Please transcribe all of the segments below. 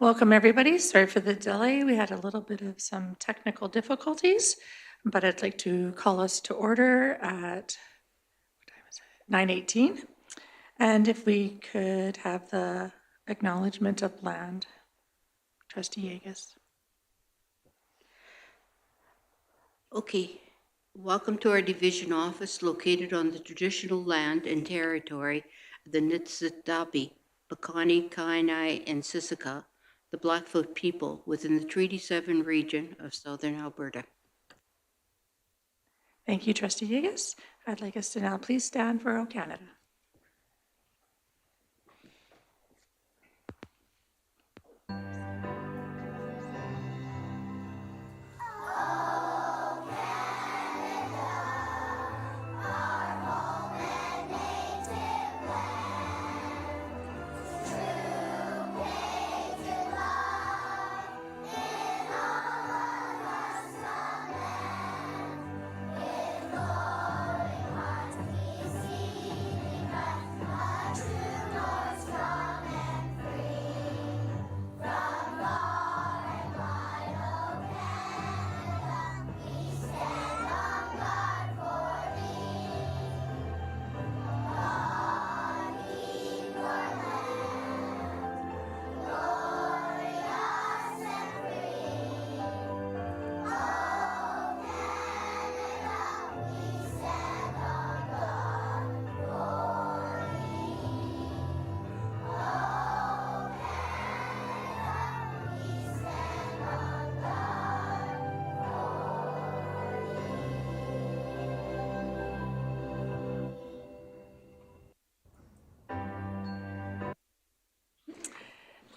Welcome, everybody. Sorry for the delay. We had a little bit of some technical difficulties, but I'd like to call us to order at, what time is it? 9:18. And if we could have the acknowledgement of land. Trustee Yeagas. Okay, welcome to our division office located on the traditional land and territory of the Niitsitapi, Piikani, Kainai, and Siksika, the Blackfoot people within the Treaty 7 region of southern Alberta. Thank you, Trustee Yeagas. I'd like us to now please stand for O Canada.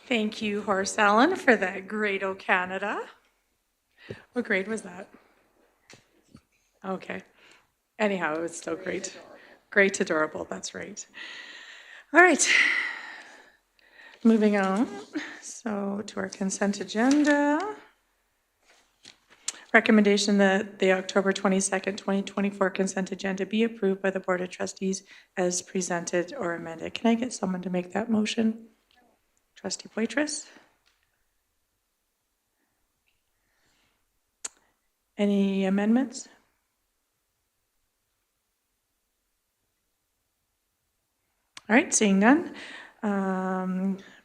Thank you, Horace Allen, for that great O Canada. What grade was that? Okay. Anyhow, it was still great. Great, adorable, that's right. All right. Moving on, so to our consent agenda. Recommendation that the October 22nd, 2024 consent agenda be approved by the Board of Trustees as presented or amended. Can I get someone to make that motion? Trustee Poitras? Any amendments? All right, seeing none.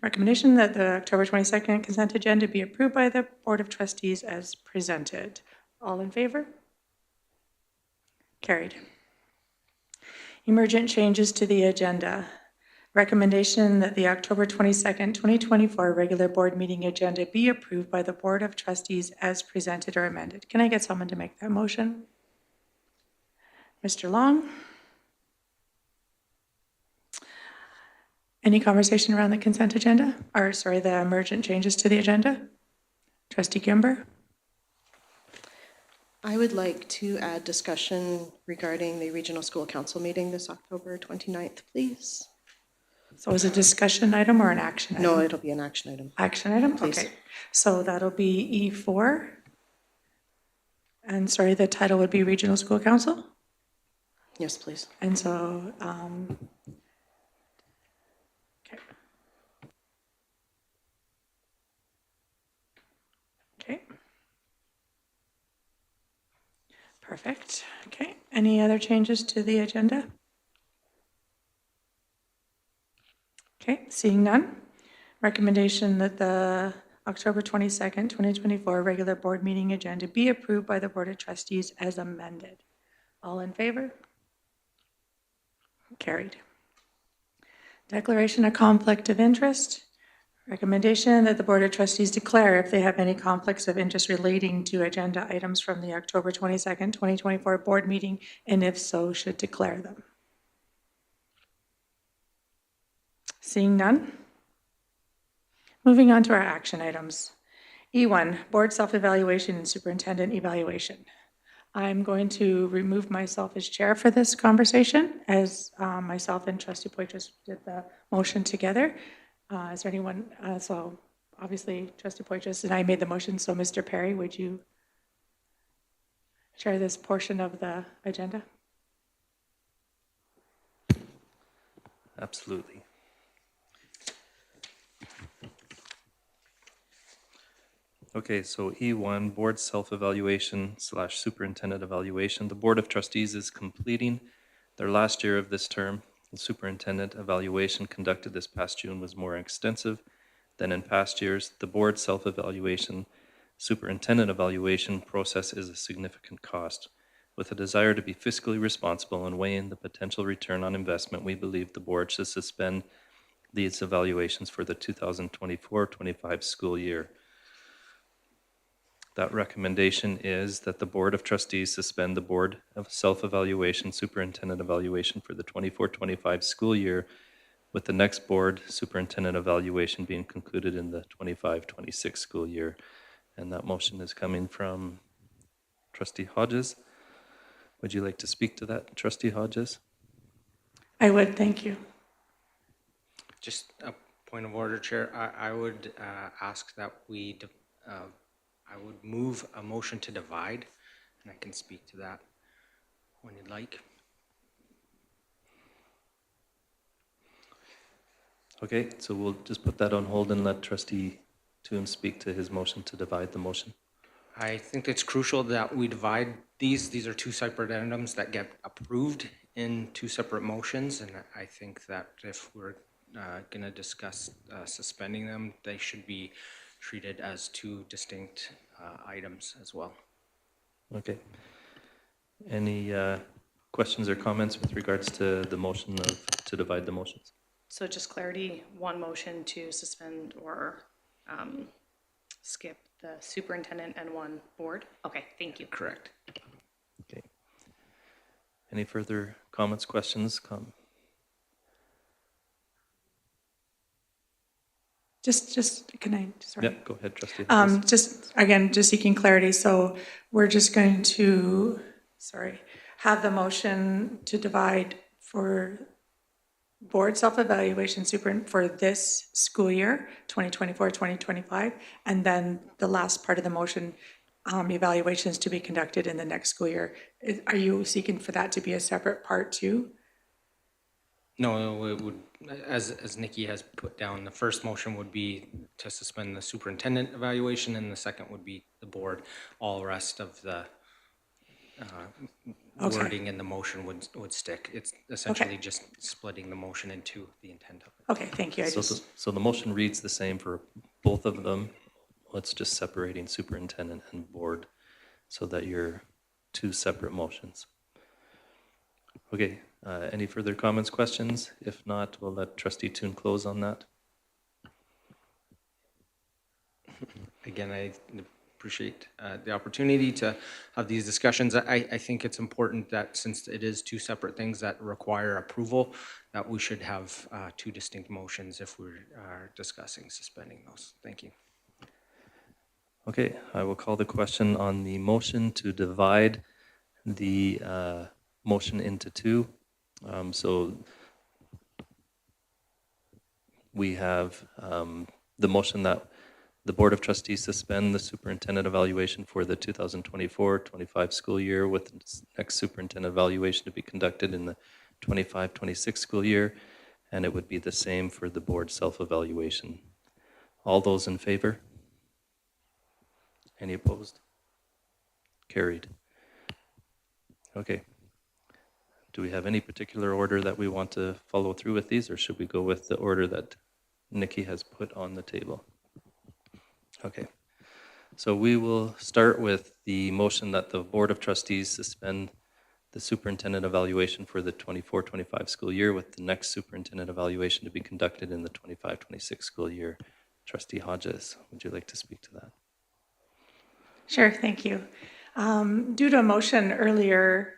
Recommendation that the October 22nd consent agenda be approved by the Board of Trustees as presented. All in favor? Carried. Emergent changes to the agenda. Recommendation that the October 22nd, 2024 regular board meeting agenda be approved by the Board of Trustees as presented or amended. Can I get someone to make that motion? Mr. Long? Any conversation around the consent agenda? Or, sorry, the emergent changes to the agenda? Trustee Gimber? I would like to add discussion regarding the Regional School Council meeting this October 29th, please. So is it a discussion item or an action item? No, it'll be an action item. Action item? Please. Okay. So that'll be E4. And sorry, the title would be Regional School Council? Yes, please. And so, okay. Okay. Perfect. Okay. Any other changes to the agenda? Okay, seeing none. Recommendation that the October 22nd, 2024 regular board meeting agenda be approved by the Board of Trustees as amended. All in favor? Carried. Declaration of conflict of interest. Recommendation that the Board of Trustees declare if they have any conflicts of interest relating to agenda items from the October 22nd, 2024 board meeting, and if so, should declare them. Seeing none. Moving on to our action items. E1, Board Self-Evaluation and Superintendent Evaluation. I'm going to remove myself as chair for this conversation, as myself and Trustee Poitras did the motion together. Is there anyone, so obviously Trustee Poitras and I made the motion, so Mr. Perry, would you share this portion of the agenda? Absolutely. Okay, so E1, Board Self-Evaluation / Superintendent Evaluation. The Board of Trustees is completing their last year of this term. The superintendent evaluation conducted this past June was more extensive than in past years. The Board Self-Evaluation Superintendent Evaluation process is a significant cost. With a desire to be fiscally responsible and weighing the potential return on investment, we believe the board should suspend these evaluations for the 2024-25 school year. That recommendation is that the Board of Trustees suspend the Board of Self-Evaluation Superintendent Evaluation for the 24-25 school year, with the next Board Superintendent Evaluation being concluded in the 25-26 school year. And that motion is coming from Trustee Hodges. Would you like to speak to that, Trustee Hodges? I would, thank you. Just a point of order, Chair. I would ask that I would move a motion to divide, and I can speak to that when you'd like. Okay, so we'll just put that on hold and let Trustee Toon speak to his motion to divide the motion. I think it's crucial that we divide these. These are two separate items that get approved in two separate motions, and I think that if we're going to discuss suspending them, they should be treated as two distinct items as well. Okay. Any questions or comments with regards to the motion to divide the motions? So just clarity, one motion to suspend or skip the superintendent and one board? Okay, thank you. Correct. Okay. Any further comments, questions? Can I, sorry. Yeah, go ahead, Trustee Hodges. Just seeking clarity, so we're just going to, have the motion to divide for board self-evaluation for this school year, 2024, 2025, and then the last part of the motion, evaluations to be conducted in the next school year. Are you seeking for that to be a separate part too? No, it would, as Nikki has put down, the first motion would be to suspend the superintendent evaluation, and the second would be the board. All rest of the wording in the motion would stick. It's essentially just splitting the motion into the intent of it. Okay, thank you. So the motion reads the same for both of them. It's just separating superintendent and board so that you're two separate motions. Okay, any further comments, questions? If not, we'll let Trustee Toon close on that. Again, I appreciate the opportunity to have these discussions. I think it's important that since it is two separate things that require approval, that we should have two distinct motions if we're discussing suspending those. Thank you. Okay, I will call the question on the motion to divide the motion into two. So we have the motion that the Board of Trustees suspend the superintendent evaluation for the 2024-25 school year, with the next superintendent evaluation to be conducted in the 25-26 school year, and it would be the same for the board self-evaluation. All those in favor? Any opposed? Carried. Okay. Do we have any particular order that we want to follow through with these, or should we go with the order that Nikki has put on the table? Okay. So we will start with the motion that the Board of Trustees suspend the superintendent evaluation for the 24-25 school year, with the next superintendent evaluation to be conducted in the 25-26 school year. Trustee Hodges, would you like to speak to that? Sure, thank you. Due to a motion earlier,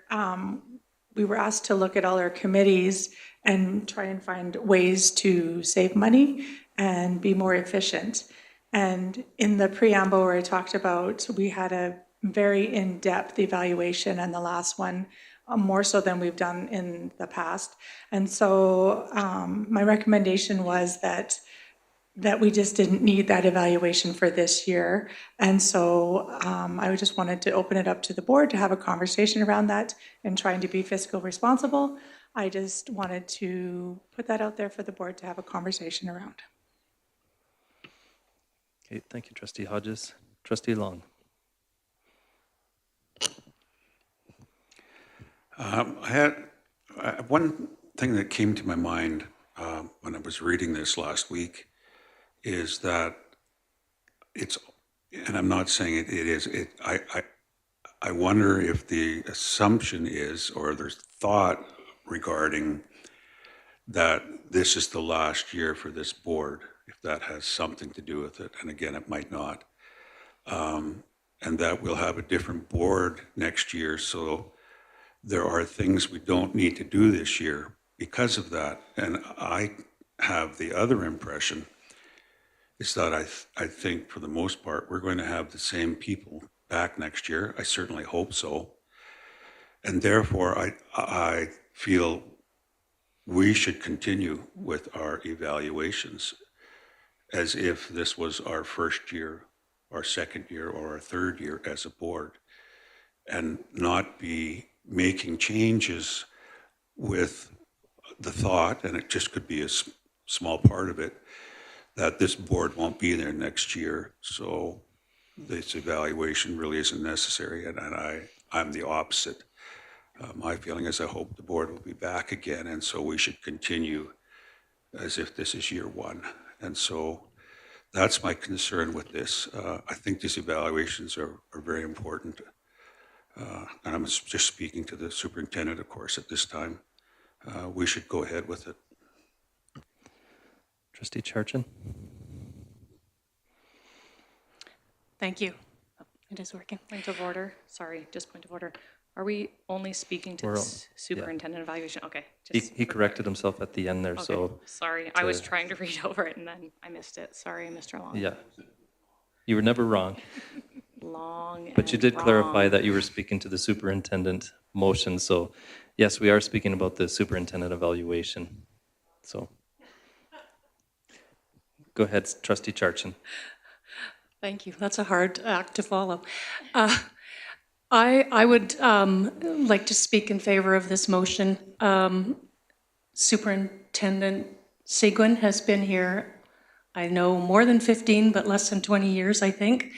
we were asked to look at all our committees and try and find ways to save money and be more efficient. And in the preamble where I talked about, we had a very in-depth evaluation, and the last one more so than we've done in the past. And so my recommendation was that we just didn't need that evaluation for this year. And so I just wanted to open it up to the board to have a conversation around that and trying to be fiscal responsible. I just wanted to put that out there for the board to have a conversation around. Okay, thank you, Trustee Hodges. Trustee Long. I had one thing that came to my mind when I was reading this last week is that it's, and I'm not saying it is, I wonder if the assumption is, or there's thought regarding that this is the last year for this board, if that has something to do with it. And again, it might not. And that we'll have a different board next year. So there are things we don't need to do this year because of that. And I have the other impression is that I think for the most part, we're going to have the same people back next year. I certainly hope so. And therefore, I feel we should continue with our evaluations as if this was our first year, our second year, or our third year as a board, and not be making changes with the thought, and it just could be a small part of it, that this board won't be there next year, so this evaluation really isn't necessary, and I'm the opposite. My feeling is I hope the board will be back again, and so we should continue as if this is year one. And so that's my concern with this. I think these evaluations are very important. And I'm just speaking to the superintendent, of course, at this time. We should go ahead with it. Trustee Charchin. Thank you. Oh, it is working. Point of order, sorry, just point of order. Are we only speaking to the superintendent evaluation? Okay. He corrected himself at the end there, Okay, so. sorry, I was trying to read over it and then I missed it. Sorry, Mr. Long. Yeah. You were never wrong, Long but you and did clarify wrong. that you were speaking to the superintendent motion. So yes, we are speaking about the superintendent evaluation. So go ahead, Trustee Charchin. Thank you. That's a hard act to follow. I would like to speak in favor of this motion. Superintendent Seguin has been here, I know, more than 15, but less than 20 years, I think,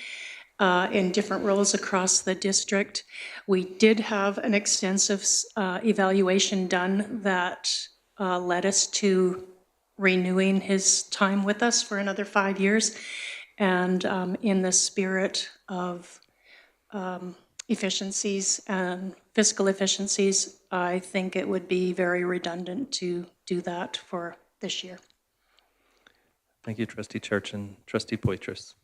in different roles across the district. We did have an extensive evaluation done that led us to renewing his time with us for another 5 years. And in the spirit of efficiencies and fiscal efficiencies, I think it would be very redundant to do that for this year. Thank you, Trustee Charchin. Trustee Poitras.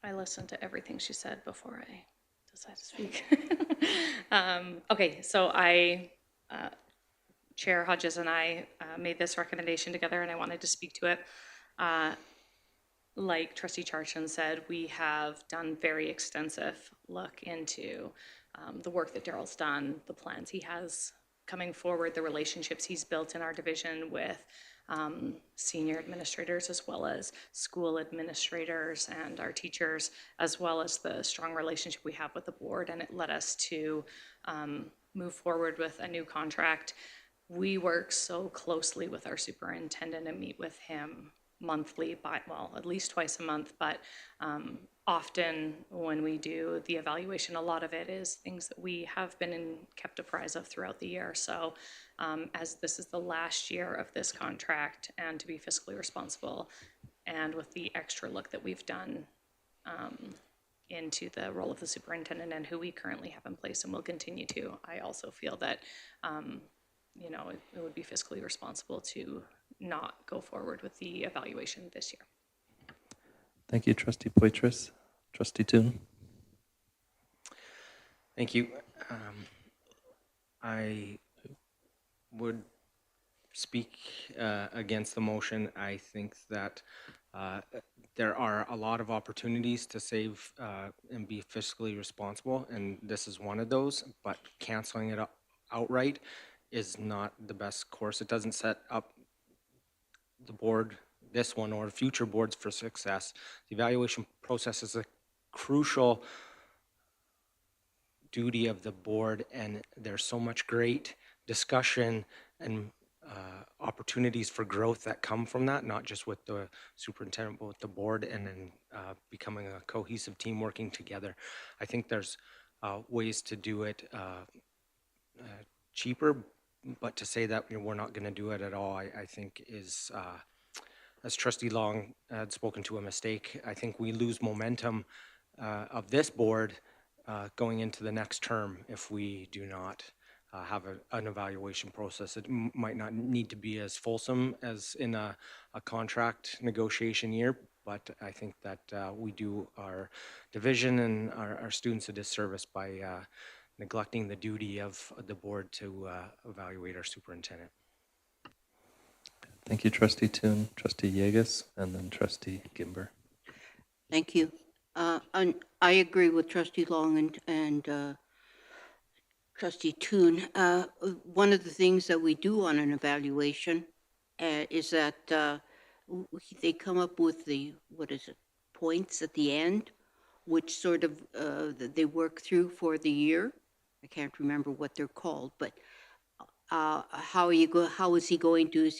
I listened to everything she said before I decided to speak. Okay, so Chair Hodges and I made this recommendation together and I wanted to speak to it. Like Trustee Charchin said, we have done very extensive look into the work that Daryl's done, the plans he has coming forward, the relationships he's built in our division with senior administrators as well as school administrators and our teachers, as well as the strong relationship we have with the board, and it led us to move forward with a new contract. We work so closely with our superintendent and meet with him monthly, well, at least twice a month, but often when we do the evaluation, a lot of it is things that we have been kept apprised of throughout the year. So as this is the last year of this contract and to be fiscally responsible, and with the extra look that we've done into the role of the superintendent and who we currently have in place and will continue to, I also feel that it would be fiscally responsible to not go forward with the evaluation this year. Thank you, Trustee Poitras. Trustee Toon. Thank you. I would speak against the motion. I think that there are a lot of opportunities to save and be fiscally responsible, and this is one of those, but canceling it outright is not the best course. It doesn't set up the board, this one, or future boards for success. The evaluation process is a crucial duty of the board, and there's so much great discussion and opportunities for growth that come from that, not just with the superintendent, but with the board, and then becoming a cohesive team working together. I think there's ways to do it cheaper, but to say that we're not going to do it at all, I think is, as Trustee Long had spoken to, a mistake. I think we lose momentum of this board going into the next term if we do not have an evaluation process. It might not need to be as fulsome as in a contract negotiation year, but I think that we do our division and our students a disservice by neglecting the duty of the board to evaluate our superintendent. Thank you, Trustee Toon, Trustee Yegas, and then Trustee Gimber. Thank you. And I agree with Trustee Long and Trustee Toon. One of the things that we do on an evaluation is that they come up with the, points at the end, which sort of they work through for the year. I can't remember what they're called, but how is he going to,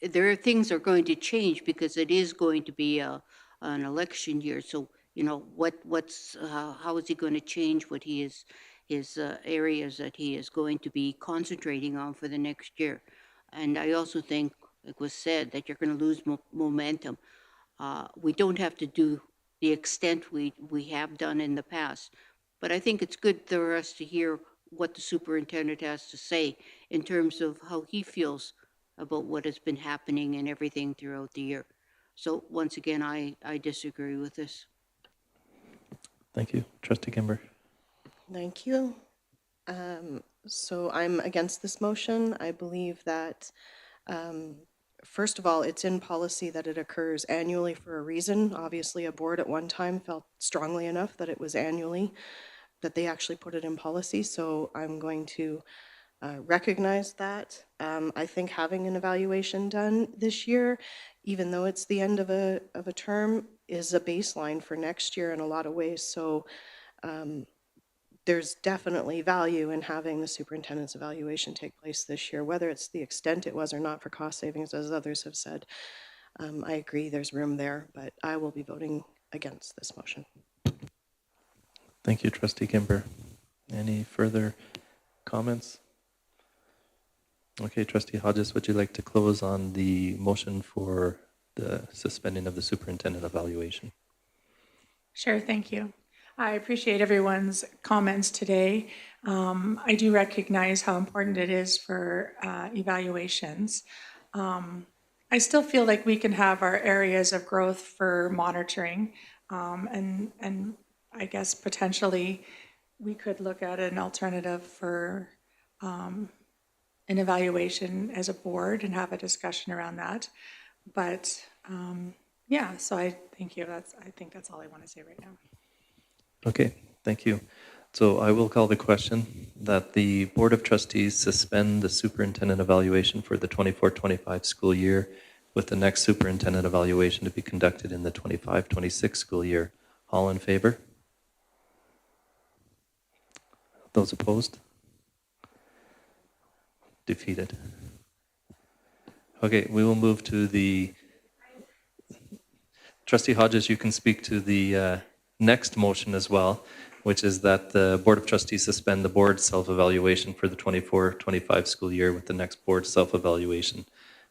there are things that are going to change because it is going to be an election year. So, how is he going to change what his areas that he is going to be concentrating on for the next year? And I also think, like was said, that you're going to lose momentum. We don't have to do the extent we have done in the past, but I think it's good for us to hear what the superintendent has to say in terms of how he feels about what has been happening and everything throughout the year. So once again, I disagree with this. Thank you, Trustee Gimber. Thank you. So I'm against this motion. I believe that, first of all, it's in policy that it occurs annually for a reason. Obviously, a board at one time felt strongly enough that it was annually, that they actually put it in policy. So I'm going to recognize that. I think having an evaluation done this year, even though it's the end of a term, is a baseline for next year in a lot of ways. So there's definitely value in having the superintendent's evaluation take place this year, whether it's the extent it was or not for cost savings, as others have said. I agree there's room there, but I will be voting against this motion. Thank you, Trustee Gimber. Any further comments? Okay, Trustee Hodges, would you like to close on the motion for the suspending of the superintendent evaluation? Sure, thank you. I appreciate everyone's comments today. I do recognize how important it is for evaluations. I still feel like we can have our areas of growth for monitoring, and I guess potentially we could look at an alternative for an evaluation as a board and have a discussion around that. But yeah, so I thank you. I think that's all I want to say right now. Okay, thank you. So I will call the question that the Board of Trustees suspend the superintendent evaluation for the 24-25 school year, with the next superintendent evaluation to be conducted in the 25-26 school year. All in favor? Those opposed? Defeated. Okay, we will move to the... Trustee Hodges, you can speak to the next motion as well, which is that the Board of Trustees suspend the board self-evaluation for the 24-25 school year, with the next board self-evaluation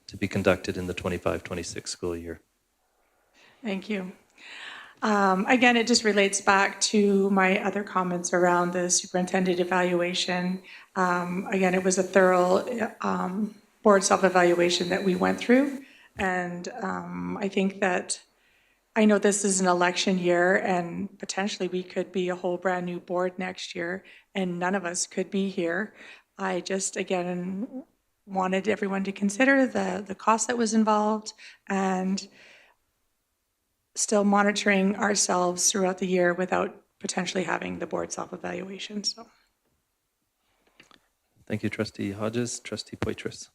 to be conducted in the 25-26 school year. Thank you. Again, it just relates back to my other comments around the superintendent evaluation. Again, it was a thorough board self-evaluation that we went through. And I think that, I know this is an election year and potentially we could be a whole brand new board next year and none of us could be here. I just, again, wanted everyone to consider the cost that was involved and still monitoring ourselves throughout the year without potentially having the board self-evaluation. So, thank you, Trustee Hodges. Trustee Poitras.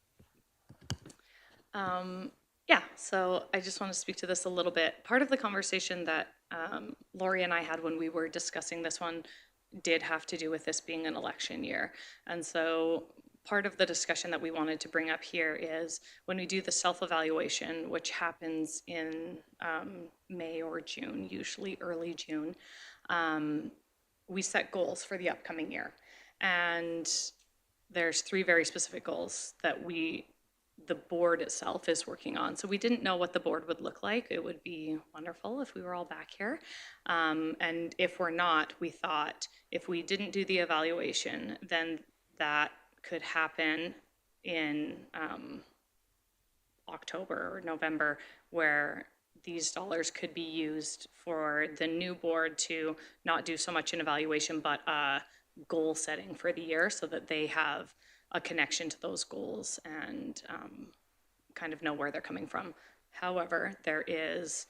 Yeah, so I just want to speak to this a little bit. Part of the conversation that Lori and I had when we were discussing this one did have to do with this being an election year. And so part of the discussion that we wanted to bring up here is when we do the self-evaluation, which happens in May or June, usually early June, we set goals for the upcoming year. And there's 3 very specific goals that the board itself is working on. So we didn't know what the board would look like. It would be wonderful if we were all back here. And if we're not, we thought if we didn't do the evaluation, then that could happen in October or November, where these dollars could be used for the new board to not do so much an evaluation, but goal setting for the year so that they have a connection to those goals and kind of know where they're coming from. However, there is,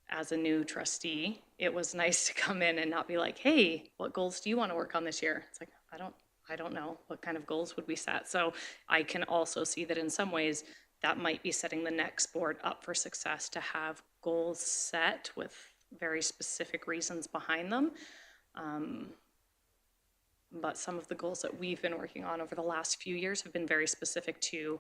as a new trustee, it was nice to come in and not be like, hey, what goals do you want to work on this year? It's like, I don't know. What kind of goals would we set? So I can also see that in some ways that might be setting the next board up for success to have goals set with very specific reasons behind them. But some of the goals that we've been working on over the last few years have been very specific to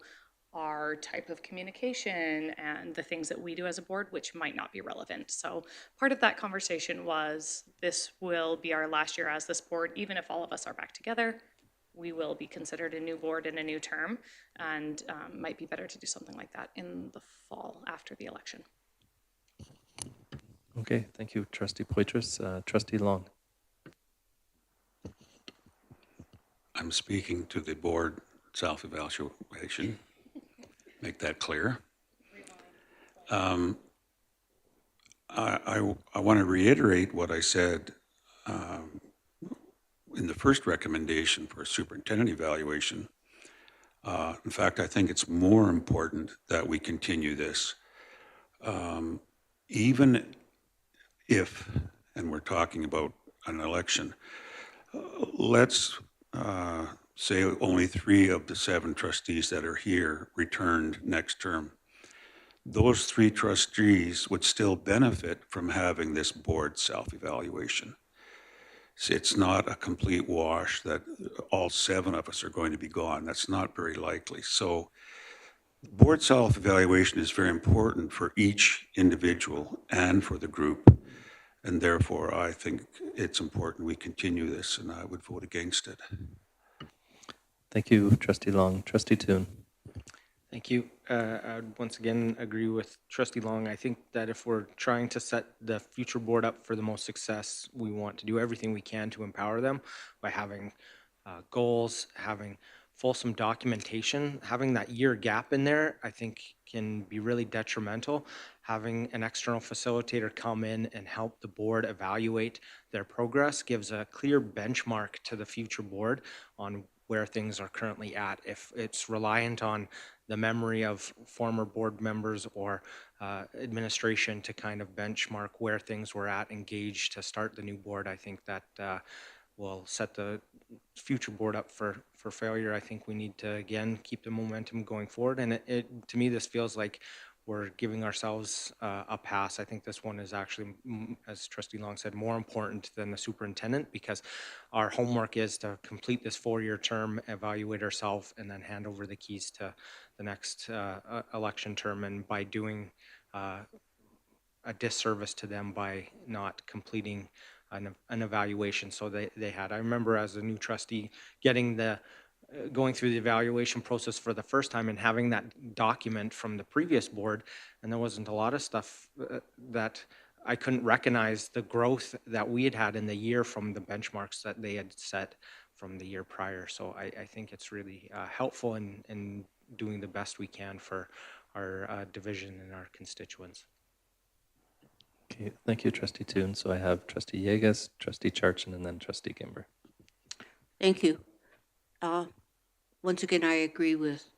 our type of communication and the things that we do as a board, which might not be relevant. So part of that conversation was this will be our last year as this board. Even if all of us are back together, we will be considered a new board in a new term, and might be better to do something like that in the fall after the election. Okay, thank you, Trustee Poitras. Trustee Long. I'm speaking to the board self-evaluation. Make that clear. I want to reiterate what I said in the first recommendation for a superintendent evaluation. In fact, I think it's more important that we continue this. Even if, and we're talking about an election, let's say only 3 of the 7 trustees that are here returned next term. Those 3 trustees would still benefit from having this board self-evaluation. It's not a complete wash that all 7 of us are going to be gone. That's not very likely. So board self-evaluation is very important for each individual and for the group. And therefore, I think it's important we continue this, and I would vote against it. Thank you, Trustee Long. Trustee Toon. Thank you. I would once again agree with Trustee Long. I think that if we're trying to set the future board up for the most success, we want to do everything we can to empower them by having goals, having fulsome documentation. Having that year gap in there, I think, can be really detrimental. Having an external facilitator come in and help the board evaluate their progress gives a clear benchmark to the future board on where things are currently at. If it's reliant on the memory of former board members or administration to kind of benchmark where things were at, engaged to start the new board, I think that will set the future board up for failure. I think we need to, again, keep the momentum going forward. And to me, this feels like we're giving ourselves a pass. I think this one is actually, as Trustee Long said, more important than the superintendent, because our homework is to complete this 4-year term, evaluate ourselves, and then hand over the keys to the next election term. And by doing a disservice to them by not completing an evaluation so they had. I remember as a new trustee going through the evaluation process for the first time and having that document from the previous board, and there wasn't a lot of stuff that I couldn't recognize the growth that we had in the year from the benchmarks that they had set from the year prior. So I think it's really helpful in doing the best we can for our division and our constituents. Okay, thank you, Trustee Toon. So I have Trustee Yegas, Trustee Charchin, and then Trustee Gimber. Thank you. Once again, I agree with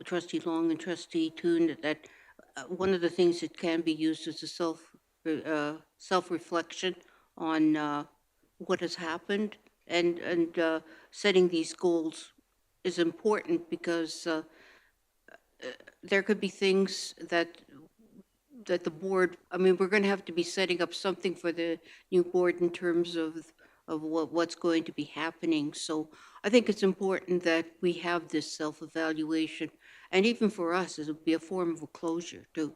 Trustee Long and Trustee Toon that one of the things that can be used as a self-reflection on what has happened, and setting these goals is important, because there could be things that the board, I mean, we're going to have to be setting up something for the new board in terms of of what's going to be happening. So I think it's important that we have this self-evaluation. And even for us, it'll be a form of a closure too,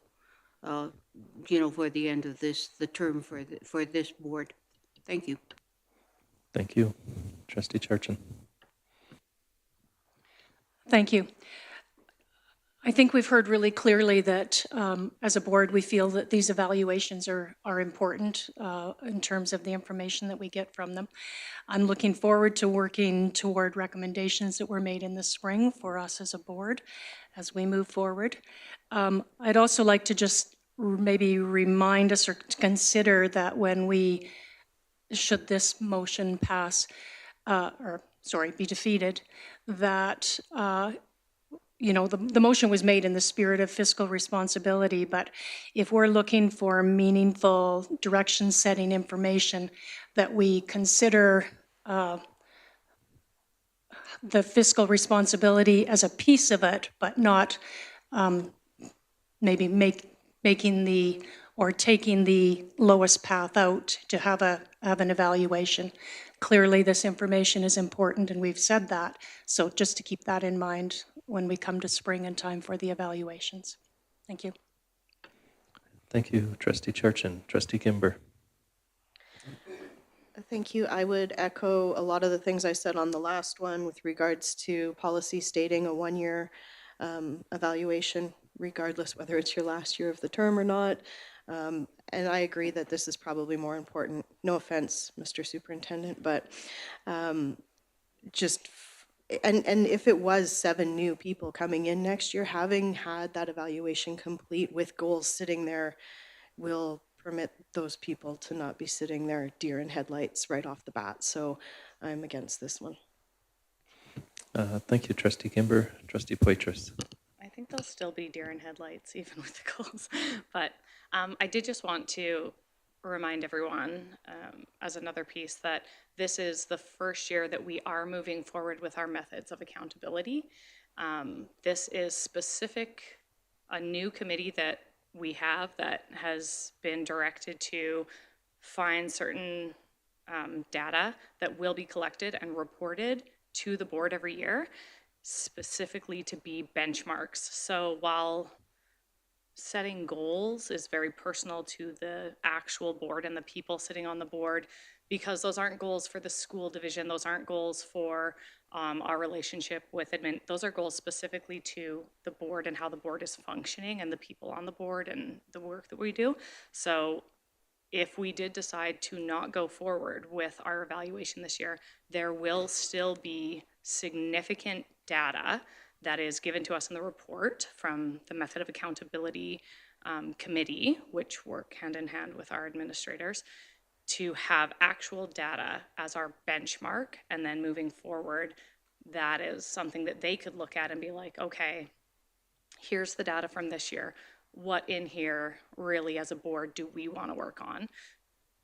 for the end of the term for this board. Thank you. Thank you. Trustee Charchin. Thank you. I think we've heard really clearly that as a board, we feel that these evaluations are important in terms of the information that we get from them. I'm looking forward to working toward recommendations that were made in the spring for us as a board as we move forward. I'd also like to just maybe remind us or consider that when we, should this motion pass, be defeated, that the motion was made in the spirit of fiscal responsibility, but if we're looking for meaningful direction-setting information, that we consider the fiscal responsibility as a piece of it, but not maybe taking the lowest path out to have an evaluation. Clearly, this information is important, and we've said that. So just to keep that in mind when we come to spring and time for the evaluations. Thank you. Thank you, Trustee Charchin. Trustee Kimber. Thank you. I would echo a lot of the things I said on the last one with regards to policy stating a one-year evaluation, regardless whether it's your last year of the term or not. And I agree that this is probably more important. No offense, Mr. Superintendent, but and if it was 7 new people coming in next year, having had that evaluation complete with goals sitting there will permit those people to not be sitting there deer in headlights right off the bat. So I'm against this one. Thank you, Trustee Kimber. Trustee Poitras. I think they'll still be deer in headlights even with the goals. But I did just want to remind everyone as another piece that this is the first year that we are moving forward with our methods of accountability. This is a new committee that we have that has been directed to find certain data that will be collected and reported to the board every year, specifically to be benchmarks. So while setting goals is very personal to the actual board and the people sitting on the board, because those aren't goals for the school division, those aren't goals for our relationship with admin, those are goals specifically to the board and how the board is functioning and the people on the board and the work that we do. So if we did decide to not go forward with our evaluation this year, there will still be significant data that is given to us in the report from the Method of Accountability Committee, which work hand in hand with our administrators, to have actual data as our benchmark. And then moving forward, that is something that they could look at and be like, okay, here's the data from this year. What in here really as a board do we want to work on?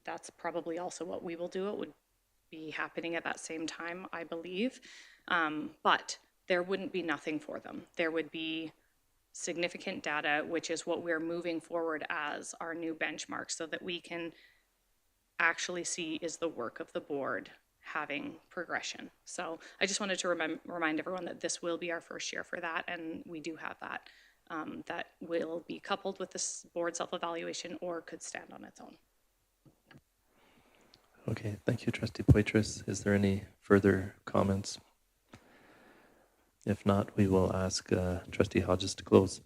That's probably also what we will do. It would be happening at that same time, I believe. But there wouldn't be nothing for them. There would be significant data, which is what we're moving forward as our new benchmark, so that we can actually see is the work of the board having progression. So I just wanted to remind everyone that this will be our first year for that, and we do have that. That will be coupled with this board self-evaluation or could stand on its own. Okay, thank you, Trustee Poitras. Is there any further comments? If not, we will ask Trustee Hodges to close.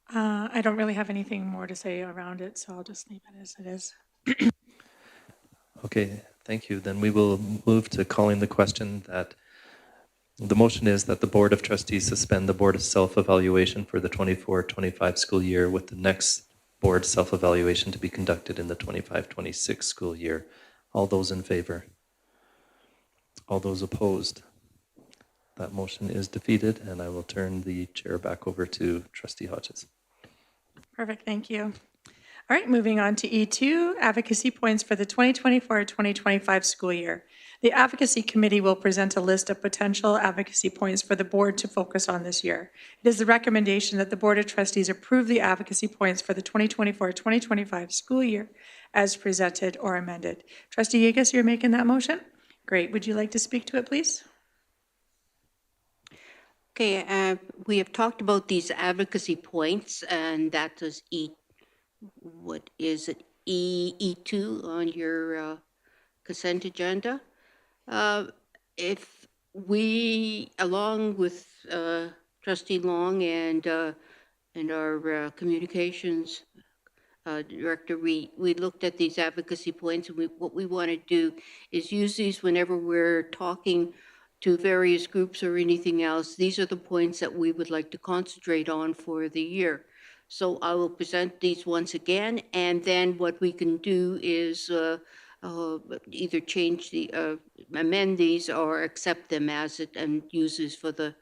I don't really have anything more to say around it, so I'll just leave it as it is. Okay, thank you. Then we will move to calling the question that the motion is that the Board of Trustees suspend the Board of Self-Evaluation for the 24-25 school year, with the next board self-evaluation to be conducted in the 25-26 school year. All those in favor? All those opposed? That motion is defeated, and I will turn the chair back over to Trustee Hodges. Perfect, thank you. All right, moving on to E2, advocacy points for the 2024-2025 school year. The Advocacy Committee will present a list of potential advocacy points for the board to focus on this year. It is the recommendation that the Board of Trustees approve the advocacy points for the 2024-2025 school year as presented or amended. Trustee Yegas, you're making that motion? Great. Would you like to speak to it, please? Okay, we have talked about these advocacy points, and that is what is it, E2 on your consent agenda. If we, along with Trustee Long and our communications director, we looked at these advocacy points, and what we want to do is use these whenever we're talking to various groups or anything else. These are the points that we would like to concentrate on for the year. So I will present these once again, and then what we can do is either change amend these or accept them as it and use this for the,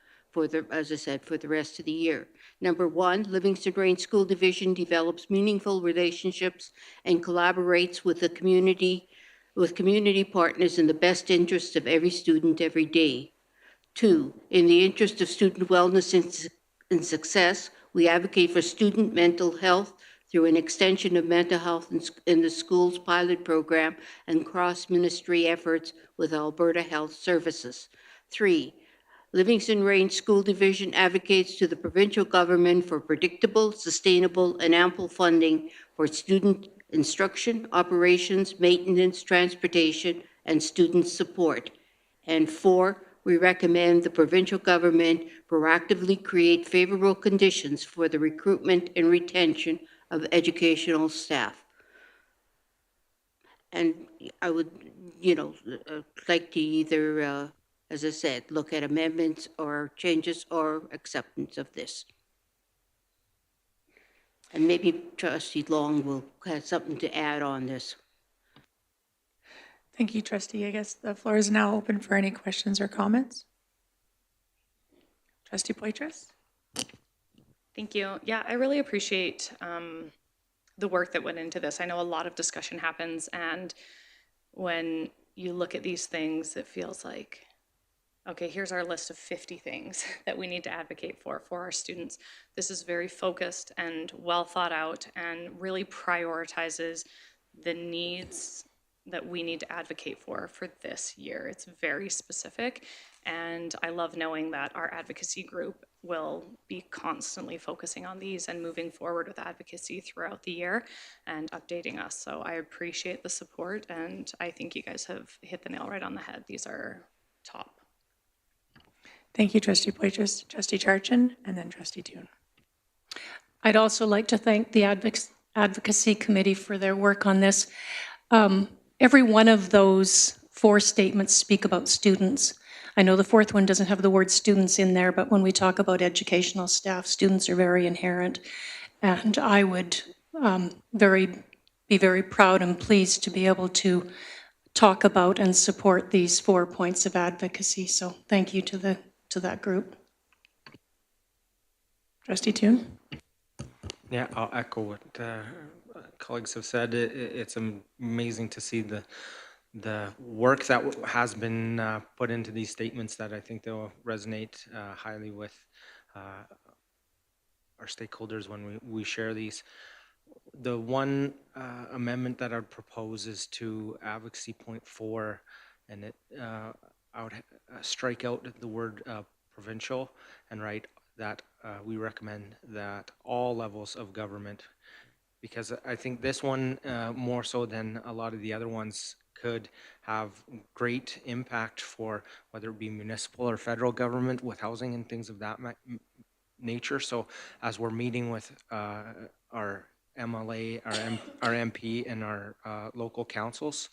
as I said, for the rest of the year. Number one, Livingstone Range School Division develops meaningful relationships and collaborates with the community, with community partners in the best interest of every student every day. Two, in the interest of student wellness and success, we advocate for student mental health through an extension of mental health in the school's pilot program and cross-ministry efforts with Alberta Health Services. Three, Livingstone Range School Division advocates to the provincial government for predictable, sustainable, and ample funding for student instruction, operations, maintenance, transportation, and student support. And four, we recommend the provincial government proactively create favorable conditions for the recruitment and retention of educational staff. And I would, like to either, as I said, look at amendments or changes or acceptance of this. And maybe Trustee Long will have something to add on this. Thank you, Trustee Yegas. The floor is now open for any questions or comments. Trustee Poitras? Thank you. Yeah, I really appreciate the work that went into this. I know a lot of discussion happens, and when you look at these things, it feels like, okay, here's our list of 50 things that we need to advocate for our students. This is very focused and well thought out and really prioritizes the needs that we need to advocate for this year. It's very specific, and I love knowing that our advocacy group will be constantly focusing on these and moving forward with advocacy throughout the year and updating us. So I appreciate the support, and I think you guys have hit the nail right on the head. These are top. Thank you, Trustee Poitras. Trustee Charchin, and then Trustee Toon. I'd also like to thank the Advocacy Committee for their work on this. Every one of those 4 statements speak about students. I know the 4th one doesn't have the word students in there, but when we talk about educational staff, students are very inherent. And I would be very proud and pleased to be able to talk about and support these 4 points of advocacy. So thank you to that group. Trustee Toon? Yeah, I'll echo what colleagues have said. It's amazing to see the work that has been put into these statements, that I think they'll resonate highly with our stakeholders when we share these. The one amendment that I'd propose is to advocacy point 4, and I would strike out the word provincial and write that we recommend that all levels of government, because I think this one, more so than a lot of the other ones, could have great impact for whether it be municipal or federal government with housing and things of that nature. So as we're meeting with our MLA, our MP, and our local councils,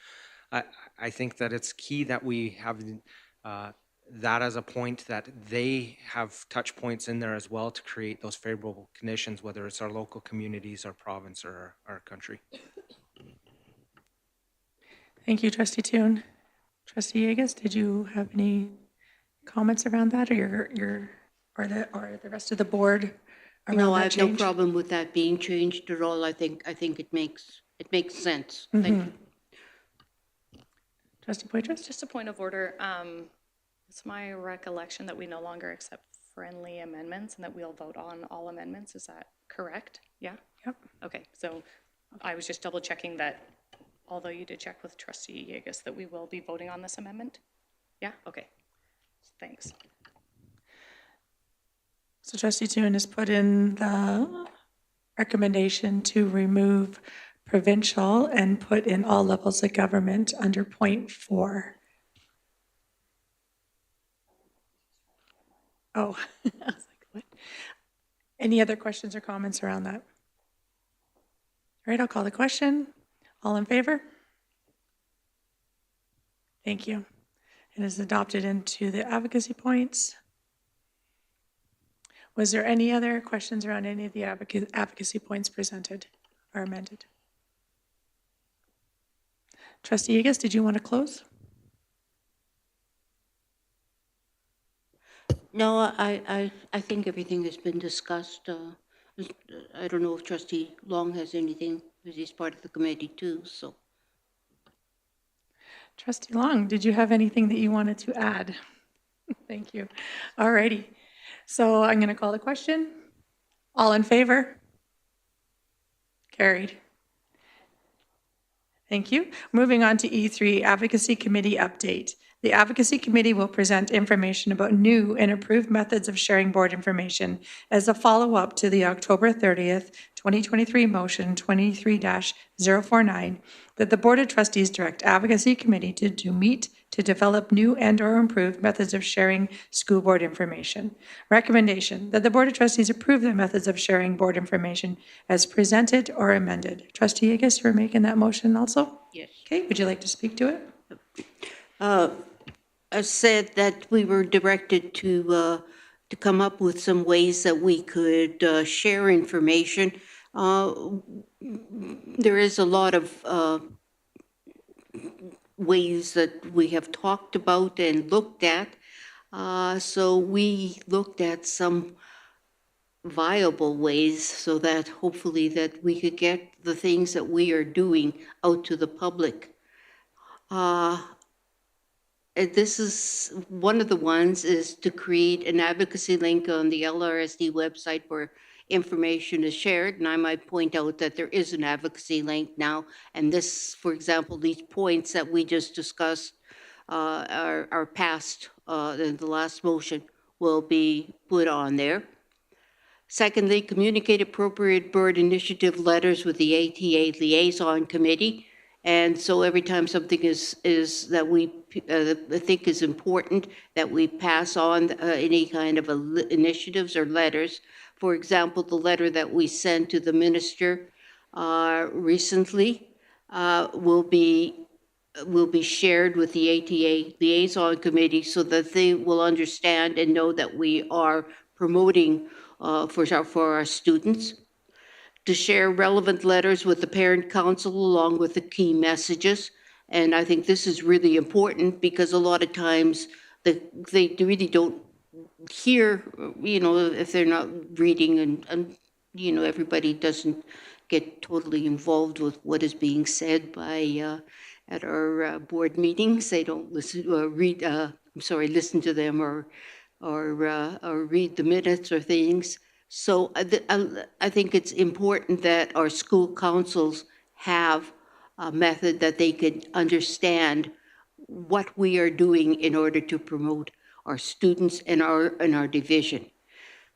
I think that it's key that we have that as a point, that they have touch points in there as well to create those favorable conditions, whether it's our local communities, our province, or our country. Thank you, Trustee Toon. Trustee Yegas, did you have any comments around that, or or the rest of the board around No, I that have change? no problem with that being changed at all. I think it makes sense. Thank you. Trustee Poitras? Just a point of order. It's my recollection that we no longer accept friendly amendments and that we'll vote on all amendments. Is that correct? Yeah? Yep. Okay, so I was just double checking that, although you did check with Trustee Yeagas, that we will be voting on this amendment? Yeah? Okay. Thanks. So Trustee Thune has put in the recommendation to remove provincial and put in all levels of government under point 4. Oh, I was like, what? Any other questions or comments around that? All right, I'll call the question. All in favor? Thank you. It is adopted into the advocacy points. Was there any other questions around any of the advocacy points presented or amended? Trustee Yeagas, did you want to close? No, I think everything has been discussed. I don't know if Trustee Long has anything, because he's part of the committee too, so. Trustee Long, did you have anything that you wanted to add? Thank you. All righty. So I'm going to call the question. All in favor? Carried. Thank you. Moving on to E3, Advocacy Committee update. The Advocacy Committee will present information about new and improved methods of sharing board information as a follow-up to the October 30th, 2023 motion 23-049 that the Board of Trustees direct Advocacy Committee to meet to develop new and/or improved methods of sharing school board information. Recommendation that the Board of Trustees approve the methods of sharing board information as presented or amended. Trustee, I guess you're making that motion also? Yes. Okay, would you like to speak to it? I said that we were directed to come up with some ways that we could share information. There is a lot of ways that we have talked about and looked at. So we looked at some viable ways so that hopefully that we could get the things that we are doing out to the public. This is one of the ones is to create an advocacy link on the LRSD website where information is shared. And I might point out that there is an advocacy link now. And this, for example, these points that we just discussed are passed in the last motion will be put on there. Secondly, communicate appropriate board initiative letters with the ATA liaison committee. And so every time something is that we think is important, that we pass on any kind of initiatives or letters. For example, the letter that we sent to the minister recently will be shared with the ATA liaison committee so that they will understand and know that we are promoting for our students. To share relevant letters with the parent council along with the key messages. And I think this is really important because a lot of times they really don't hear, if they're not reading and everybody doesn't get totally involved with what is being said by at our board meetings. They don't listen listen to them or read the minutes or things. So I think it's important that our school councils have a method that they could understand what we are doing in order to promote our students and our division.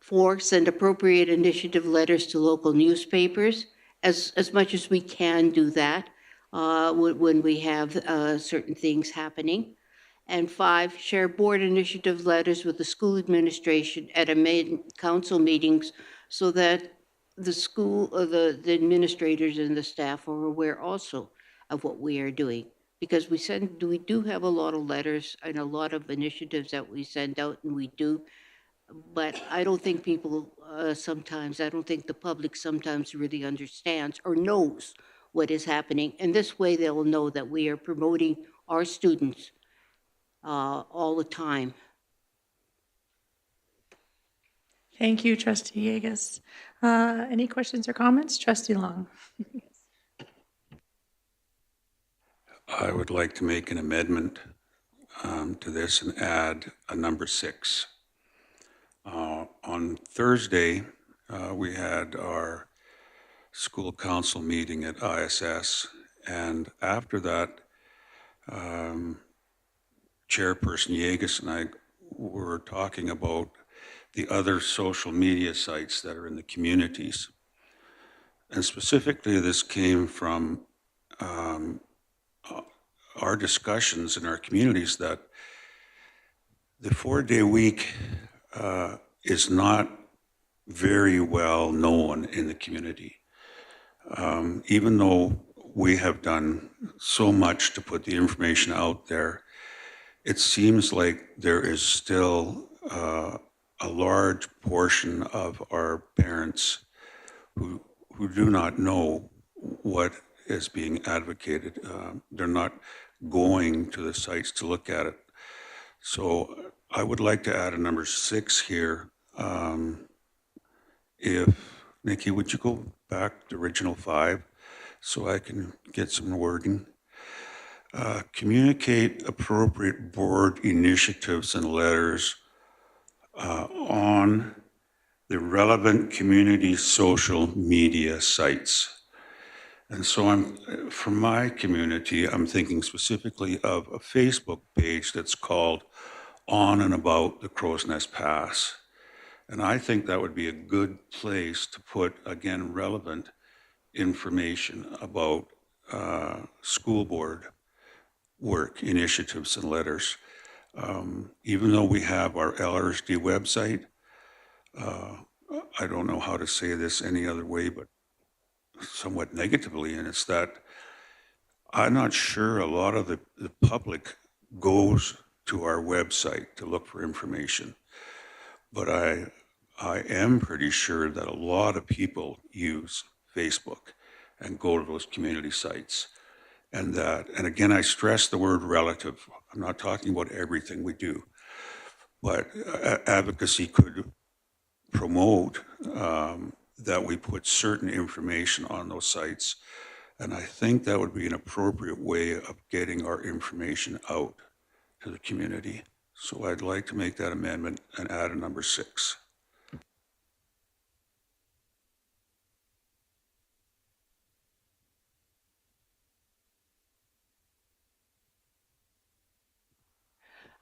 4, send appropriate initiative letters to local newspapers as much as we can do that when we have certain things happening. And 5, share board initiative letters with the school administration at council meetings so that the school, the administrators and the staff are aware also of what we are doing. Because we do have a lot of letters and a lot of initiatives that we send out, and we do. But I don't think people I don't think the public sometimes really understands or knows what is happening. And this way they will know that we are promoting our students all the time. Thank you, Trustee Yeagas. Any questions or comments? Trustee Long. I would like to make an amendment to this and add a number 6. On Thursday, we had our school council meeting at ISS, and after that, Chairperson Yegus and I were talking about the other social media sites that are in the communities. And specifically, this came from our discussions in our communities that the 4-day week is not very well known in the community. Even though we have done so much to put the information out there, it seems like there is still a large portion of our parents who do not know what is being advocated. They're not going to the sites to look at it. So I would like to add a number 6 here. If, Nikki, would you go back to original 5 so I can get some wording? Communicate appropriate board initiatives and letters on the relevant community social media sites. And so for my community, I'm thinking specifically of a Facebook page that's called On and About the Crow's Nest Pass. And I think that would be a good place to put, again, relevant information about school board work, initiatives, and letters. Even though we have our LRSD website, I don't know how to say this any other way, but somewhat negatively, and it's that I'm not sure a lot of the public goes to our website to look for information, but I am pretty sure that a lot of people use Facebook and go to those community sites. And again, I stress the word relative. I'm not talking about everything we do, but advocacy could promote that we put certain information on those sites. And I think that would be an appropriate way of getting our information out to the community. So I'd like to make that amendment and add a number 6.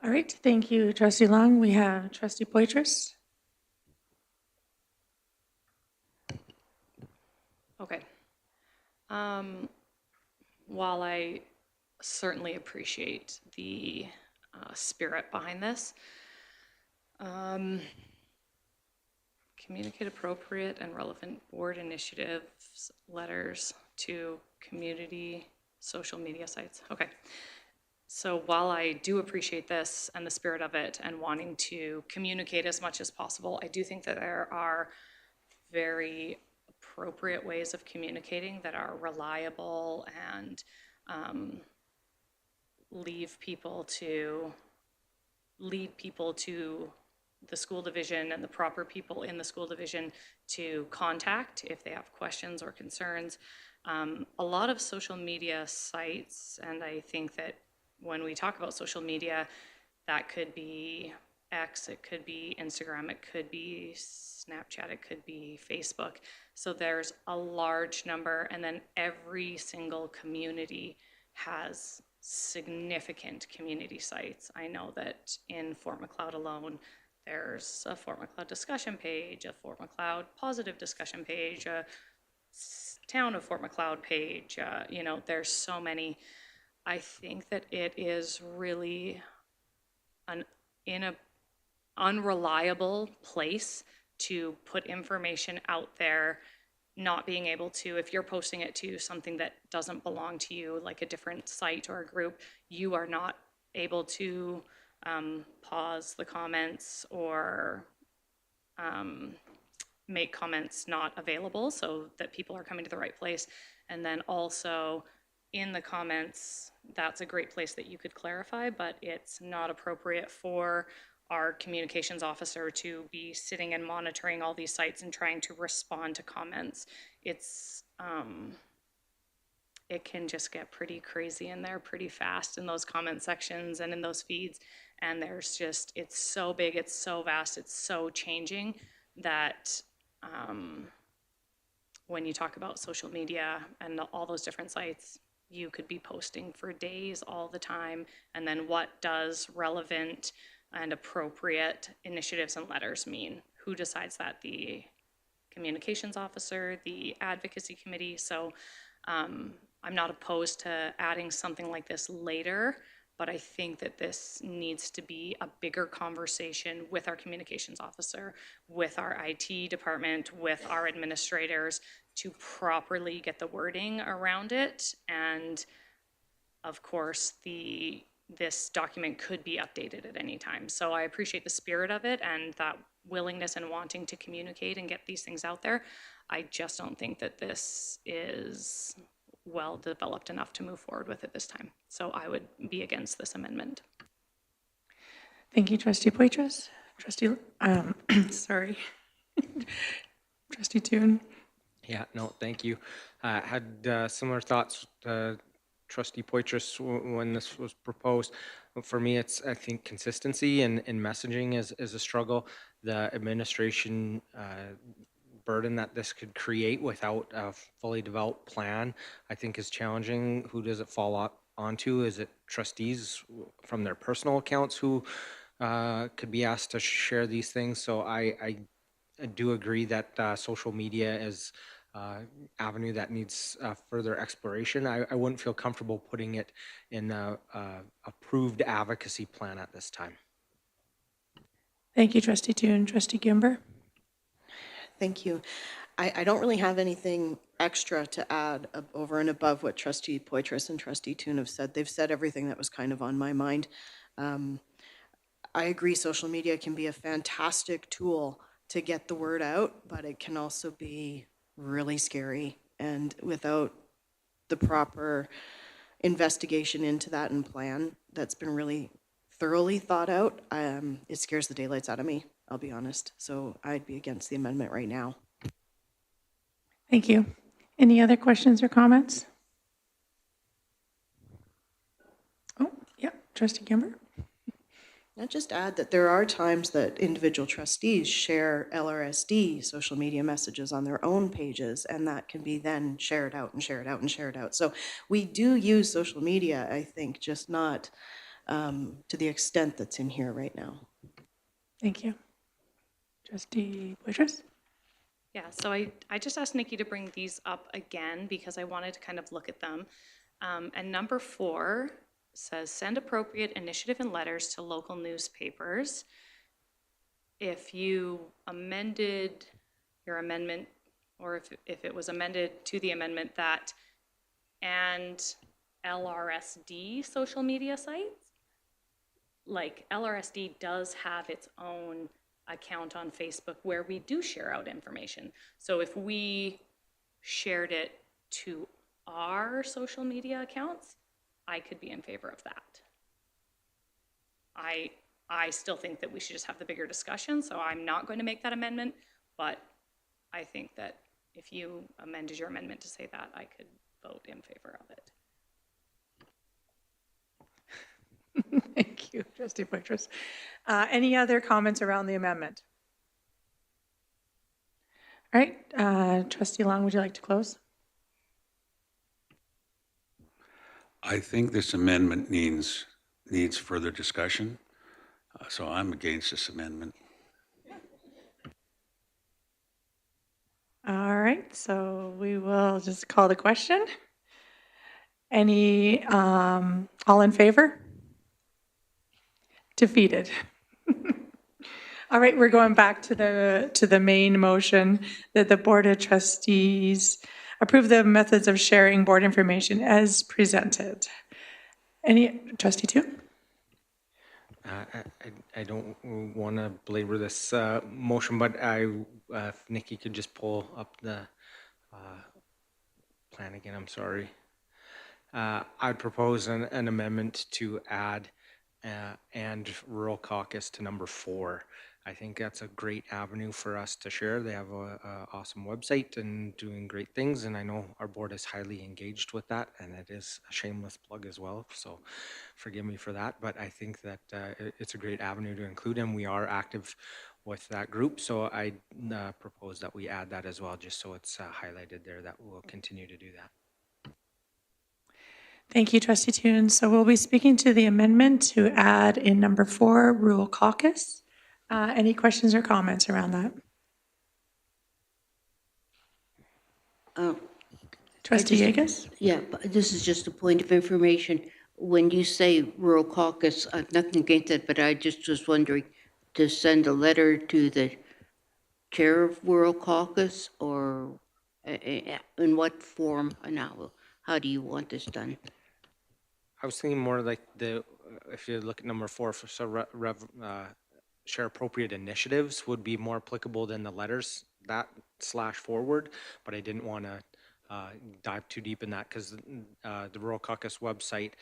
All right, thank you, Trustee Long. We have Trustee Poitras. Okay. While I certainly appreciate the spirit behind this, communicate appropriate and relevant board initiatives, letters to community social media sites. Okay. So while I do appreciate this and the spirit of it and wanting to communicate as much as possible, I do think that there are very appropriate ways of communicating that are reliable and lead people to the school division and the proper people in the school division to contact if they have questions or concerns. A lot of social media sites, and I think that when we talk about social media, that could be X, it could be Instagram, it could be Snapchat, it could be Facebook. So there's a large number, and then every single community has significant community sites. I know that in Fort Macleod alone, there's a Fort Macleod discussion page, a Fort Macleod positive discussion page, a Town of Fort Macleod page, there's so many. I think that it is really in an unreliable place to put information out there, not being able to, if you're posting it to something that doesn't belong to you, like a different site or a group, you are not able to pause the comments or make comments not available so that people are coming to the right place. And then also in the comments, that's a great place that you could clarify, but it's not appropriate for our communications officer to be sitting and monitoring all these sites and trying to respond to comments. It's it can just get pretty crazy in there pretty fast in those comment sections and in those feeds. And there's just, it's so big, it's so vast, it's so changing that when you talk about social media and all those different sites, you could be posting for days all the time. And then what does relevant and appropriate initiatives and letters mean? Who decides that? The communications officer, the advocacy committee. So I'm not opposed to adding something like this later, but I think that this needs to be a bigger conversation with our communications officer, with our IT department, with our administrators to properly get the wording around it. And of course, this document could be updated at any time. So I appreciate the spirit of it and that willingness and wanting to communicate and get these things out there. I just don't think that this is well developed enough to move forward with it this time. So I would be against this amendment. Thank you, Trustee Poitras. Trustee, sorry. Trustee Toon. Yeah, no, thank you. Had similar thoughts, Trustee Poitras, when this was proposed. For me, it's, I think, consistency in messaging is a struggle. The administration burden that this could create without a fully developed plan, I think is challenging. Who does it fall onto? Is it trustees from their personal accounts who could be asked to share these things? So I do agree that social media is avenue that needs further exploration. I wouldn't feel comfortable putting it in a approved advocacy plan at this time. Thank you, Trustee Toon. Trustee Gimber. Thank you. I don't really have anything extra to add over and above what Trustee Poitras and Trustee Toon have said. They've said everything that was kind of on my mind. I agree social media can be a fantastic tool to get the word out, but it can also be really scary. And without the proper investigation into that and plan that's been really thoroughly thought out, it scares the daylights out of me, I'll be honest. So I'd be against the amendment right now. Thank you. Any other questions or comments? Oh, yeah, Trustee Gimber. I'd just add that there are times that individual trustees share LRSD social media messages on their own pages, and that can be then shared out and shared out and shared out. So we do use social media, I think, just not to the extent that's in here right now. Thank you. Trustee Poitras? Yeah, so I just asked Nikki to bring these up again because I wanted to kind of look at them. And number 4 says, send appropriate initiative and letters to local newspapers. If you amended your amendment, or if it was amended to the amendment that, and LRSD social media sites, like LRSD does have its own account on Facebook where we do share out information. So if we shared it to our social media accounts, I could be in favor of that. I still think that we should just have the bigger discussion, so I'm not going to make that amendment, but I think that if you amended your amendment to say that, I could vote in favor of it. Thank you, Trustee Poitras. Any other comments around the amendment? All right, Trustee Long, would you like to close? I think this amendment needs further discussion, so I'm against this amendment. All right, so we will just call the question. Any, all in favor? Defeated. All right, we're going back to the main motion that the Board of Trustees approve the methods of sharing board information as presented. Any, Trustee Toon? I don't want to belabor this motion, but if Nikki could just pull up the plan again, I'm sorry. I'd propose an amendment to add and rural caucus to number 4. I think that's a great avenue for us to share. They have a awesome website and doing great things, and I know our board is highly engaged with that, and it is a shameless plug as well, so forgive me for that, but I think that it's a great avenue to include, and we are active with that group, so I propose that we add that as well, just so it's highlighted there that we'll continue to do that. Thank you, Trustee Toon. So we'll be speaking to the amendment to add in number 4, rural caucus. Any questions or comments around that? Trustee Yegas? Yeah, but this is just a point of information. When you say rural caucus, I've nothing against it, but I just was wondering to send a letter to the chair of rural caucus, or in what form and how do you want this done? I was thinking more like if you look at number 4, share appropriate initiatives would be more applicable than the letters that / forward, but I didn't want to dive too deep in that because the Rural Caucus website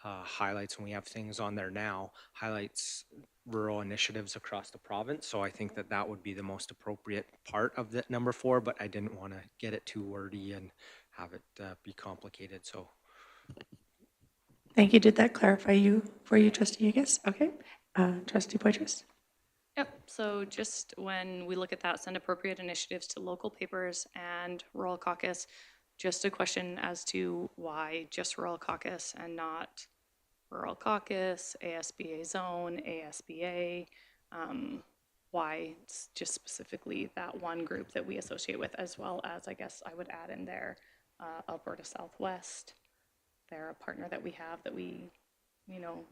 highlights, and we have things on there now, highlights rural initiatives across the province. So I think that that would be the most appropriate part of the number 4, but I didn't want to get it too wordy and have it be complicated. So Thank you. Did that clarify for you, Trustee Yegas? Okay. Trustee Poitras? Yep, so just when we look at that, send appropriate initiatives to local papers and rural caucus, just a question as to why just rural caucus and not rural caucus, ASBA zone, ASBA, why it's just specifically that one group that we associate with, as well as, I guess I would add in there, Alberta Southwest. They're a partner that we have that we,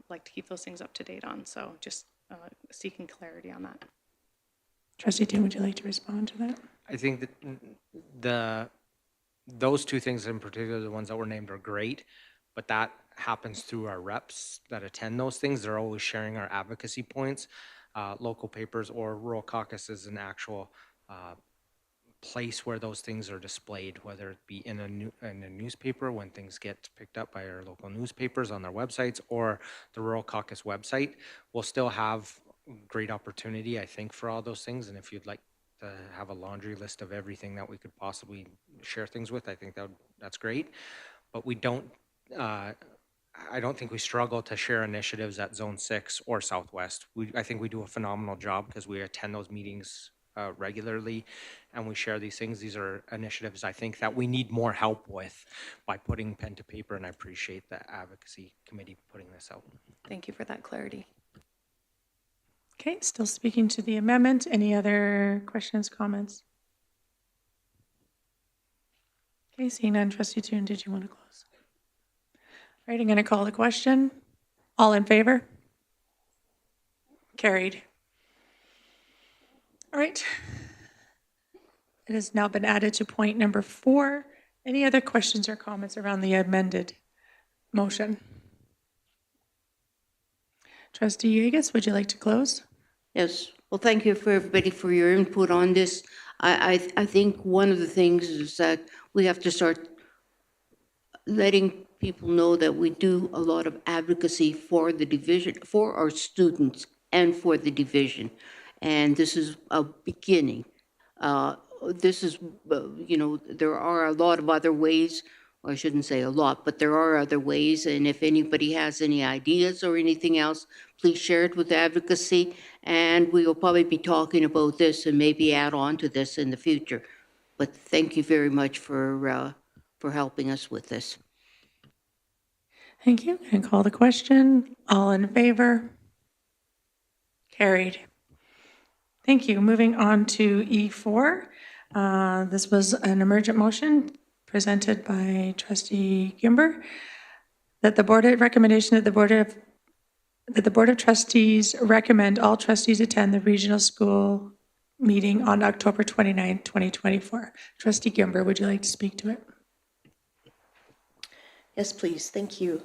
like to keep those things up to date on. So just seeking clarity on that. Trustee Toon, would you like to respond to that? I think that those two things in particular, the ones that were named, are great, but that happens through our reps that attend those things. They're always sharing our advocacy points. Local papers or rural caucus is an actual place where those things are displayed, whether it be in a newspaper when things get picked up by our local newspapers on their websites, or the Rural Caucus website. We'll still have great opportunity, I think, for all those things. And if you'd like to have a laundry list of everything that we could possibly share things with, I think that's great. But we don't, I don't think we struggle to share initiatives at Zone 6 or Southwest. I think we do a phenomenal job because we attend those meetings regularly, and we share these things. These are initiatives I think that we need more help with by putting pen to paper, and I appreciate the advocacy committee putting this out. Thank you for that clarity. Okay, still speaking to the amendment. Any other questions, comments? Okay, seeing none, Trustee Toon, did you want to close? All right, I'm going to call the question. All in favor? Carried. All right. It has now been added to point number 4. Any other questions or comments around the amended motion? Trustee Yegas, would you like to close? Yes. Well, thank you for everybody for your input on this. I think one of the things is that we have to start letting people know that we do a lot of advocacy for the division, for our students and for the division. And this is a beginning. This is, there are a lot of other ways, or I shouldn't say a lot, but there are other ways. And if anybody has any ideas or anything else, please share it with advocacy. And we will probably be talking about this and maybe add on to this in the future. But thank you very much for helping us with this. Thank you. And call the question. All in favor? Carried. Thank you. Moving on to E4. This was an emergent motion presented by Trustee Gimber that the board recommendation that the Board of Trustees recommend all trustees attend the regional school meeting on October 29, 2024. Trustee Gimber, would you like to speak to it? Yes, please. Thank you.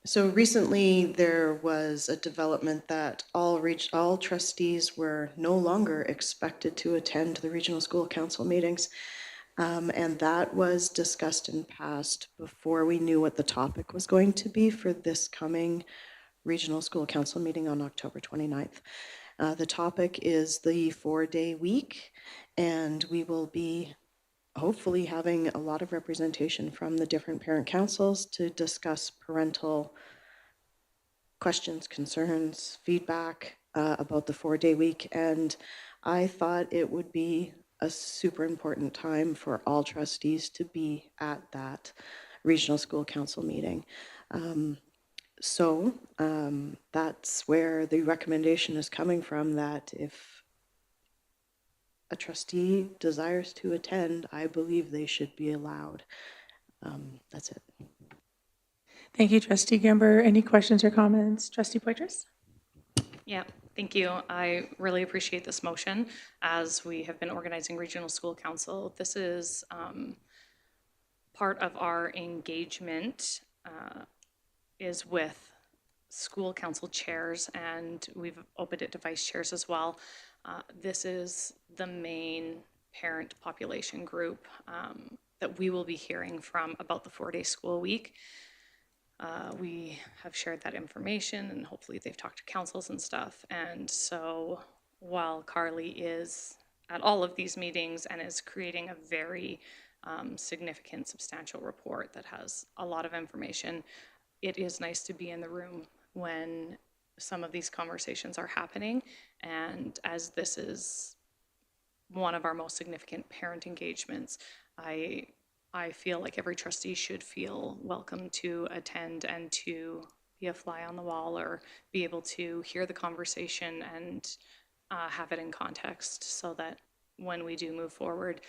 So recently there was a development that all trustees were no longer expected to attend the regional school council meetings. And that was discussed and passed before we knew what the topic was going to be for this coming regional school council meeting on October 29th. The topic is the 4-day week, and we will be hopefully having a lot of representation from the different parent councils to discuss parental questions, concerns, feedback about the 4-day week. And I thought it would be a super important time for all trustees to be at that regional school council meeting. So that's where the recommendation is coming from, that if a trustee desires to attend, I believe they should be allowed. That's it. Thank you, Trustee Gimber. Any questions or comments? Trustee Poitras? Yeah, thank you. I really appreciate this motion. As we have been organizing regional school council, this is part of our engagement is with school council chairs, and we've opened it to vice chairs as well. This is the main parent population group that we will be hearing from about the 4-day school week. We have shared that information, and hopefully they've talked to councils and stuff. And so while Carly is at all of these meetings and is creating a very significant, substantial report that has a lot of information, it is nice to be in the room when some of these conversations are happening. And as this is one of our most significant parent engagements, I feel like every trustee should feel welcome to attend and to be a fly on the wall or be able to hear the conversation and have it in context, so that when we do move forward,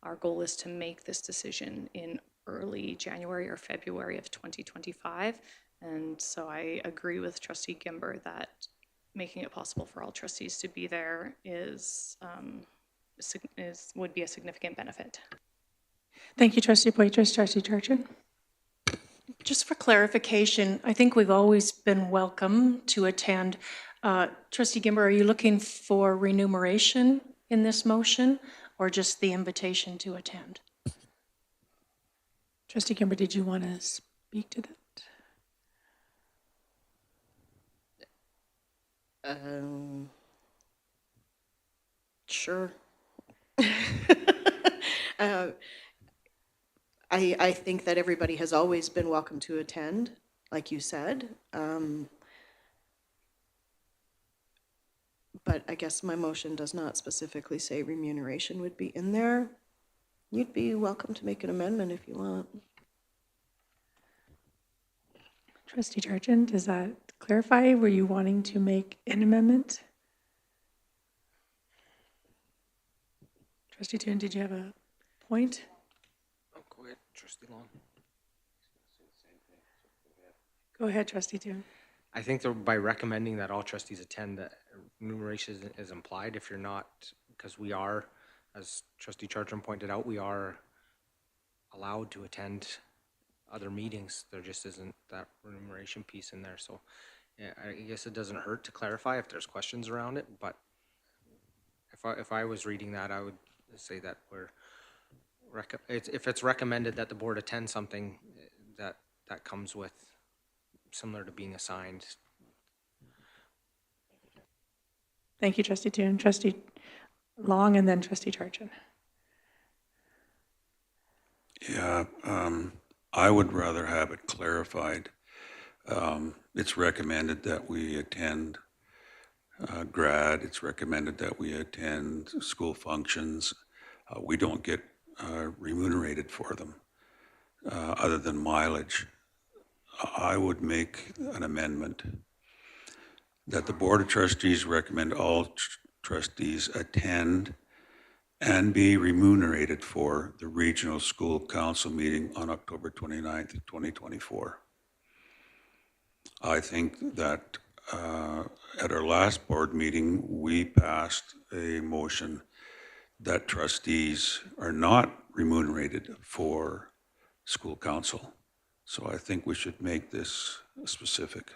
our goal is to make this decision in early January or February of 2025. And so I agree with Trustee Gimber that making it possible for all trustees to be there would be a significant benefit. Thank you, Trustee Poitras. Trustee Charchin? Just for clarification, I think we've always been welcome to attend. Trustee Gimber, are you looking for remuneration in this motion or just the invitation to attend? Trustee Gimber, did you want to speak to that? Sure. I think that everybody has always been welcome to attend, like you said. But I guess my motion does not specifically say remuneration would be in there. You'd be welcome to make an amendment if you want. Trustee Charchin, does that clarify? Were you wanting to make an amendment? Trustee Toon, did you have a point? Oh, go ahead, Trustee Long. Go ahead, Trustee Toon. I think that by recommending that all trustees attend, the remuneration is implied. If you're not, because we are, as Trustee Chartram pointed out, we are allowed to attend other meetings. There just isn't that remuneration piece in there. So yeah, I guess it doesn't hurt to clarify if there's questions around it. But if I was reading that, I would say that if it's recommended that the board attend something, that comes with similar to being assigned. Thank you, Trustee Toon. Trustee Long, and then Trustee Charchin. Yeah, I would rather have it clarified. It's recommended that we attend grad. It's recommended that we attend school functions. We don't get remunerated for them other than mileage. I would make an amendment that the Board of Trustees recommend all trustees attend and be remunerated for the Regional School Council meeting on October 29th, 2024. I think that at our last board meeting, we passed a motion that trustees are not remunerated for school council. So I think we should make this specific.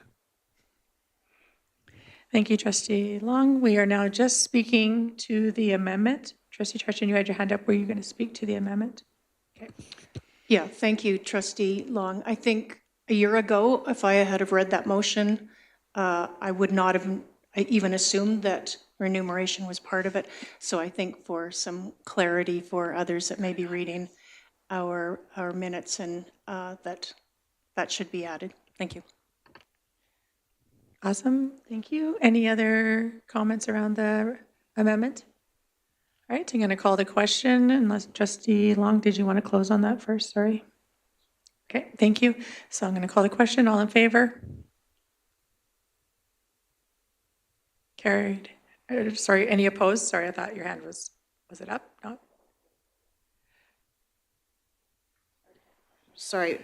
Thank you, Trustee Long. We are now just speaking to the amendment. Trustee Charchin, you had your hand up. Were you going to speak to the amendment? Okay. Yeah, thank you, Trustee Long. I think a year ago, if I had have read that motion, I I even assumed that remuneration was part of it. So I think for some clarity for others that may be reading our minutes and that should be added. Thank you. Awesome, thank you. Any other comments around the amendment? All right, I'm going to call the question, unless Trustee Long, did you want to close on that first? Sorry. Okay, thank you. So I'm going to call the question. All in favor? Carried. Sorry, any opposed? Sorry, I thought your hand was it up? No? Sorry,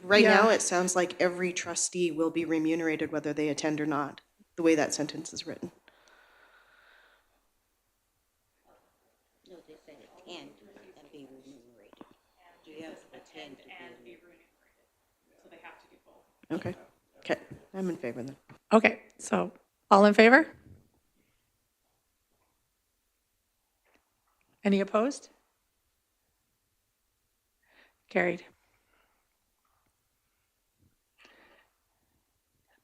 right now Yeah. it sounds like every trustee will be remunerated whether they attend or not, the way that sentence is written. No, they said attend and be remunerated. You have to attend and be remunerated. So they have to do both. Okay, okay, I'm in favor then. Okay, so all in favor? Any opposed? Carried.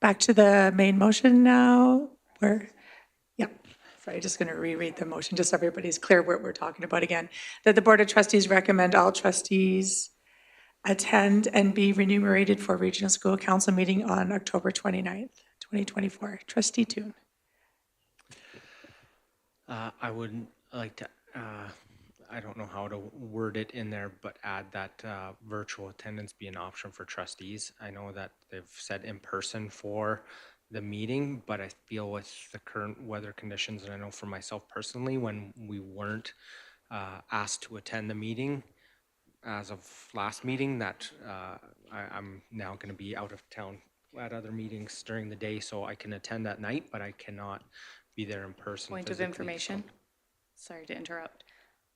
Back to the main motion now. Yep. Sorry, just going to reread the motion, just so everybody's clear what we're talking about again. That the Board of Trustees recommend all trustees attend and be remunerated for Regional School Council meeting on October 29th, 2024. Trustee Toon. I would like to, I don't know how to word it in there, but add that virtual attendance be an option for trustees. I know that they've said in person for the meeting, but I feel with the current weather conditions, and I know for myself personally, when we weren't asked to attend the meeting as of last meeting, that I'm now going to be out of town at other meetings during the day, so I can attend at night, but I cannot be there in person Point of physically, information. so. Sorry to interrupt.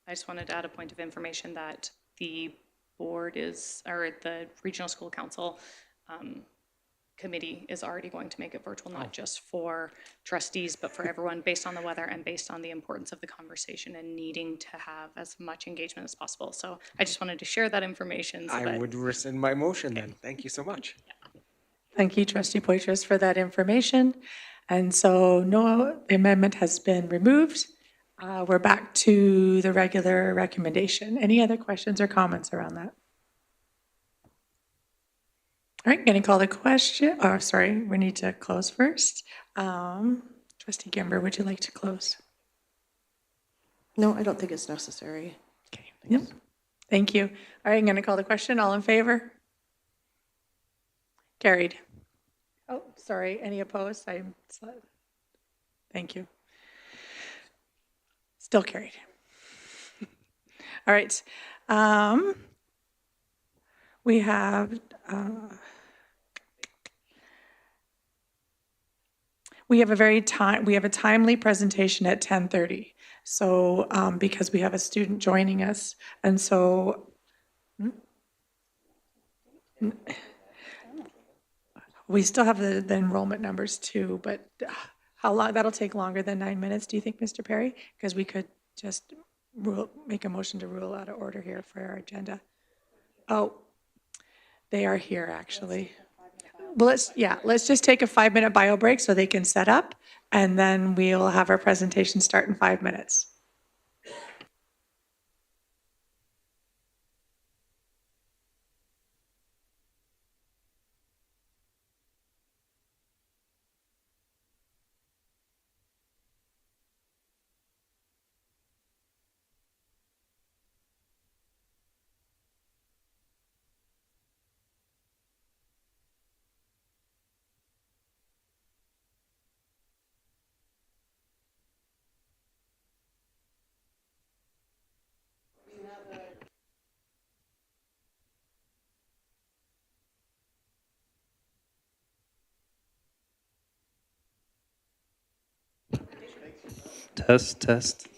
I just wanted to add a point of information that the board is, or the Regional School Council committee is already going to make it virtual, not just for trustees, but for everyone, based on the weather and based on the importance of the conversation and needing to have as much engagement as possible. So I just wanted to share that information. So I that, would rescind my motion then. Thank you so much. Thank you, Trustee Poitras, for that information. And so no, the amendment has been removed. We're back to the regular recommendation. Any other questions or comments around that? All right, going to call the question. Oh, sorry, we need to close first. Trustee Gimber, would you like to close? No, I don't think it's necessary. Okay. Yep. Thank you. All right, I'm going to call the question. All in favor? Carried. Oh, sorry. Any opposed? Thank you. Still carried. All right. We have a timely presentation at 10:30. So because we have a student joining us, and so we still have the enrollment numbers too, but how long, that'll take longer than 9 minutes, do you think, Mr. Perry? Because we could just make a motion to rule out of order here for our agenda. Oh, they are here, actually. Well, let's just take a 5-minute bio break so they can set up, and then we'll have our presentation start in 5 minutes. Test, test.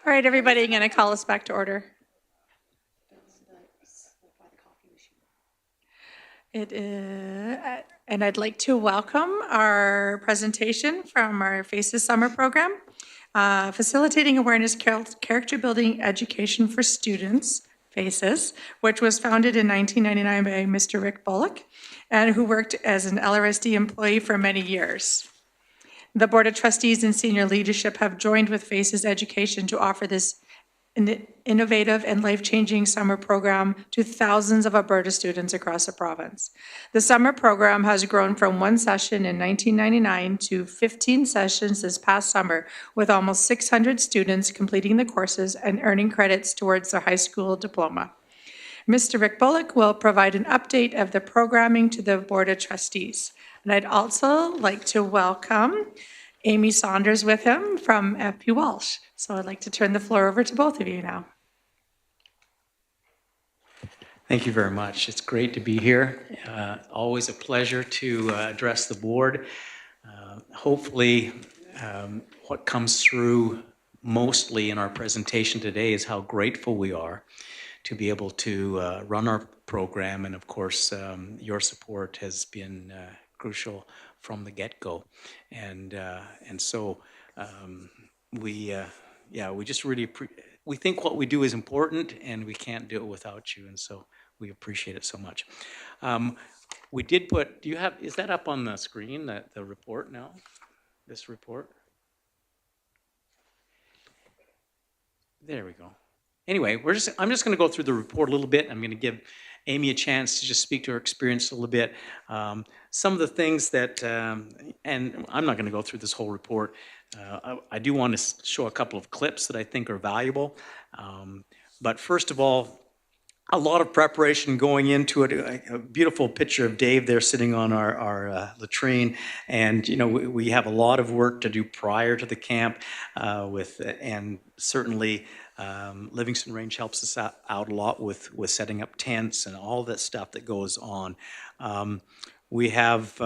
All right, everybody, going to call us back to order. It is, and I'd like to welcome our presentation from our FACES summer program, Facilitating Awareness Character Building Education for Students, FACES, which was founded in 1999 by Mr. Rick Bullock, and who worked as an LRSD employee for many years. The Board of Trustees and senior leadership have joined with FACES Education to offer this innovative and life-changing summer program to thousands of Alberta students across the province. The summer program has grown from one session in 1999 to 15 sessions this past summer, with almost 600 students completing the courses and earning credits towards their high school diploma. Mr. Rick Bullock will provide an update of the programming to the Board of Trustees. And I'd also like to welcome Amy Saunders with him from FP Walsh. So I'd like to turn the floor over to both of you now. Thank you very much. It's great to be here. Always a pleasure to address the board. Hopefully, what comes through mostly in our presentation today is how grateful we are to be able to run our program. And of course, your support has been crucial from the get-go. And so we just really we think what we do is important, and we can't do it without you. And so we appreciate it so much. We did put, is that up on the screen, the report now? This report? There we go. Anyway, I'm just going to go through the report a little bit. I'm going to give Amy a chance to just speak to her experience a little bit. Some of the things that, and I'm not going to go through this whole report. I do want to show a couple of clips that I think are valuable. But first of all, a lot of preparation going into it. A beautiful picture of Dave there sitting on our latrine. And, you know, we have a lot of work to do prior to the camp and certainly Livingstone Range helps us out a lot with setting up tents and all that stuff that goes on. We have,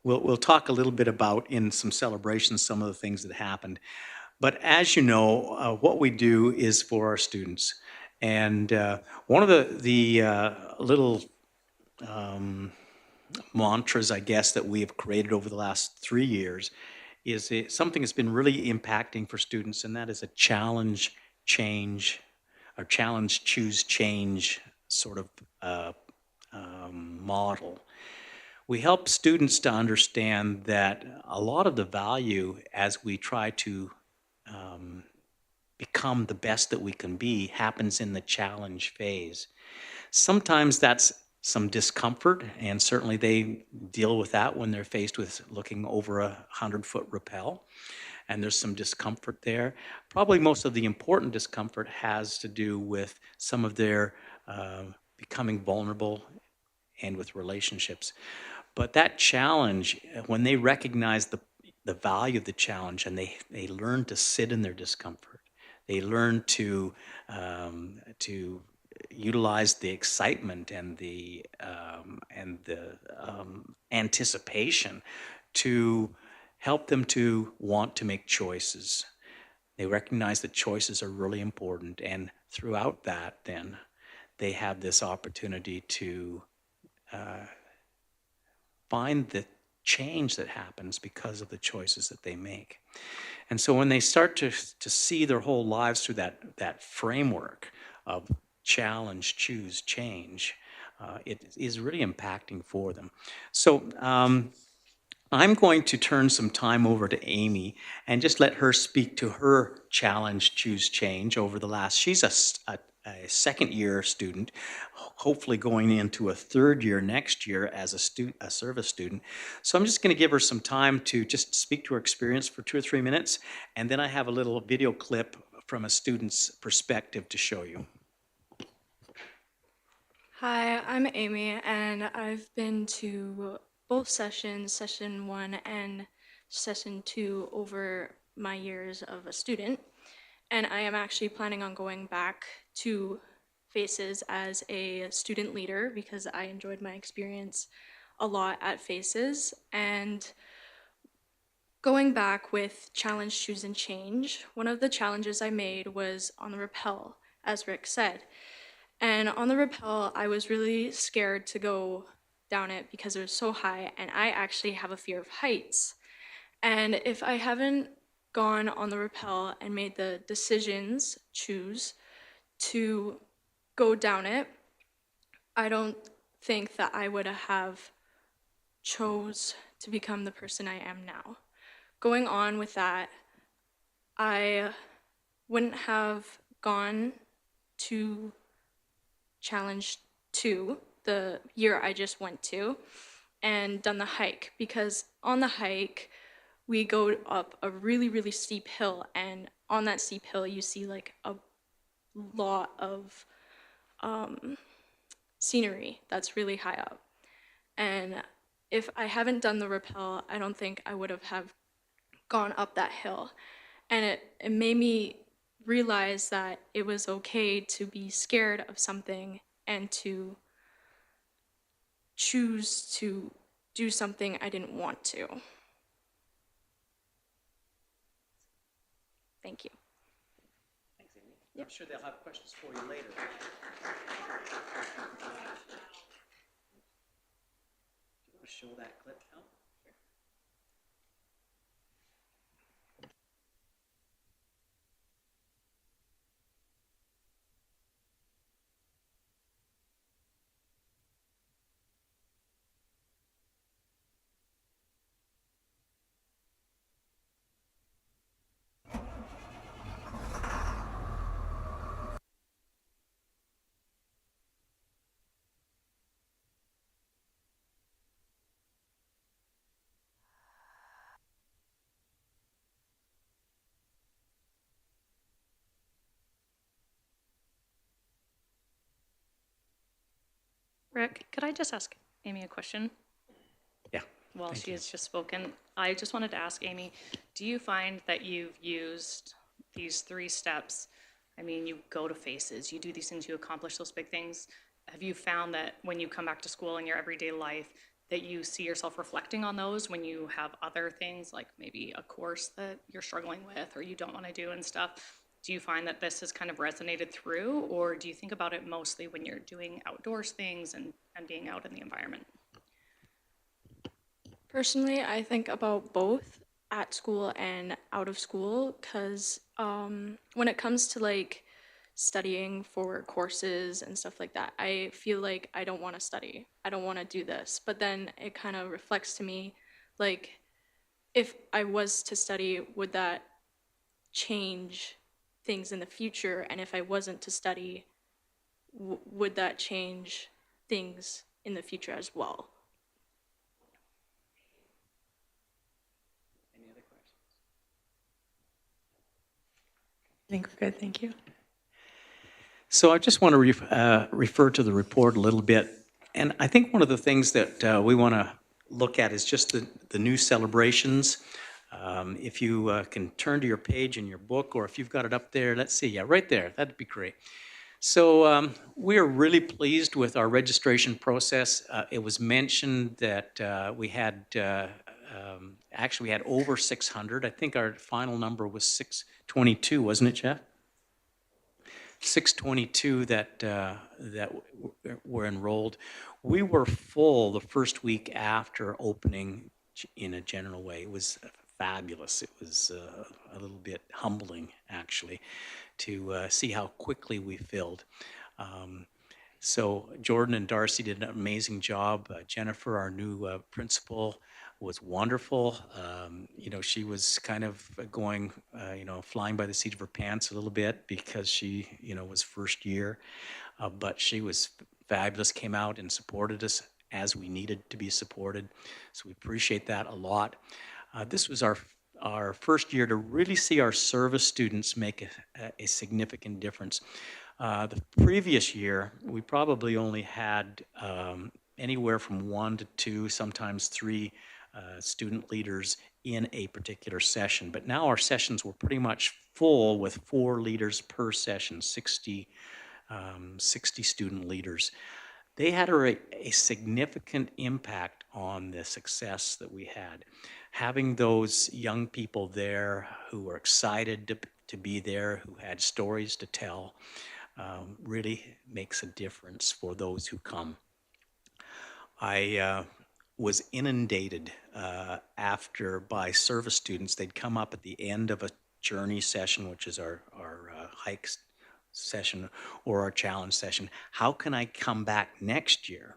we'll talk a little bit about in some celebrations some of the things that happened. But as you know, what we do is for our students. And one of the little mantras, I guess, that we have created over the last 3 years is something that's been really impacting for students, and that is a challenge, change, or challenge, choose, change sort of model. We help students to understand that a lot of the value as we try to become the best that we can be happens in the challenge phase. Sometimes that's some discomfort, and certainly they deal with that when they're faced with looking over a 100-foot rappel, and there's some discomfort there. Probably most of the important discomfort has to do with some of their becoming vulnerable and with relationships. But that challenge, when they recognize the value of the challenge and they learn to sit in their discomfort, they learn to utilize the excitement and the anticipation to help them to want to make choices. They recognize that choices are really important, and throughout that, then they have this opportunity to find the change that happens because of the choices that they make. And so when they start to see their whole lives through that framework of challenge, choose, change, it is really impacting for them. So I'm going to turn some time over to Amy and just let her speak to her challenge, choose, change over the last, she's a second-year student, hopefully going into a third year next year as a service student. So I'm just going to give her some time to just speak to her experience for 2 or 3 minutes, and then I have a little video clip from a student's perspective to show you. Hi, I'm Amy, and I've been to both sessions, session 1 and session 2, over my years of a student. And I am actually planning on going back to FACES as a student leader because I enjoyed my experience a lot at FACES. And going back with challenge, choose, and change, one of the challenges I made was on the rappel, as Rick said. And on the rappel, I was really scared to go down it because it was so high, and I actually have a fear of heights. And if I haven't gone on the rappel and made the decisions, choose to go down it, I don't think that I would have chose to become the person I am now. Going on with that, I wouldn't have gone to challenge 2, the year I just went to, and done the hike, because on the hike we go up a really, really steep hill, and on that steep hill you see like a lot of scenery that's really high up. And if I haven't done the rappel, I don't think I would have gone up that hill. And it made me realize that it was okay to be scared of something and to choose to do something I didn't want to. Thank you. Thanks, Amy. I'm sure they'll have questions for you later. Do you want to show that clip now? Rick, could I just ask Amy a question? Yeah. While Thank she you. has just spoken, I just wanted to ask Amy, do you find that you've used these 3 steps? I mean, you go to FACES, you do these things, you accomplish those big things. Have you found that when you come back to school in your everyday life, that you see yourself reflecting on those when you have other things, like maybe a course that you're struggling with or you don't want to do and stuff? Do you find that this has kind of resonated through, or do you think about it mostly when you're doing outdoors things and being out in the environment? Personally, I think about both at school and out of school, because when it comes to like studying for courses and stuff like that, I feel like I don't want to study. I don't want to do this. But then it kind of reflects to me, like, if I was to study, would that change things in the future? And if I wasn't to study, would that change things in the future as well? Any other questions? I think we're good, thank you. So I just want to refer to the report a little bit. And I think one of the things that we want to look at is just the new celebrations. If you can turn to your page in your book, or if you've got it up there, let's see, yeah, right there, that'd be great. So we are really pleased with our registration process. It was mentioned that we had, actually we had over 600. I think our final number was 622, wasn't it, Jeff? 622 that were enrolled. We were full the first week after opening in a general way. It was fabulous. It was a little bit humbling, actually, to see how quickly we filled. So Jordan and Darcy did an amazing job. Jennifer, our new principal, was wonderful. You know, she was kind of going, you know, flying by the seat of her pants a little bit because she, you know, was first year. But she was fabulous, came out and supported us as we needed to be supported. So we appreciate that a lot. This was our first year to really see our service students make a significant difference. The previous year, we probably only had anywhere from 1 to 2, sometimes 3 student leaders in a particular session. But now our sessions were pretty much full with 4 leaders per session, 60 student leaders. They had a significant impact on the success that we had. Having those young people there who were excited to be there, who had stories to tell, really makes a difference for those who come. I was inundated after by service students. They'd come up at the end of a journey session, which is our hike session or our challenge session. How can I come back next year?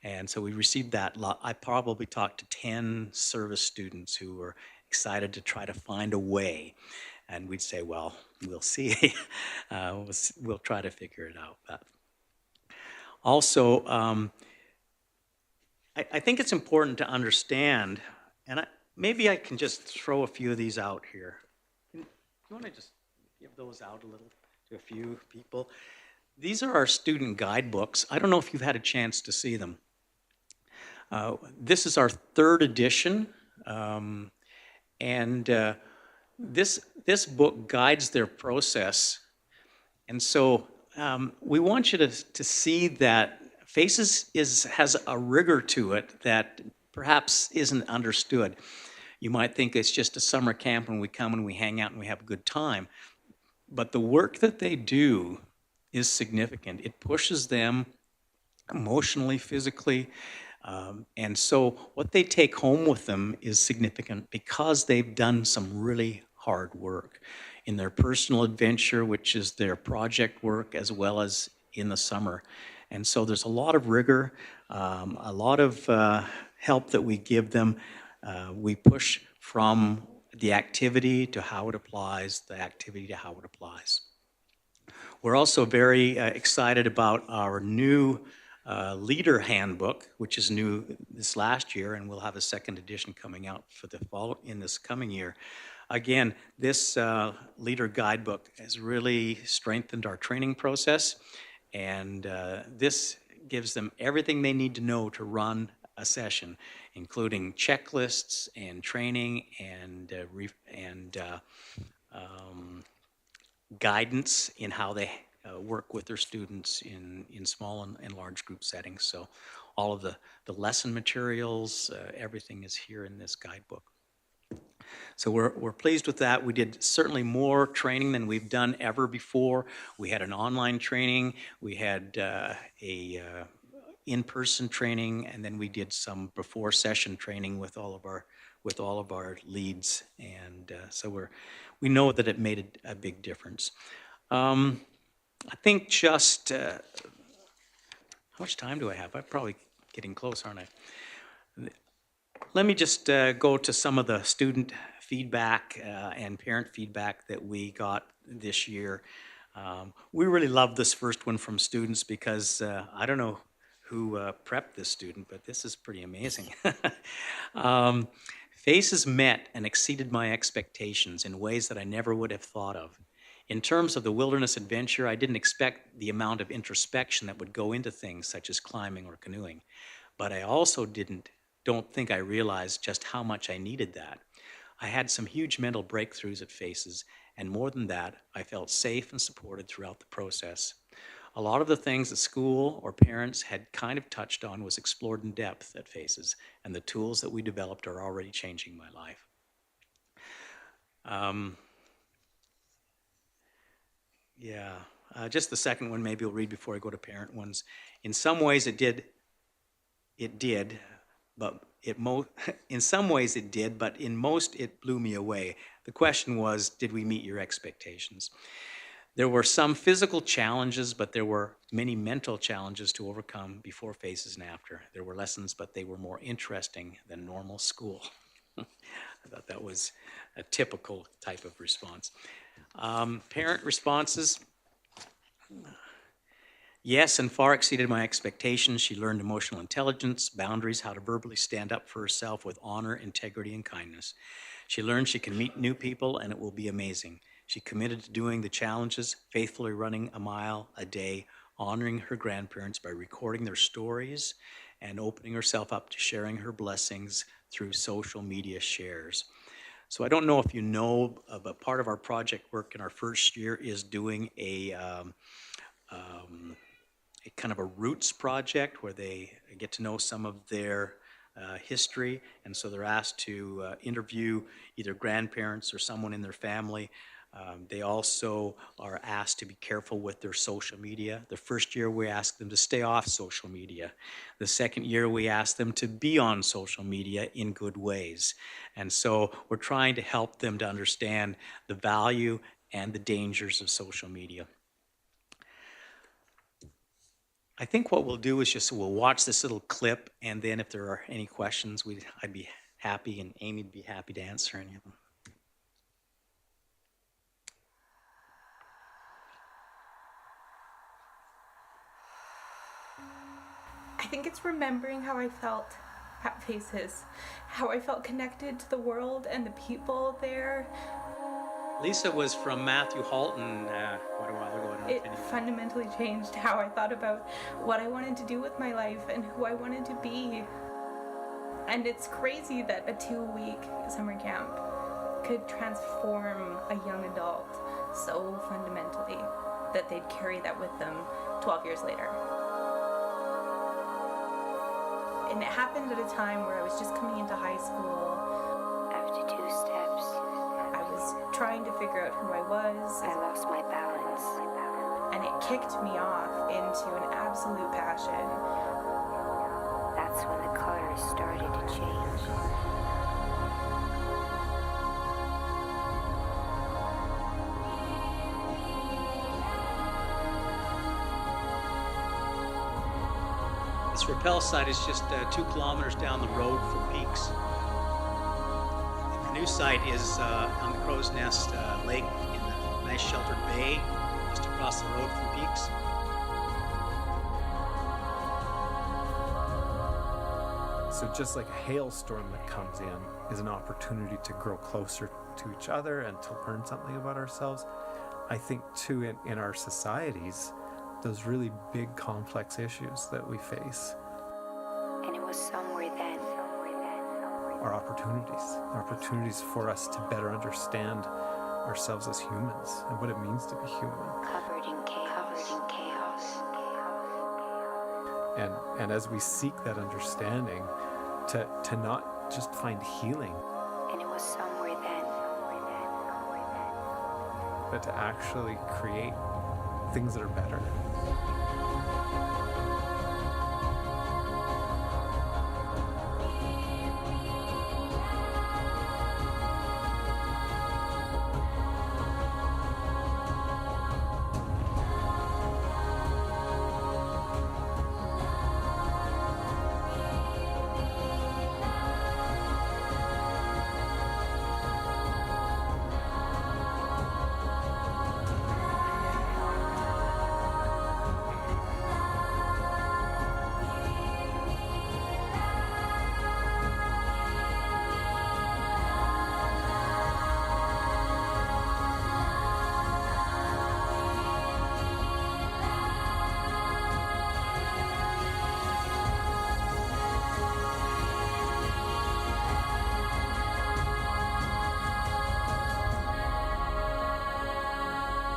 And so we received that. I probably talked to 10 service students who were excited to try to find a way. And we'd say, well, we'll see. We'll try to figure it out. But also, I think it's important to understand, and maybe I can just throw a few of these out here. You want to just give those out a little to a few people? These are our student guidebooks. I don't know if you've had a chance to see them. This is our 3rd edition, and this book guides their process. And so we want you to see that FACES has a rigor to it that perhaps isn't understood. You might think it's just a summer camp and we come and we hang out and we have a good time. But the work that they do is significant. It pushes them emotionally, physically. And so what they take home with them is significant because they've done some really hard work in their personal adventure, which is their project work, as well as in the summer. And so there's a lot of rigor, a lot of help that we give them. We push from the activity to how it applies, the activity to how it applies. We're also very excited about our new leader handbook, which is new this last year, and we'll have a 2nd edition coming out for in this coming year. Again, this leader guidebook has really strengthened our training process, and this gives them everything they need to know to run a session, including checklists and training and guidance in how they work with their students in small and large group settings. So all of the lesson materials, everything is here in this guidebook. So we're pleased with that. We did certainly more training than we've done ever before. We had an online training, we had in-person training, and then we did some before session training with all of our leads, and so we know that it made a big difference. I think just how much time do I have? I'm probably getting close, aren't I? Let me just go to some of the student feedback and parent feedback that we got this year. We really love this first one from students because I don't know who prepped this student, but this is pretty amazing. FACES met and exceeded my expectations in ways that I never would have thought of. In terms of the wilderness adventure, I didn't expect the amount of introspection that would go into things such as climbing or canoeing, but I also don't think I realized just how much I needed that. I had some huge mental breakthroughs at FACES, and more than that, I felt safe and supported throughout the process. A lot of the things that school or parents had kind of touched on was explored in depth at FACES, and the tools that we developed are already changing my life. Just the second one maybe I'll read before I go to parent ones. In some ways it did, but in some ways it did, but in most it blew me away. The question was, did we meet your expectations? There were some physical challenges, but there were many mental challenges to overcome before FACES and after. There were lessons, but they were more interesting than normal school. I thought that was a typical type of response. Parent responses. Yes, and far exceeded my expectations. She learned emotional intelligence, boundaries, how to verbally stand up for herself with honor, integrity, and kindness. She learned she can meet new people, and it will be amazing. She committed to doing the challenges, faithfully running a mile a day, honoring her grandparents by recording their stories, and opening herself up to sharing her blessings through social media shares. So I don't know if you know, but part of our project work in our first year is doing a kind of a roots project where they get to know some of their history, and so they're asked to interview either grandparents or someone in their family. They also are asked to be careful with their social media. The first year, we ask them to stay off social media. The second year, we ask them to be on social media in good ways. And so we're trying to help them to understand the value and the dangers of social media. I think what we'll do is just we'll watch this little clip, and then if there are any questions, I'd be happy, and Amy'd be happy to answer any of them. I think it's remembering how I felt at Faces, how I felt connected to the world and the people there. Lisa was from Matthew Halton quite a while ago. I don't know if It anyone- fundamentally changed how I thought about what I wanted to do with my life and who I wanted to be. And it's crazy that a 2-week summer camp could transform a young adult so fundamentally that they'd carry that with them 12 years later. And it happened at a time where I was just coming into high school. After 2 steps, I was trying to figure out who I was. I lost my balance. And it kicked me off into an absolute passion. That's when the colors started to change. This rappel site is just 2 kilometers down the road from Peaks. The new site is on the Crow's Nest Lake in a nice sheltered bay just across the road from Peaks. So just like a hailstorm that comes in is an opportunity to grow closer to each other and to learn something about ourselves, I think too in our societies, those really big complex issues that we face And it was somewhere then. are opportunities for us to better understand ourselves as humans and what it means to be human. Covered in chaos. And as we seek that understanding, to not just find healing, And it was somewhere then. but to actually create things that are better.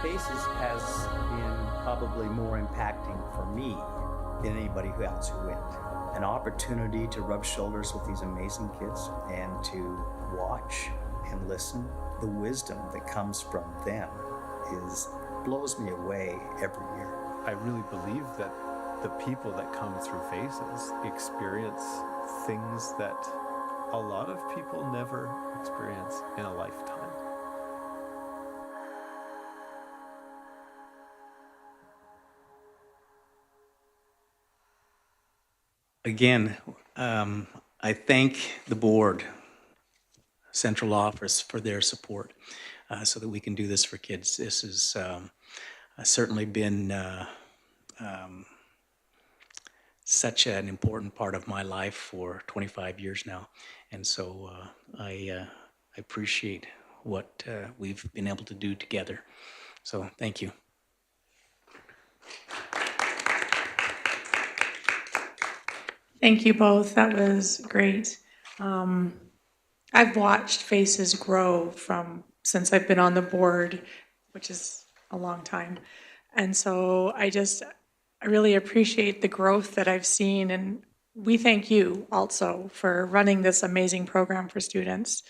Faces has been probably more impacting for me than anybody else who went. An opportunity to rub shoulders with these amazing kids and to watch and listen. The wisdom that comes from them blows me away every year. I really believe that the people that come through Faces experience things that a lot of people never experience in a lifetime. Again, I thank the board, central office, for their support so that we can do this for kids. This has certainly been such an important part of my life for 25 years now. And so I appreciate what we've been able to do together. So thank you. Thank you both. That was great. I've watched Faces grow since I've been on the board, which is a long time. And so I really appreciate the growth that I've seen and we thank you also for running this amazing program for students.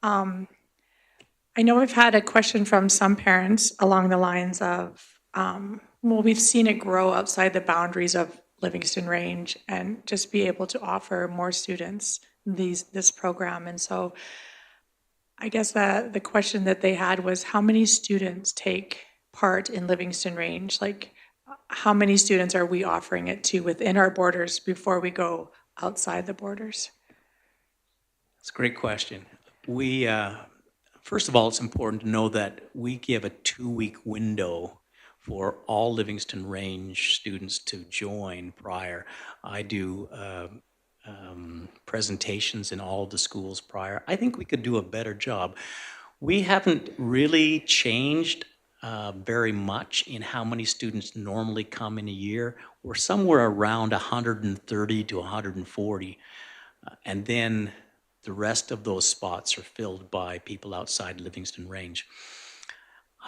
I know we've had a question from some parents along the lines of, well, we've seen it grow outside the boundaries of Livingston Range and just be able to offer more students this program. And so I guess the question that they had was, how many students take part in Livingston Range? Like, how many students are we offering it to within our borders before we go outside the borders? That's a great question. We, first of all, it's important to know that we give a 2-week window for all Livingston Range students to join prior. I do presentations in all of the schools prior. I think we could do a better job. We haven't really changed very much in how many students normally come in a year. We're somewhere around 130 to 140. And then the rest of those spots are filled by people outside Livingston Range.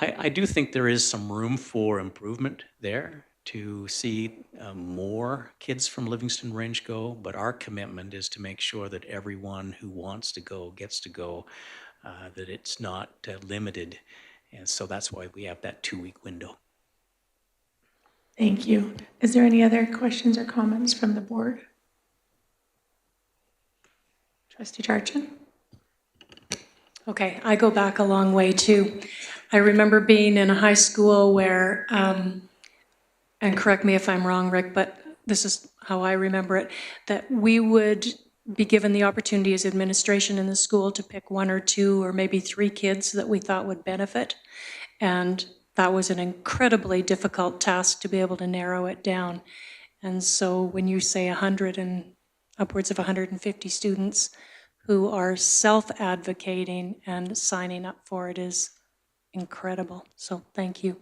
I do think there is some room for improvement there to see more kids from Livingston Range go, but our commitment is to make sure that everyone who wants to go gets to go, that it's not limited. And so that's why we have that 2-week window. Thank you. Is there any other questions or comments from the board? Trustee Charchin? Okay, I go back a long way too. I remember being in a high school where, and correct me if I'm wrong, Rick, but this is how I remember it, that we would be given the opportunity as administration in the school to pick 1 or 2 or maybe 3 kids that we thought would benefit. And that was an incredibly difficult task to be able to narrow it down. And so when you say 100 and upwards of 150 students who are self-advocating and signing up for it is incredible. So thank you.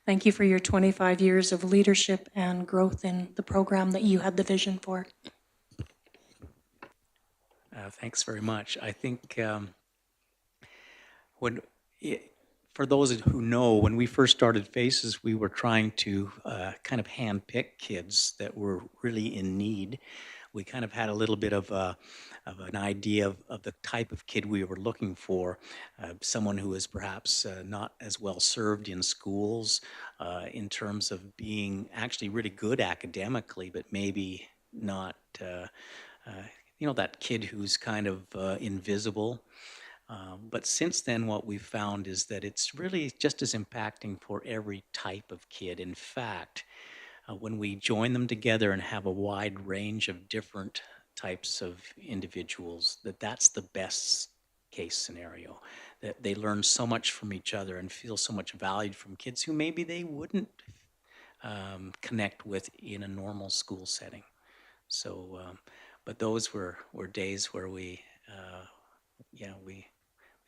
Thank you for your 25 years of leadership and growth in the program that you had the vision for. Thanks very much. I think for those who know, when we first started FACES, we were trying to kind of handpick kids that were really in need. We kind of had a little bit of an idea of the type of kid we were looking for, someone who is perhaps not as well served in schools in terms of being actually really good academically, but maybe not, that kid who's kind of invisible. But since then, what we've found is that it's really just as impacting for every type of kid. In fact, when we join them together and have a wide range of different types of individuals, that's the best case scenario. That they learn so much from each other and feel so much valued from kids who maybe they wouldn't connect with in a normal school setting. So, but those were days where we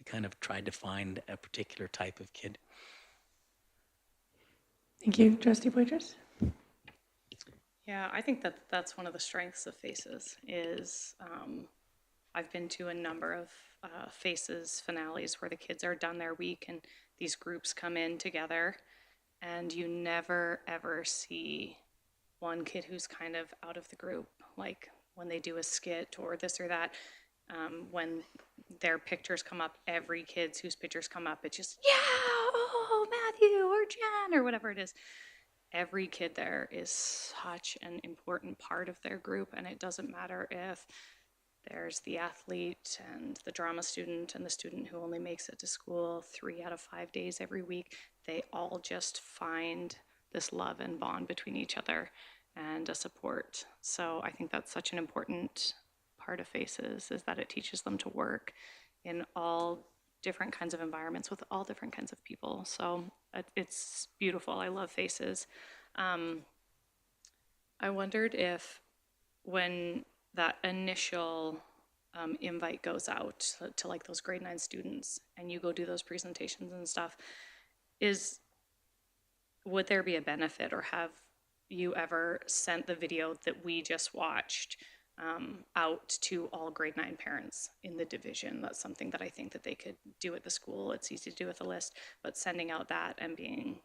kind of tried to find a particular type of kid. Thank you. Trustee Poitras? Yeah, I think that's one of the strengths of FACES is I've been to a number of FACES finales where the kids are done their week and these groups come in together and you never ever see one kid who's kind of out of the group, like when they do a skit or this or that. When their pictures come up, every kid's whose pictures come up, it's just, yeah, oh, Matthew or Jen or whatever it is. Every kid there is such an important part of their group, and it doesn't matter if there's the athlete and the drama student and the student who only makes it to school 3 out of 5 days every week. They all just find this love and bond between each other and a support. So I think that's such an important part of FACES, is that it teaches them to work in all different kinds of environments with all different kinds of people. So it's beautiful. I love FACES. I wondered if when that initial invite goes out to like those grade 9 students and you go do those presentations and stuff, would there be a benefit, or have you ever sent the video that we just watched out to all grade 9 parents in the division. That's something that I think that they could do at the school. It's easy to do with a list, but sending out that and being,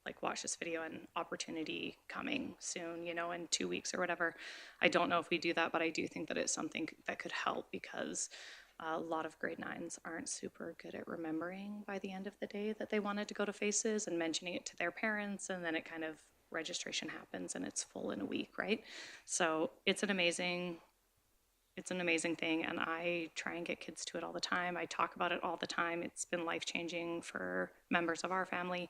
like, watch this video and opportunity coming soon, in 2 weeks or whatever. I don't know if we do that, but I do think that it's something that could help, because a lot of grade 9s aren't super good at remembering by the end of the day that they wanted to go to FACES and mentioning it to their parents, and then it kind of, registration happens and it's full in a week, right? So it's an amazing thing, and I try and get kids to it all the time. I talk about it all the time. It's been life-changing for members of our family,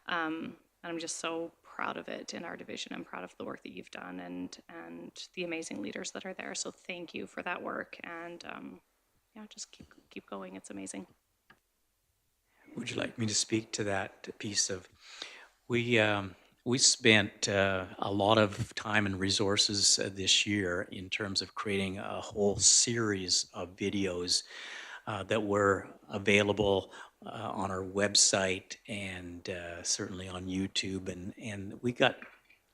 and I'm just so proud of it in our division. I'm proud of the work that you've done and the amazing leaders that are there. So thank you for that work, and just keep going. It's amazing. Would you like me to speak to that piece of, we spent a lot of time and resources this year in terms of creating a whole series of videos that were available on our website and certainly on YouTube, and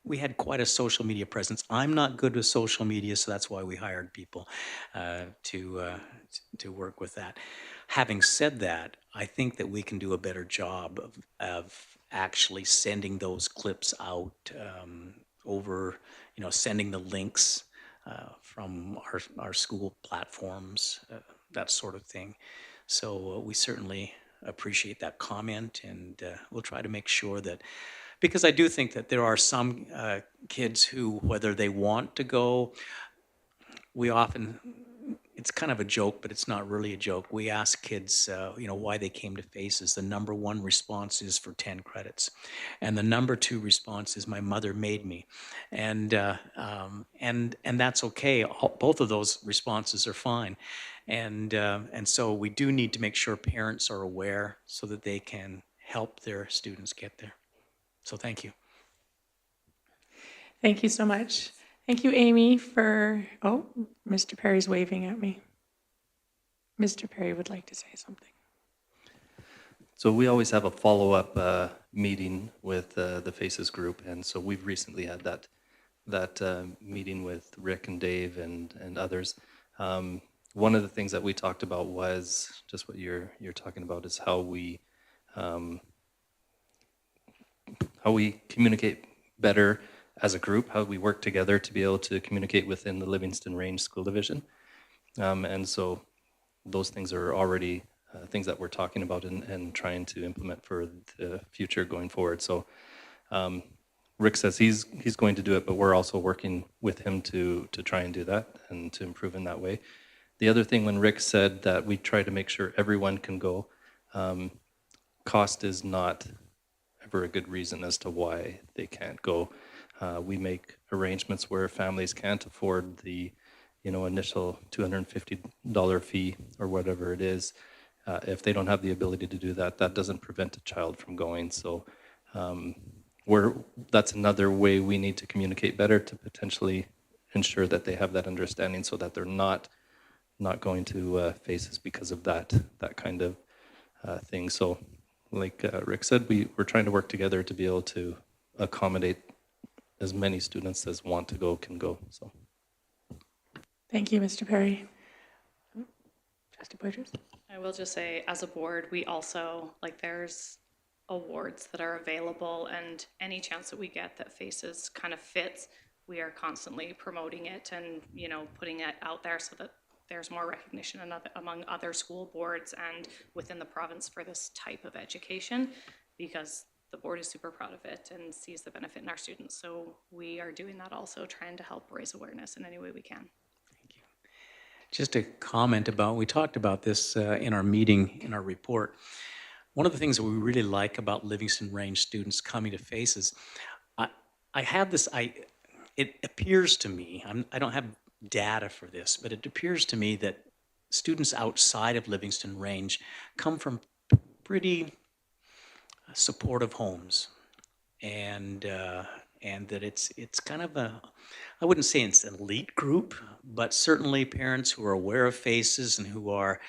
we had quite a social media presence. I'm not good with social media, so that's why we hired people to work with that. Having said that, I think that we can do a better job of actually sending those clips out over, sending the links from our school platforms, that sort of thing. So we certainly appreciate that comment, and we'll try to make sure that, because I do think that there are some kids who, whether they want to go, we often, it's kind of a joke, but it's not really a joke. We ask kids, why they came to FACES. The number one response is for 10 credits. And the number two response is, my mother made me. And that's okay. Both of those responses are fine. And so we do need to make sure parents are aware so that they can help their students get there. So thank you. Thank you so much. Thank you, Amy, Mr. Perry's waving at me. Mr. Perry would like to say something. So we always have a follow-up meeting with the FACES group, and so we've recently had that meeting with Rick and Dave and others. One of the things that we talked about was just what you're talking about, is how we communicate better as a group, how we work together to be able to communicate within the Livingstone Range School Division. And so those things are already things that we're talking about and trying to implement for the future going forward. So Rick says he's going to do it, but we're also working with him to try and do that and to improve in that way. The other thing, when Rick said that we try to make sure everyone can go, cost is not ever a good reason as to why they can't go. We make arrangements where families can't afford the initial $250 fee or whatever it is. If they don't have the ability to do that, that doesn't prevent a child from going. So that's another way we need to communicate better to potentially ensure that they have that understanding, so that they're not going to FACES because of that kind of thing. So like Rick said, we're trying to work together to be able to accommodate as many students as want to go can go. So Thank you, Mr. Perry. Trustee Poitras? I will just say, as a board, we also, there's awards that are available, and any chance that we get that FACES kind of fits, we are constantly promoting it and, putting it out there so that there's more recognition among other school boards and within the province for this type of education, because the board is super proud of it and sees the benefit in our students. So we are doing that also, trying to help raise awareness in any way we can. Thank you. Just a comment about, we talked about this in our meeting, in our report. One of the things that we really like about Livingstone Range students coming to FACES, I have this, it appears to me, I don't have data for this, but it appears to me that students outside of Livingstone Range come from pretty supportive homes, and that it's kind of I wouldn't say it's an elite group, but certainly parents who are aware of FACES and who are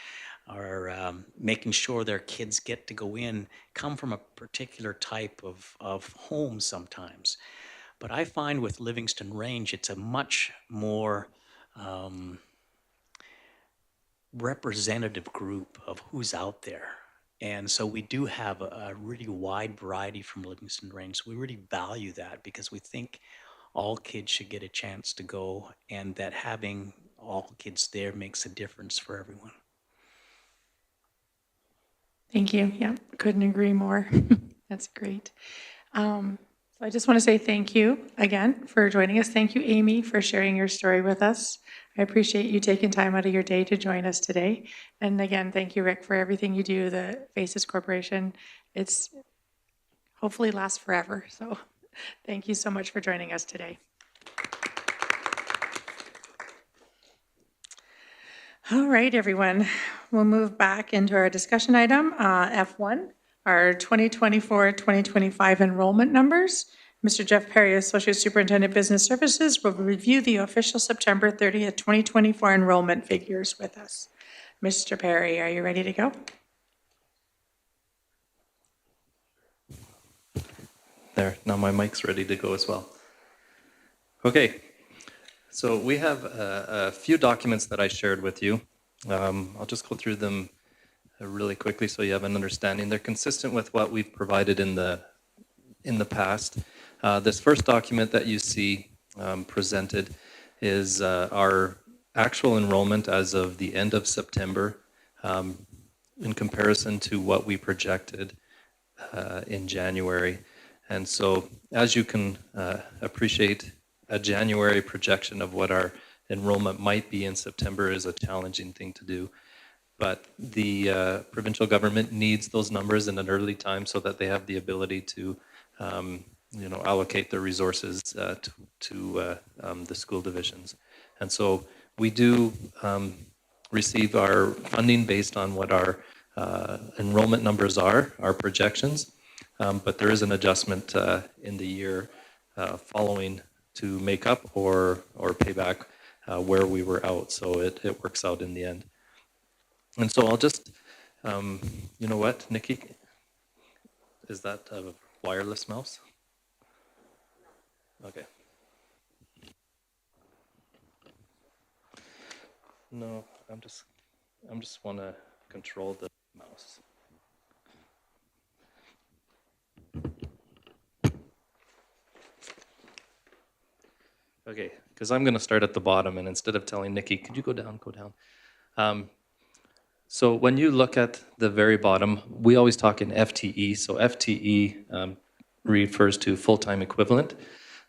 making sure their kids get to go in come from a particular type of home sometimes. But I find with Livingstone Range, it's a much more um, representative group of who's out there. And so we do have a really wide variety from Livingston Range. We really value that because we think all kids should get a chance to go, and that having all kids there makes a difference for everyone. Thank you. Yeah, couldn't agree more. That's great. So I just want to say thank you again for joining us. Thank you, Amy, for sharing your story with us. I appreciate you taking time out of your day to join us today. And again, thank you, Rick, for everything you do, the Faces Corporation. It's hopefully lasts forever. So thank you so much for joining us today. All right, everyone. We'll move back into our discussion item, F1, our 2024-2025 enrollment numbers. Mr. Jeff Perry, Associate Superintendent Business Services, will review the official September 30th, 2024 enrollment figures with us. Mr. Perry, are you ready to go? There, now my mic's ready to go as well. Okay, so we have a few documents that I shared with you. I'll just go through them really quickly so you have an understanding. They're consistent with what we've provided in the past. This first document that you see presented is our actual enrollment as of the end of September in comparison to what we projected in January. And so as you can appreciate, a January projection of what our enrollment might be in September is a challenging thing to do. But the provincial government needs those numbers in an early time so that they have the ability to allocate their resources to the school divisions. And so we do receive our funding based on what our enrollment numbers are, our projections, but there is an adjustment in the year following to make up or pay back where we were out, so it works out in the end. And so I'll just, you know what, Nikki, is that a wireless mouse? Okay. No, I'm just want to control the mouse. Okay, because I'm going to start at the bottom, and instead of telling Nikki, could you go down, go down. So when you look at the very bottom, we always talk in FTE. So FTE refers to full-time equivalent.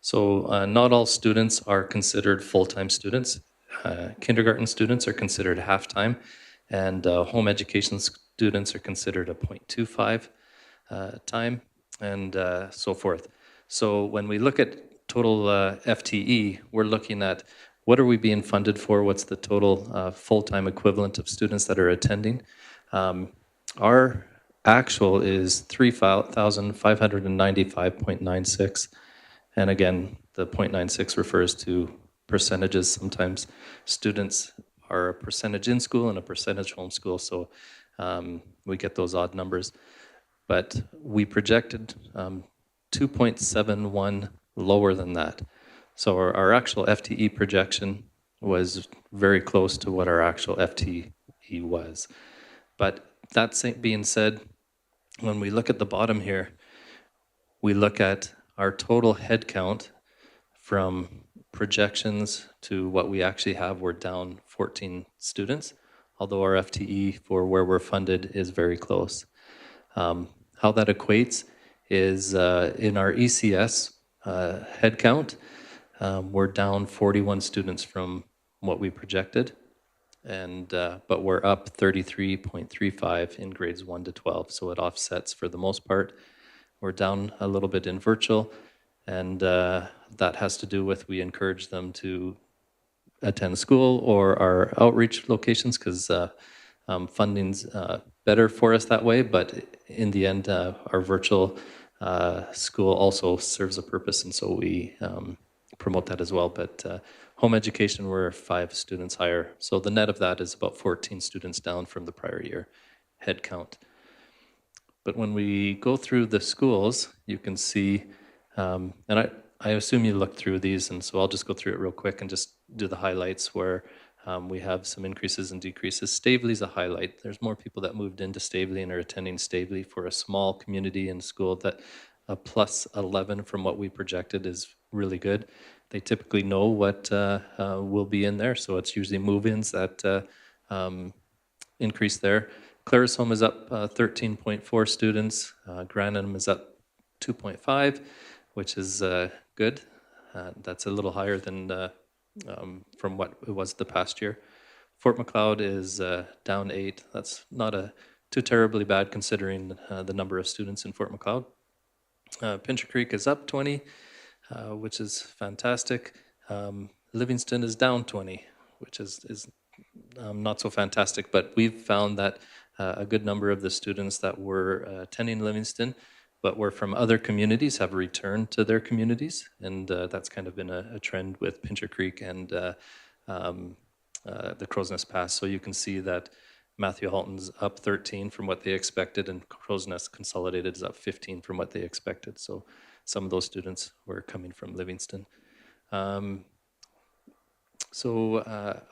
So not all students are considered full-time students. Kindergarten students are considered half-time, and home education students are considered a 0.25 time, and so forth. So when we look at total FTE, we're looking at what are we being funded for, what's the total full-time equivalent of students that are attending. Our actual is 3,595.96, and again, the 0.96 refers to percentages. Sometimes students are a percentage in school and a percentage home school, so we get those odd numbers. But we projected 2.71 lower than that. So our actual FTE projection was very close to what our actual FTE was. But that being said, when we look at the bottom here, we look at our total head count from projections to what we actually have. We're down 14 students, although our FTE for where we're funded is very close. How that equates is in our ECS head count, we're down 41 students from what we projected, and but we're up 33.35 in grades 1 to 12, so it offsets for the most part. We're down a little bit in virtual, and that has to do with we encourage them to attend school or our outreach locations because funding's better for us that way, but in the end, our virtual school also serves a purpose, and so we promote that as well. But home education, we're 5 students higher. So the net of that is about 14 students down from the prior year head count. But when we go through the schools, you can see, and I assume you looked through these, and so I'll just go through it real quick and just do the highlights where we have some increases and decreases. Stavely's a highlight. There's more people that moved into Stavely and are attending Stavely for a small community and school. That a plus 11 from what we projected is really good. They typically know what will be in there, so it's usually move-ins that increase there. Clarisholm is up 13.4 students. Grantham is up 2.5, which is good. That's a little higher than from what it was the past year. Fort Macleod is down 8. That's not too terribly bad considering the number of students in Fort Macleod. Pincher Creek is up 20, which is fantastic. Livingstone is down 20, which is not so fantastic, but we've found that a good number of the students that were attending Livingstone but were from other communities have returned to their communities, and that's kind of been a trend with Pincher Creek and the Crow's Nest Pass. So you can see that Matthew Halton's up 13 from what they expected, and Crow's Nest Consolidated is up 15 from what they expected. So some of those students were coming from Livingstone.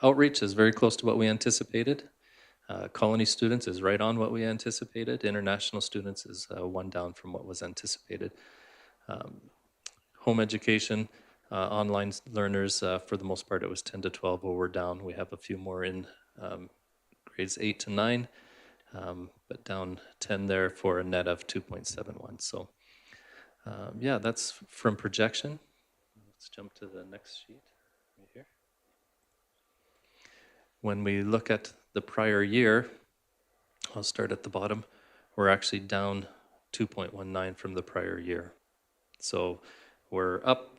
Outreach is very close to what we anticipated. Colony students is right on what we anticipated. International students is 1 down from what was anticipated. Home education, online learners, for the most part, it was 10 to 12 where we're down. We have a few more in grades 8 to 9, but down 10 there for a net of 2.71. So yeah, that's from projection. Let's jump to the next sheet right here. When we look at the prior year, I'll start at the bottom, we're actually down 2.19 from the prior year. So we're up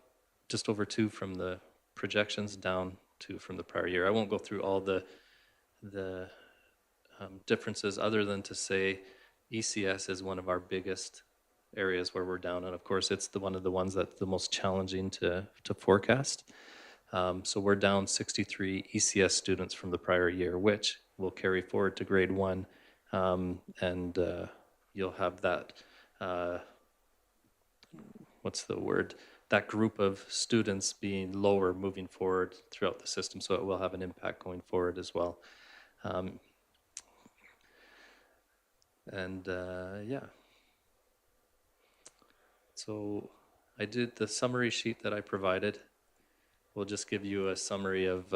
just over 2 from the projections, down 2 from the prior year. I won't go through all the differences other than to say ECS is one of our biggest areas where we're down. And of course, it's one of the ones that's the most challenging to forecast. So we're down 63 ECS students from the prior year, which will carry forward to grade 1. And you'll have that, what's the word? That group of students being lower moving forward throughout the system. So it will have an impact going forward as well. Yeah. So I did the summary sheet that I provided. We'll just give you a summary of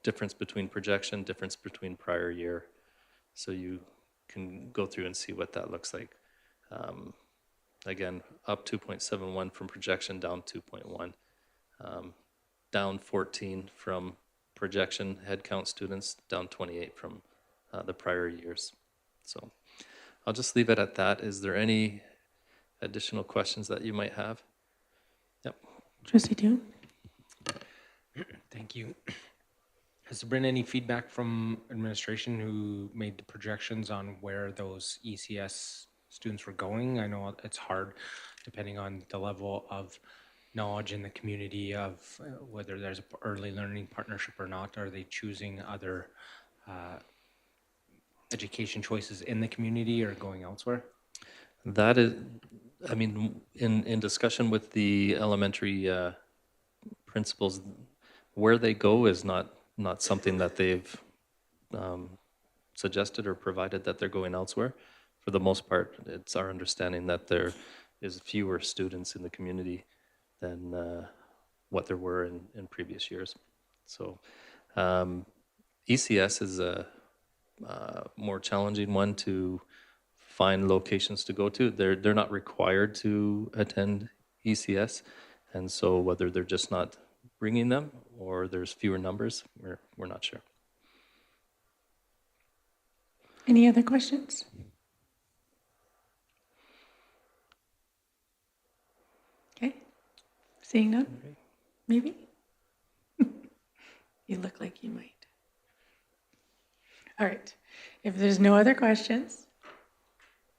difference between projection, difference between prior year. So you can go through and see what that looks like. Again, up 2.71 from projection, down 2.1. Down 14 from projection headcount students, down 28 from the prior years. So I'll just leave it at that. Is there any additional questions that you might have? Yep. Trustee Toon? Thank you. Has there been any feedback from administration who made the projections on where those ECS students were going? I know it's hard depending on the level of knowledge in the community of whether there's an early learning partnership or not. Are they choosing other education choices in the community or going elsewhere? That is, I mean, in discussion with the elementary principals, where they go is not something that they've suggested or provided that they're going elsewhere. For the most part, it's our understanding that there is fewer students in the community than what there were in previous years. So ECS is a more challenging one to find locations to go to. They're not required to attend ECS, and so whether they're just not bringing them or there's fewer numbers, we're not sure. Any other questions? Okay, seeing none? Maybe? You look like you might. All right, if there's no other questions,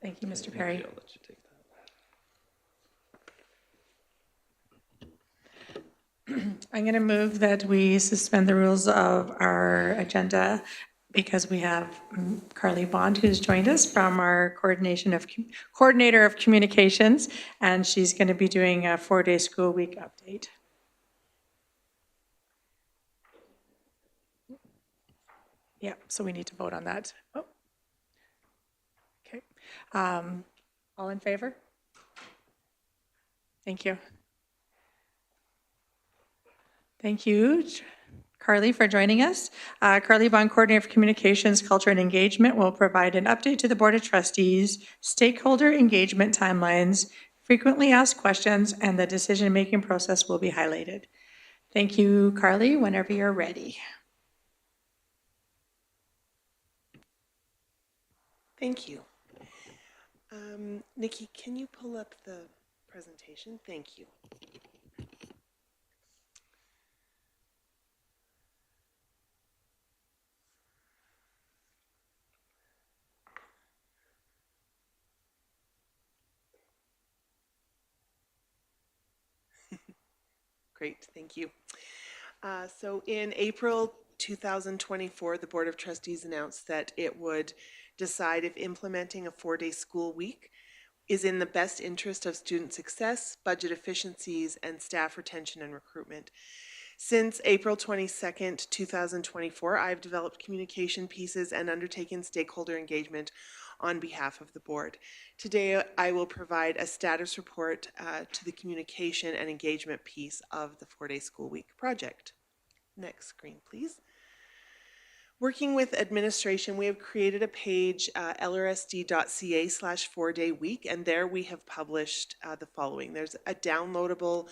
thank you, Mr. Perry. I'll let you take that. I'm going to move that we suspend the rules of our agenda because we have Carly Bond, who's joined us from our coordinator of communications, and she's going to be doing a 4-day school week update. Yeah, so we need to vote on that. Oh. Okay. All in favor? Thank you. Thank you, Carly, for joining us. Carly Bond, Coordinator for Communications, Culture, and Engagement, will provide an update to the Board of Trustees, stakeholder engagement timelines, frequently asked questions, and the decision-making process will be highlighted. Thank you, Carly, whenever you're ready. Thank you. Nikki, can you pull up the presentation? Thank you. Great, thank you. So in April 2024, the Board of Trustees announced that it would decide if implementing a 4-day school week is in the best interest of student success, budget efficiencies, and staff retention and recruitment. Since April 22nd, 2024, I've developed communication pieces and undertaken stakeholder engagement on behalf of the board. Today, I will provide a status report to the communication and engagement piece of the 4-day school week project. Next screen, please. Working with administration, we have created a page, lrsd.ca/4-day week, and there we have published the following. There's a downloadable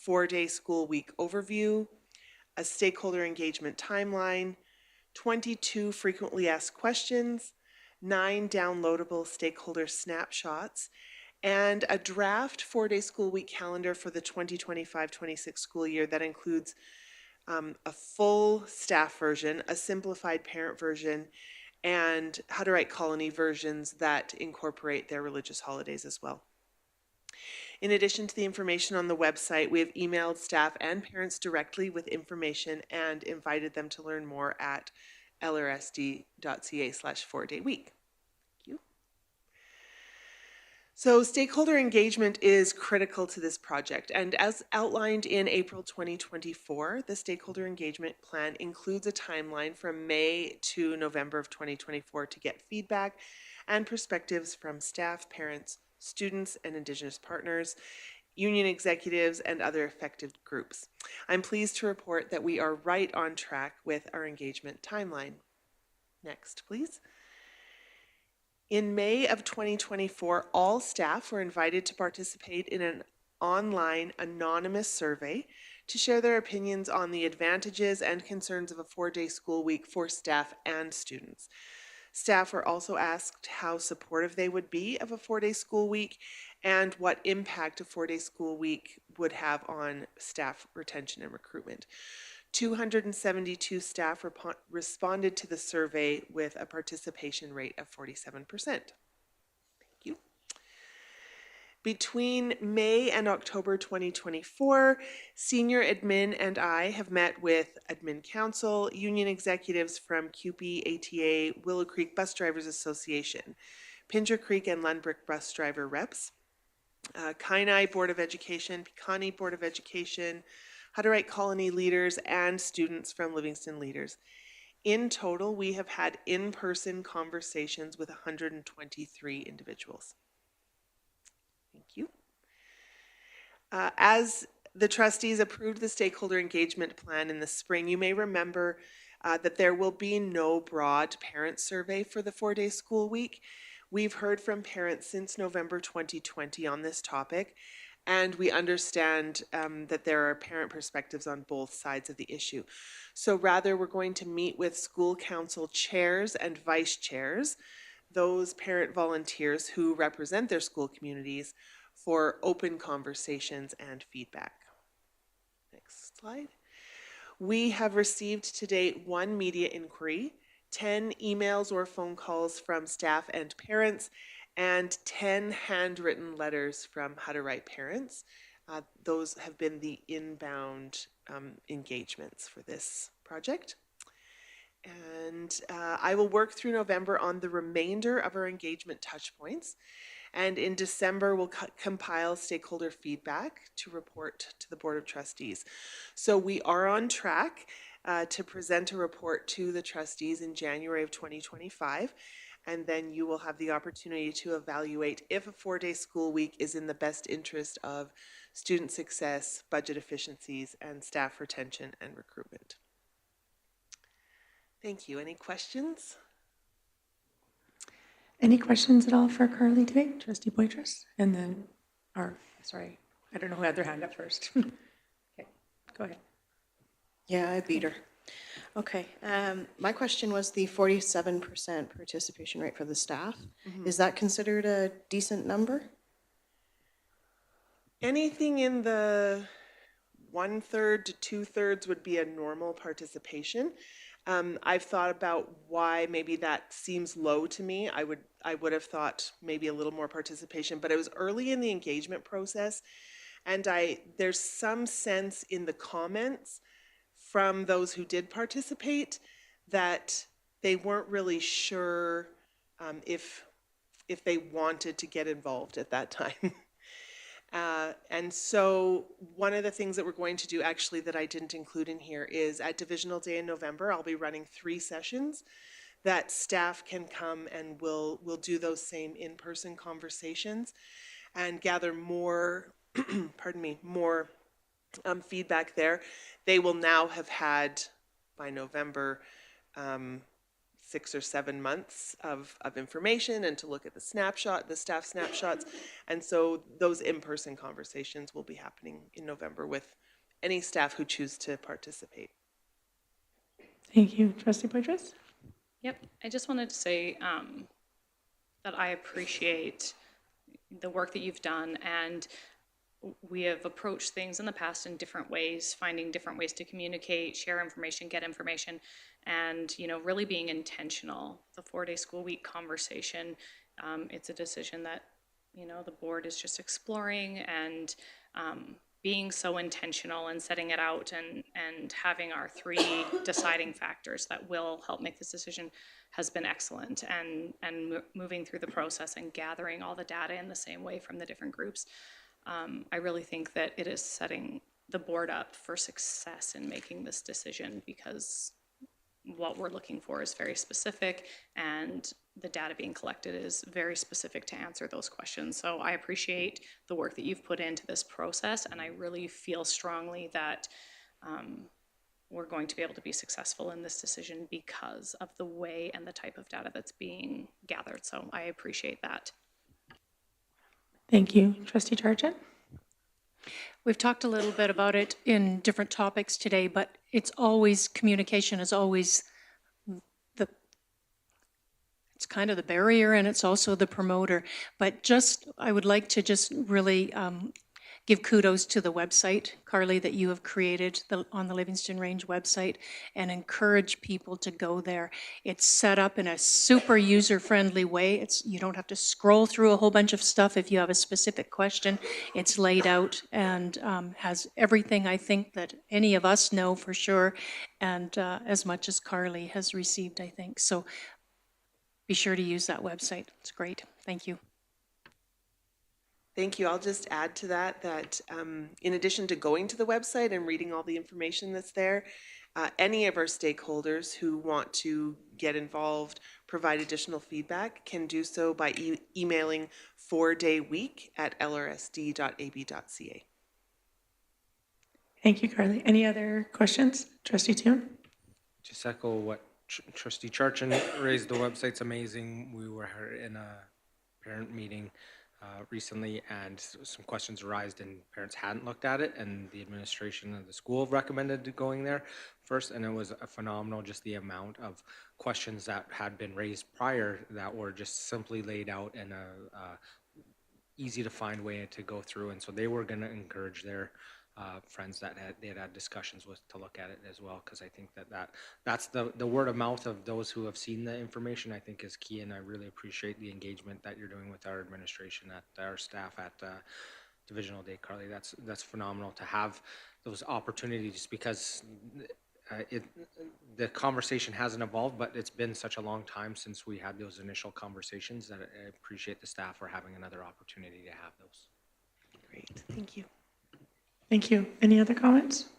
4-day school week overview, a stakeholder engagement timeline, 22 frequently asked questions, 9 downloadable stakeholder snapshots, and a draft 4-day school week calendar for the 2025-26 school year that includes a full staff version, a simplified parent version, and How to Write Colony versions that incorporate their religious holidays as well. In addition to the information on the website, we have emailed staff and parents directly with information and invited them to learn more at lrsd.ca/4-day week. Thank you. So stakeholder engagement is critical to this project, and as outlined in April 2024, the stakeholder engagement plan includes a timeline from May to November of 2024 to get feedback and perspectives from staff, parents, students, and Indigenous partners, union executives, and other affected groups. I'm pleased to report that we are right on track with our engagement timeline. Next, please. In May of 2024, all staff were invited to participate in an online anonymous survey to share their opinions on the advantages and concerns of a 4-day school week for staff and students. Staff were also asked how supportive they would be of a 4-day school week and what impact a 4-day school week would have on staff retention and recruitment. 272 staff responded to the survey with a participation rate of 47%. Thank you. Between May and October 2024, senior admin and I have met with admin council, union executives from CUPE, ATA, Willow Creek Bus Drivers Association, Pincher Creek and Lundbrook bus driver reps, Kainai Board of Education, Pekani Board of Education, How to Write Colony leaders, and students from Livingstone leaders. In total, we have had in-person conversations with 123 individuals. Thank you. As the trustees approved the stakeholder engagement plan in the spring, you may remember that there will be no broad parent survey for the 4-day school week. We've heard from parents since November 2020 on this topic, and we understand that there are parent perspectives on both sides of the issue. So rather, we're going to meet with school council chairs and vice chairs, those parent volunteers who represent their school communities, for open conversations and feedback. Next slide. We have received to date 1 media inquiry, 10 emails or phone calls from staff and parents, and 10 handwritten letters from How to Write parents. Those have been the inbound engagements for this project. And I will work through November on the remainder of our engagement touch points. And in December, we'll compile stakeholder feedback to report to the Board of Trustees. So we are on track. to present a report to the trustees in January of 2025. And then you will have the opportunity to evaluate if a 4-day school week is in the best interest of student success, budget efficiencies, and staff retention and recruitment. Thank you. Any questions? Any questions at all for Carly today? Trustee Poitras? And then, sorry, I don't know who had their hand up first. Okay, go ahead. Yeah, I beat her. Okay, my question was the 47% participation rate for the staff. Is that considered a decent number? Anything in the 1/3 to 2/3 would be a normal participation. I've thought about why maybe that seems low to me. I would have thought maybe a little more participation, but it was early in the engagement process, and there's some sense in the comments from those who did participate that they weren't really sure if they wanted to get involved at that time. And so one of the things that we're going to do actually that I didn't include in here is at Divisional Day in November, I'll be running 3 sessions that staff can come and we'll do those same in-person conversations and gather more, pardon me, more feedback there. They will now have had, by November, 6 or 7 months of information and to look at the staff snapshots. And so those in-person conversations will be happening in November with any staff who choose to participate. Thank you. Trustee Poitras? Yep, I just wanted to say that I appreciate the work that you've done, and we have approached things in the past in different ways, finding different ways to communicate, share information, get information, and really being intentional. The 4-day school week conversation, it's a decision that the board is just exploring, and being so intentional and setting it out and having our 3 deciding factors that will help make this decision has been excellent, and moving through the process and gathering all the data in the same way from the different groups. I really think that it is setting the board up for success in making this decision, because what we're looking for is very specific, and the data being collected is very specific to answer those questions. So I appreciate the work that you've put into this process, and I really feel strongly that we're going to be able to be successful in this decision because of the way and the type of data that's being gathered. So I appreciate that. Thank you. Trustee Charchen? We've talked a little bit about it in different topics today, but communication is always it's kind of the barrier, and it's also the promoter. But I would like to just really give kudos to the website, Carly, that you have created on the Livingstone Range website, and encourage people to go there. It's set up in a super user-friendly way. You don't have to scroll through a whole bunch of stuff if you have a specific question. It's laid out and has everything I think that any of us know for sure, and as much as Carly has received, I think. So be sure to use that website. It's great. Thank you. Thank you. I'll just add to that in addition to going to the website and reading all the information that's there, any of our stakeholders who want to get involved, provide additional feedback, can do so by emailing 4dayweek@lrsd.ab.ca. Thank you, Carly. Any other questions? Trustee Toon? Just echo what Trustee Charchen raised. The website's amazing. We were in a parent meeting recently, and some questions arose, and parents hadn't looked at it, and the administration of the school recommended going there first, and it was a phenomenal, just the amount of questions that had been raised prior that were just simply laid out in a easy to find way to go through. And so they were going to encourage their friends that they had discussions with to look at it as well, because I think that's the word of mouth of those who have seen the information, I think, is key. And I really appreciate the engagement that you're doing with our administration, at our staff at Divisional Day, Carly. That's phenomenal to have those opportunities, because the conversation hasn't evolved, but it's been such a long time since we had those initial conversations that I appreciate the staff for having another opportunity to have those. Great, thank you. Thank you. Any other comments?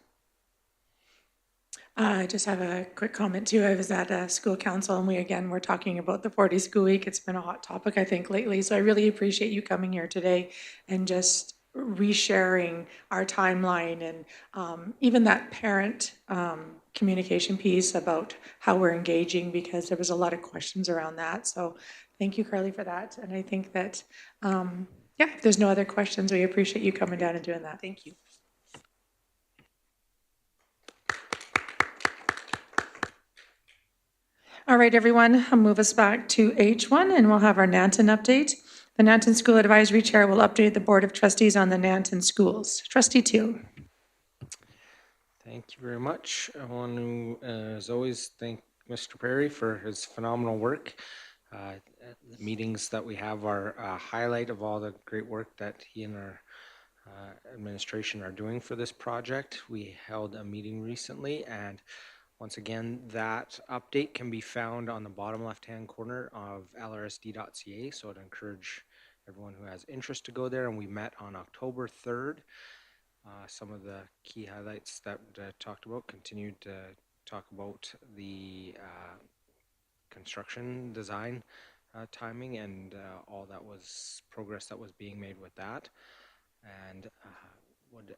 I just have a quick comment too. I was at a school council and we again were talking about the 40 school week. It's been a hot topic, I think, lately. So I really appreciate you coming here today and just resharing our timeline and even that parent communication piece about how we're engaging, because there was a lot of questions around that. So thank you, Carly, for that. And I think that, yeah, if there's no other questions, we appreciate you coming down and doing that. Thank you. All right, everyone, I'll move us back to H1 and we'll have our Nanton update. The Nanton School Advisory Chair will update the Board of Trustees on the Nanton schools. Trustee Teal. Thank you very much. I want to, as always, thank Mr. Perry for his phenomenal work. The meetings that we have are a highlight of all the great work that he and our administration are doing for this project. We held a meeting recently, and once again, that update can be found on the bottom left-hand corner of lrsd.ca, so I'd encourage everyone who has interest to go there. And we met on October 3rd. Some of the key highlights that talked about continued to talk about the construction design timing and all that was progress that was being made with that. And would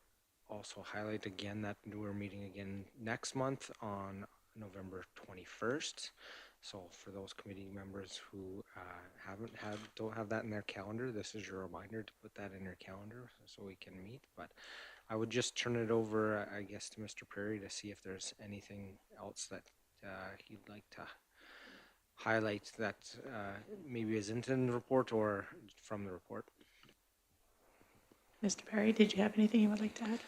also highlight again that we're meeting again next month on November 21st. So for those committee members who don't have that in their calendar, this is your reminder to put that in your calendar so we can meet. But I would just turn it over, I guess, to Mr. Perry to see if there's anything else that he'd like to highlight that maybe isn't in the report or from the report. Mr. Perry, did you have anything you would like to add?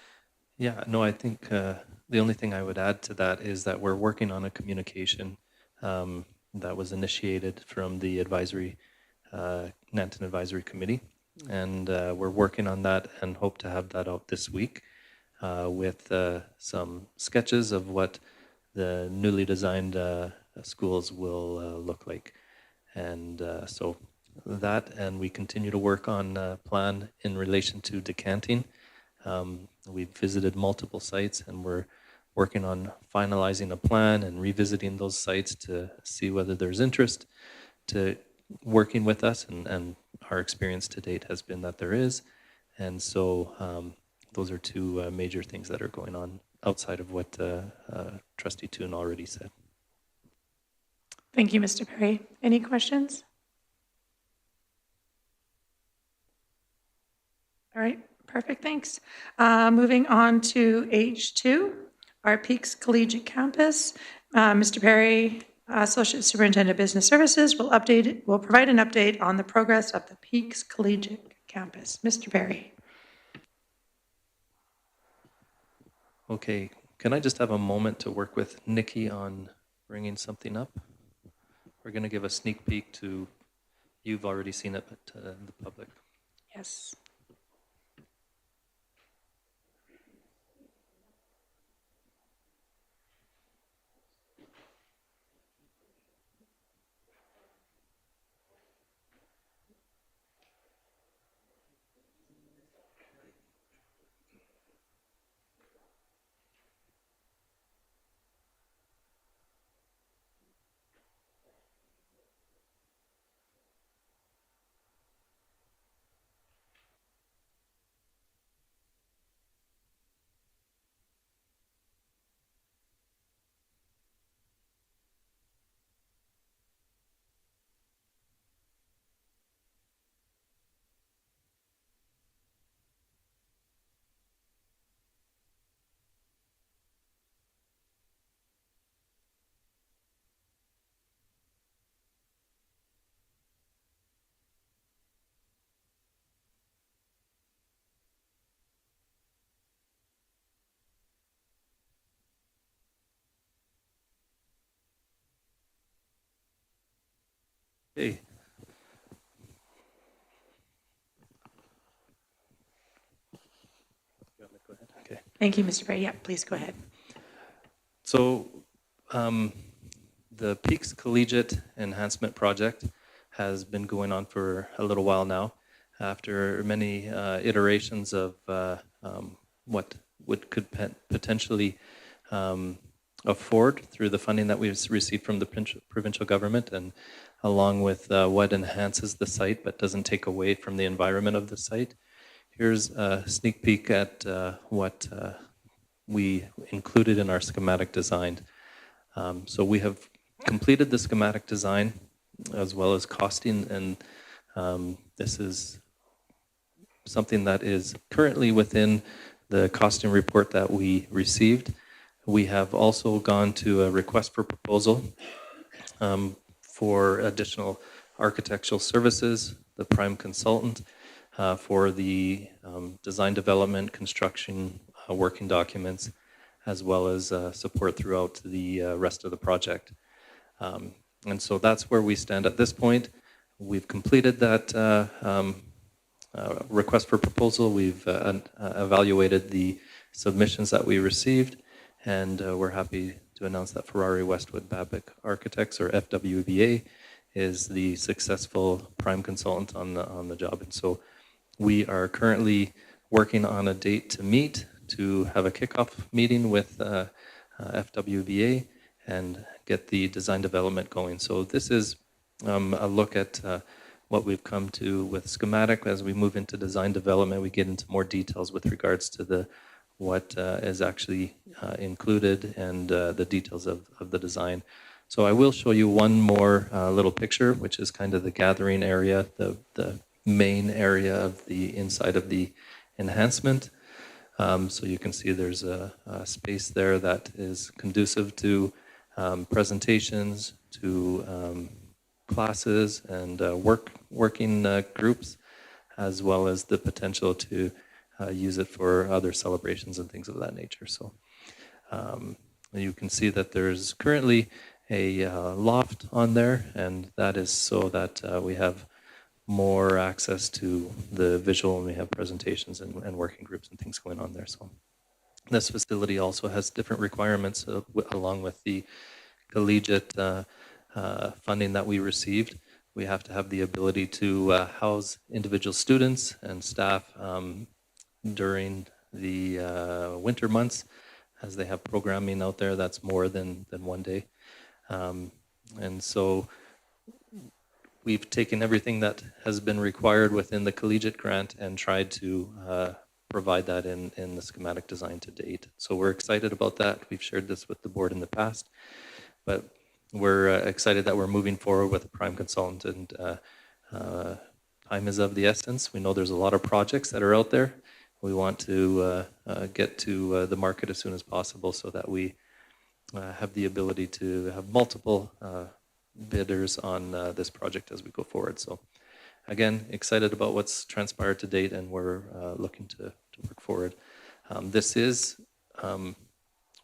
Yeah, no, I think the only thing I would add to that is that we're working on a communication that was initiated from the advisory, Nanton Advisory Committee. And we're working on that and hope to have that out this week with some sketches of what the newly designed schools will look like. And so that, and we continue to work on a plan in relation to decanting. We've visited multiple sites and we're working on finalizing a plan and revisiting those sites to see whether there's interest to working with us, and our experience to date has been that there is. And so those are two major things that are going on outside of what Trustee Toon already said. Thank you, Mr. Perry. Any questions? All right, perfect, thanks. Moving on to H2, our Peaks Collegiate Campus. Mr. Perry, Associate Superintendent of Business Services, will provide an update on the progress of the Peaks Collegiate Campus. Mr. Perry. Okay, can I just have a moment to work with Nikki on bringing something up? We're going to give a sneak peek to, you've already seen it, but the public. Yes. Hey. Okay. Thank you, Mr. Perry. Yeah, please go ahead. So the Peaks Collegiate Enhancement Project has been going on for a little while now. After many iterations of what could potentially afford through the funding that we've received from the provincial government, and along with what enhances the site but doesn't take away from the environment of the site. Here's a sneak peek at what we included in our schematic design. So we have completed the schematic design as well as costing, and this is something that is currently within the costing report that we received. We have also gone to a request for proposal for additional architectural services, the prime consultant, for the design development, construction, working documents, as well as support throughout the rest of the project. And so that's where we stand at this point. We've completed that request for proposal. We've evaluated the submissions that we received, and we're happy to announce that Ferrari Westwood Babbitt Architects, or FWBA, is the successful prime consultant on the job. And so we are currently working on a date to meet, to have a kickoff meeting with FWBA and get the design development going. So this is a look at what we've come to with schematic. As we move into design development, we get into more details with regards to what is actually included and the details of the design. So I will show you one more little picture, which is kind of the gathering area, the main area of the inside of the enhancement. So you can see there's a space there that is conducive to presentations, to classes and working groups, as well as the potential to use it for other celebrations and things of that nature. So you can see that there's currently a loft on there, and that is so that we have more access to the visual, and we have presentations and working groups and things going on there. So this facility also has different requirements along with the collegiate funding that we received. We have to have the ability to house individual students and staff during the winter months, as they have programming out there that's more than one day. And so we've taken everything that has been required within the collegiate grant and tried to provide that in the schematic design to date. So we're excited about that. We've shared this with the board in the past, but we're excited that we're moving forward with a prime consultant, and time is of the essence. We know there's a lot of projects that are out there. We want to get to the market as soon as possible so that we have the ability to have multiple bidders on this project as we go forward. So again, excited about what's transpired to date, and we're looking to work forward. This is,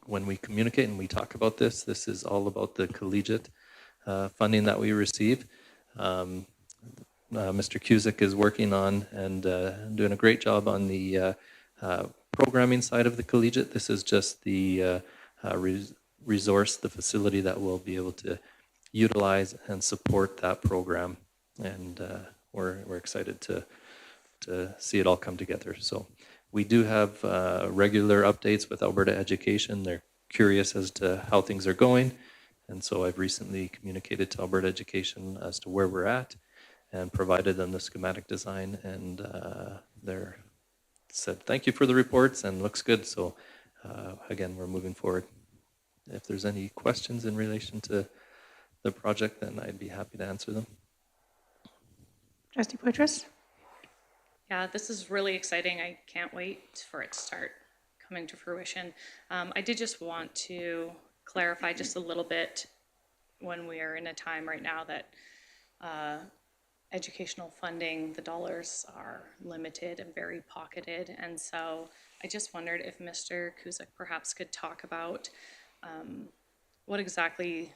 when we communicate and we talk about this, this is all about the collegiate funding that we receive. Mr. Cusick is working on and doing a great job on the programming side of the collegiate. This is just the resource, the facility that will be able to utilize and support that program. And we're excited to see it all come together. So we do have regular updates with Alberta Education. They're curious as to how things are going. And so I've recently communicated to Alberta Education as to where we're at and provided them the schematic design, and they're said, thank you for the reports and looks good. So again, we're moving forward. If there's any questions in relation to the project, then I'd be happy to answer them. Trustee Poitras? Yeah, this is really exciting. I can't wait for it to start coming to fruition. I did just want to clarify just a little bit, when we are in a time right now that educational funding, the dollars are limited and very pocketed. And so I just wondered if Mr. Cusick perhaps could talk about what exactly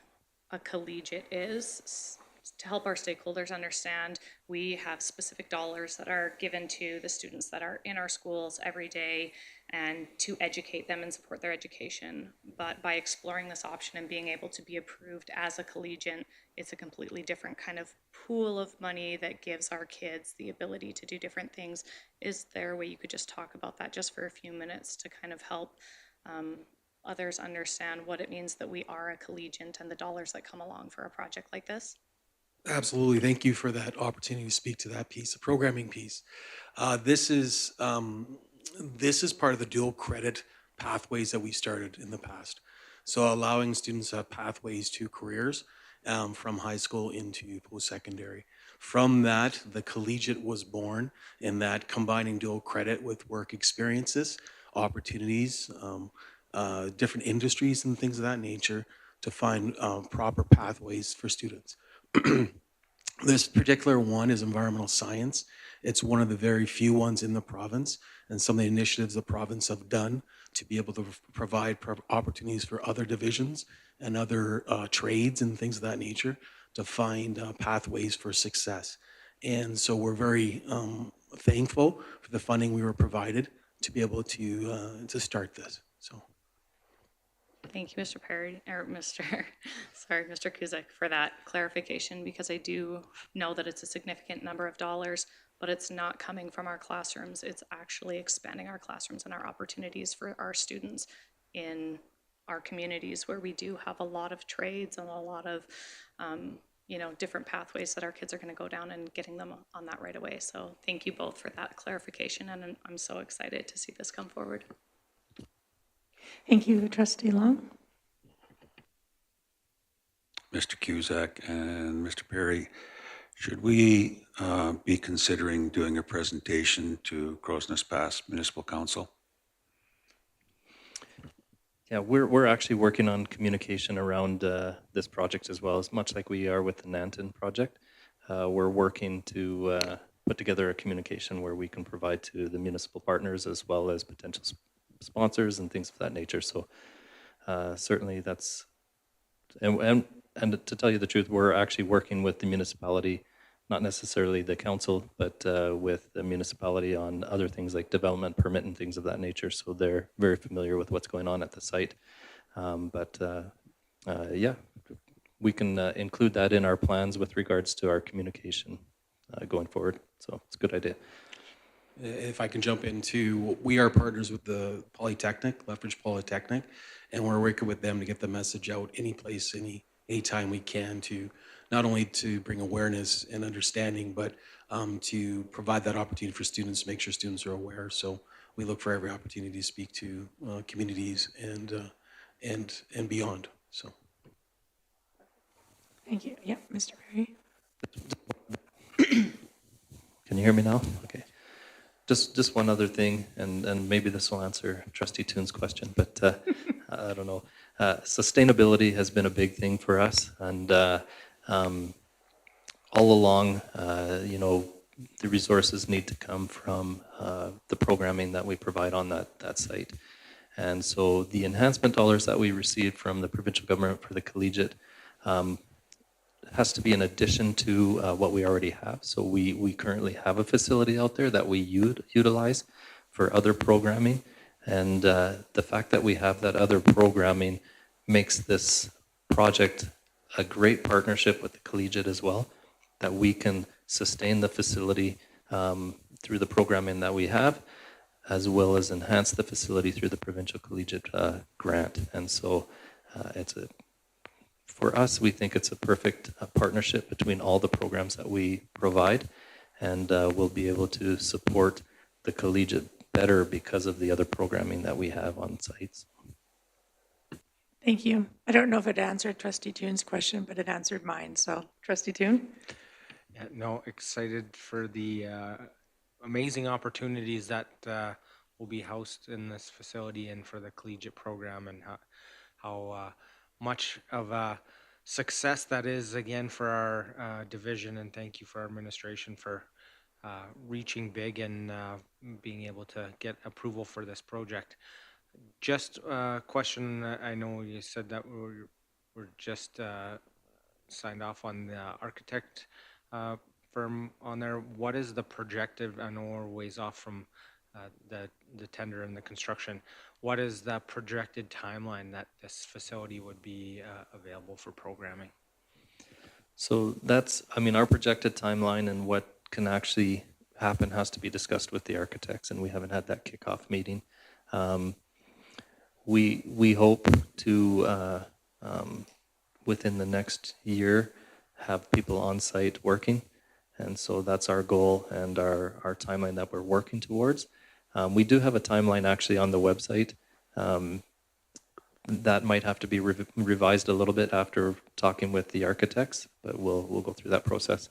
a collegiate is, to help our stakeholders understand. We have specific dollars that are given to the students that are in our schools every day and to educate them and support their education. But by exploring this option and being able to be approved as a collegiate, it's a completely different kind of pool of money that gives our kids the ability to do different things. Is there a way you could just talk about that just for a few minutes to kind of help others understand what it means that we are a collegiate and the dollars that come along for a project like this? Absolutely. Thank you for that opportunity to speak to that piece, the programming piece. This is part of the dual credit pathways that we started in the past. So allowing students pathways to careers from high school into post-secondary. From that, the collegiate was born, in that combining dual credit with work experiences, opportunities, different industries and things of that nature to find proper pathways for students. This particular one is environmental science. It's one of the very few ones in the province, and some of the initiatives the province have done to be able to provide opportunities for other divisions and other trades and things of that nature to find pathways for success. And so we're very thankful for the funding we were provided to be able to start this. So. Thank you, Mr. Perry, or Mr. Kuzic, for that clarification, because I do know that it's a significant number of dollars, but it's not coming from our classrooms. It's actually expanding our classrooms and our opportunities for our students in our communities where we do have a lot of trades and a lot of, different pathways that our kids are going to go down, and getting them on that right away. So thank you both for that clarification, and I'm so excited to see this come forward. Thank you, Trustee Long. Mr. Cusack and Mr. Perry, should we be considering doing a presentation to Crowsnest Pass Municipal Council? Yeah, we're actually working on communication around this project as well, as much like we are with the Nanton project. We're working to put together a communication where we can provide to the municipal partners as well as potential sponsors and things of that nature. So certainly that's, and to tell you the truth, we're actually working with the municipality, not necessarily the council, but with the municipality on other things like development permit and things of that nature. So they're very familiar with what's going on at the site. Yeah, we can include that in our plans with regards to our communication going forward. So it's a good idea. If I can jump into, we are partners with the Polytechnic, Lethbridge Polytechnic, and we're working with them to get the message out any place, anytime we can, to not only to bring awareness and understanding, but to provide that opportunity for students, to make sure students are aware. So we look for every opportunity to speak to communities and beyond. So. Thank you. Yeah, Mr. Perry. Can you hear me now? Okay. Just one other thing, and maybe this will answer Trustee Toon's question, but I don't know. Sustainability has been a big thing for us, and all along, the resources need to come from the programming that we provide on that site. And so the enhancement dollars that we received from the provincial government for the collegiate has to be in addition to what we already have. So we currently have a facility out there that we utilize for other programming. And the fact that we have that other programming makes this project a great partnership with the collegiate as well, that we can sustain the facility through the programming that we have, as well as enhance the facility through the provincial collegiate grant. And so for us, we think it's a perfect partnership between all the programs that we provide, and we'll be able to support the collegiate better because of the other programming that we have on sites. Thank you. I don't know if it answered Trustee Toon's question, but it answered mine. So, Trustee Toon? Yeah, no, excited for the amazing opportunities that will be housed in this facility and for the collegiate program, and how much of a success that is, again, for our division. And thank you for our administration for reaching big and being able to get approval for this project. Just a question, I know you said that we're just signed off on the architect firm on there. What is the projected, I know we're ways off from the tender and the construction, what is the projected timeline that this facility would be available for programming? So that's, our projected timeline and what can actually happen has to be discussed with the architects, and we haven't had that kickoff meeting. we hope to, within the next year, have people on site working. And so that's our goal and our timeline that we're working towards. We do have a timeline actually on the website. That might have to be revised a little bit after talking with the architects, but we'll go through that process.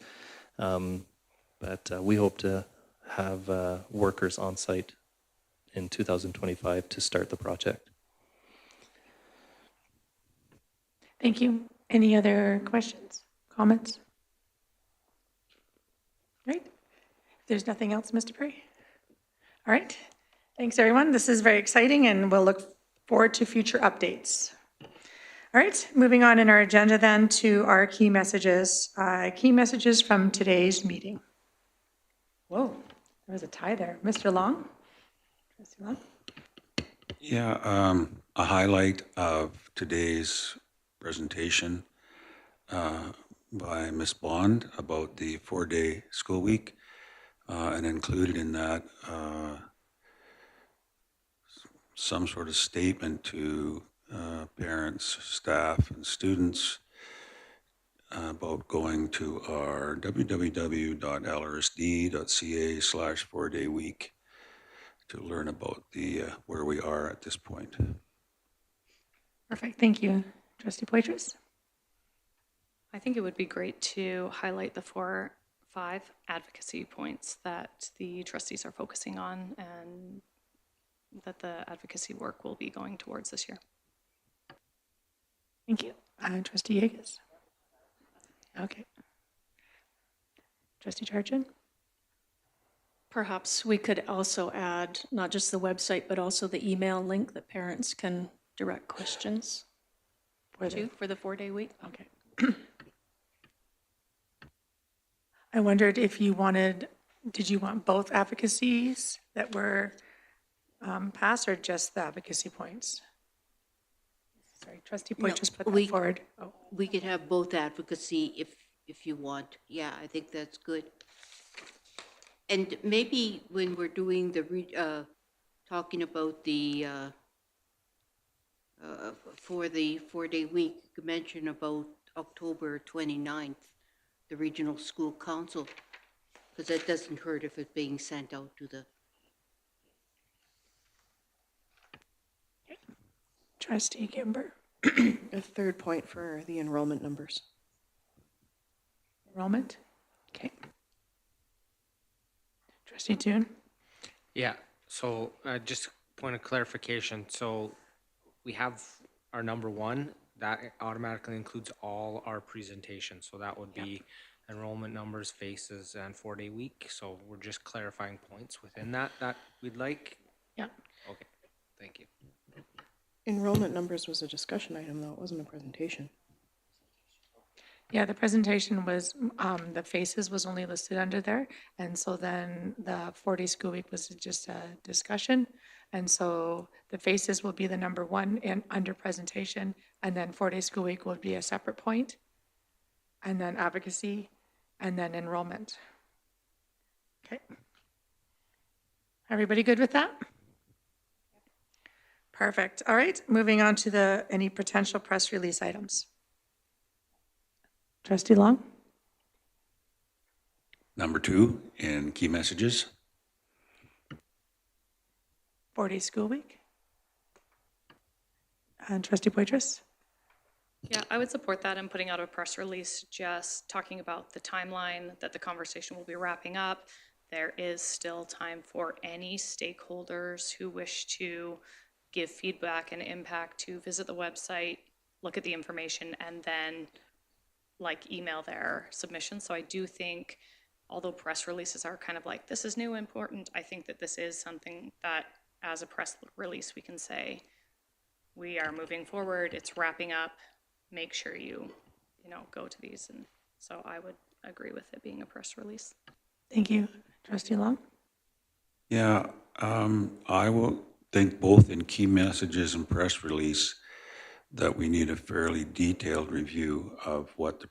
But we hope to have workers on site in 2025 to start the project. Thank you. Any other questions, comments? Right. If there's nothing else, Mr. Perry. All right. Thanks, everyone. This is very exciting, and we'll look forward to future updates. All right, moving on in our agenda then to our key messages. Key messages from today's meeting. Whoa, there was a tie there. Mr. Long? Trustee Long? Yeah, a highlight of today's presentation by Ms. Bond about the 4-day school week, and included in that some sort of statement to parents, staff, and students about going to our www.lrsd.ca/4-day-week to learn about the where we are at this point. Perfect, thank you. Trustee Poitras? I think it would be great to highlight the 5 advocacy points that the trustees are focusing on and that the advocacy work will be going towards this year. Thank you. Trustee Yeagas? Okay. Trustee Charchin? Perhaps we could also add not just the website, but also the email link that parents can direct questions to for the 4-day week. Okay. I wondered if you wanted, did you want both advocacies that were passed or just the advocacy points? Sorry, Trustee Poitras put that forward. Oh. We could have both advocacy if you want. Yeah, I think that's good. And maybe when we're doing the, talking about the, for the 4-day week, you could mention about October 29th, the Regional School Council, because that doesn't hurt if it's being sent out to the. Trustee Gimber. A third point for the enrollment numbers. Enrollment? Okay. Trustee Toon? Yeah, so just a point of clarification. So we have our number 1, that automatically includes all our presentations. So that would be enrollment numbers, faces, and 4-day week. So we're just clarifying points within that we'd like. Yeah. Okay, thank you. Enrollment numbers was a discussion item, though. It wasn't a presentation. Yeah, the presentation was, the faces was only listed under there. And so then the 4-day school week was just a discussion. And so the faces will be the number 1 in under presentation. And then 4-day school week will be a separate point. And then advocacy and then enrollment. Okay. Everybody good with that? Perfect. All right, moving on to any potential press release items. Trustee Long? Number 2 in key messages. 4-day school week. And Trustee Poitras? Yeah, I would support that in putting out a press release just talking about the timeline that the conversation will be wrapping up. There is still time for any stakeholders who wish to give feedback and impact to visit the website, look at the information, and then email their submissions. So I do think, although press releases are kind of like, this is new, important, I think that this is something that as a press release, we can say, we are moving forward, it's wrapping up, make sure you go to these. And so I would agree with it being a press release. Thank you. Trustee Long? Yeah, I will think both in key messages and press release that we need a fairly detailed review of what the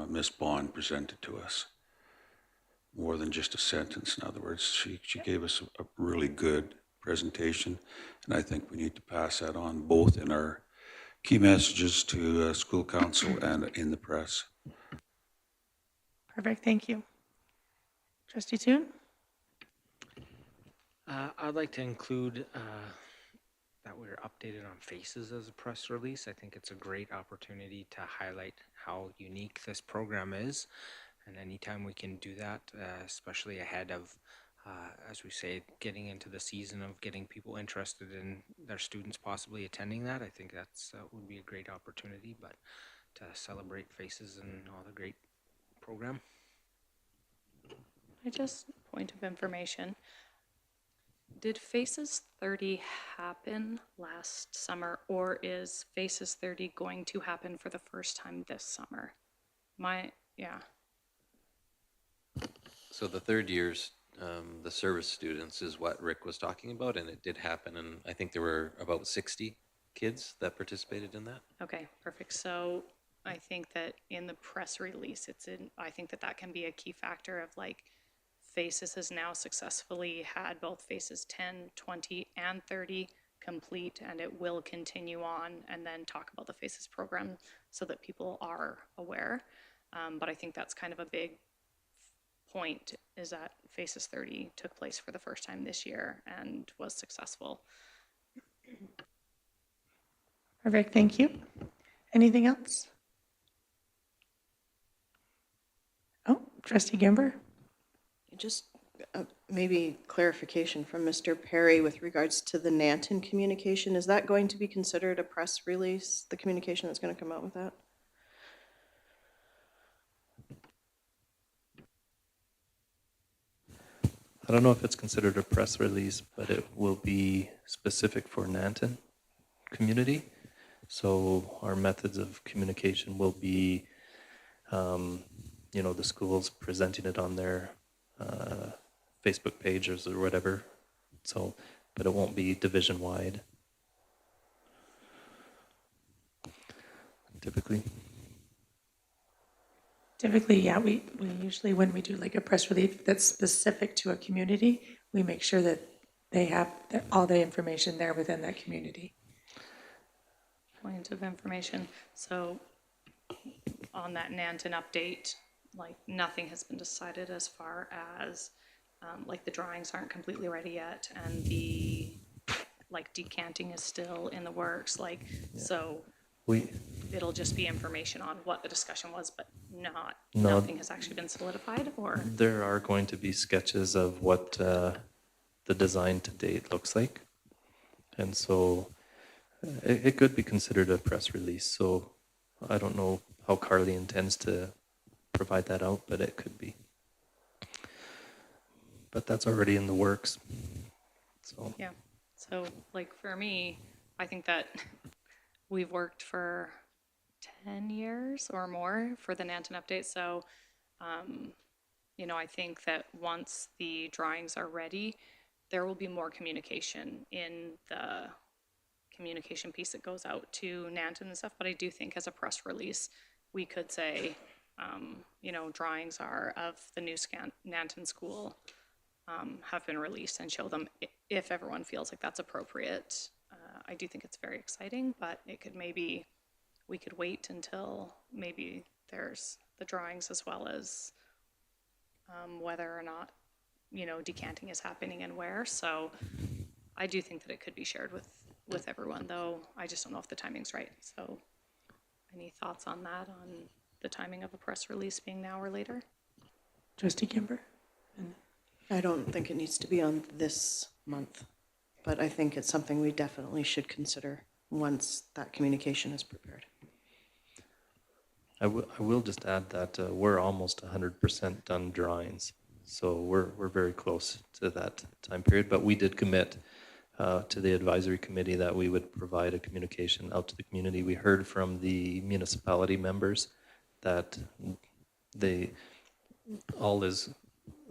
Ms. Bond presented to us. More than just a sentence, in other words. She gave us a really good presentation. And I think we need to pass that on both in our key messages to school council and in the press. Perfect, thank you. Trustee Toon? I'd like to include that we're updated on faces as a press release. I think it's a great opportunity to highlight how unique this program is. And anytime we can do that, especially ahead of, as we say, getting into the season of getting people interested in their students possibly attending that, I think that's would be a great opportunity, but to celebrate faces and all the great program. Point of information. Did Faces 30 happen last summer, or is Faces 30 going to happen for the first time this summer? So the third years, the service students is what Rick was talking about, and it did happen, and I think there were about 60 kids that participated in that. Okay, perfect. So I think that in the press release, I think that can be a key factor of like, Faces has now successfully had both Faces 10, 20, and 30 complete, and it will continue on, and then talk about the Faces program so that people are aware. But I think that's kind of a big point, is that Faces 30 took place for the first time this year and was successful. Perfect, thank you. Anything else? Oh, Trustee Gimber? Just maybe clarification from Mr. Perry with regards to the Nanton communication. Is that going to be considered a press release, the communication that's going to come out with that? I don't know if it's considered a press release, but it will be specific for Nanton community. So our methods of communication will be, the schools presenting it on their Facebook pages or whatever. So, but it won't be division-wide. Typically, yeah, we usually, when we do like a press release that's specific to a community, we make sure that they have all the information there within that community. Point of information. So on that Nanton update, like nothing has been decided as far as like the drawings aren't completely ready yet, and the like decanting is still in the works. Like, yeah. So it'll just be information on what the discussion was, but nothing has actually been solidified, or? There are going to be sketches of what the design to date looks like. And so it could be considered a press release. So I don't know how Carly intends to provide that out, but it could be. But that's already in the works. So yeah. So like for me, I think that we've worked for 10 years or more for the Nanton update. So, I think that once the drawings are ready, there will be more communication in the communication piece that goes out to Nanton and stuff. But I do think as a press release, we could say, drawings are of the new Nanton school have been released, and show them if everyone feels like that's appropriate. I do think it's very exciting, but we could wait until maybe there's the drawings, as well as whether or not, decanting is happening and where. So I do think that it could be shared with everyone, though I just don't know if the timing's right. So any thoughts on that, on the timing of a press release being now or later? Trustee Kimber? I don't think it needs to be on this month, but I think it's something we definitely should consider once that communication is prepared. I will just add that we're almost 100% done drawings, so we're very close to that time period. But we did commit to the advisory committee that we would provide a communication out to the community. We heard from the municipality members that all is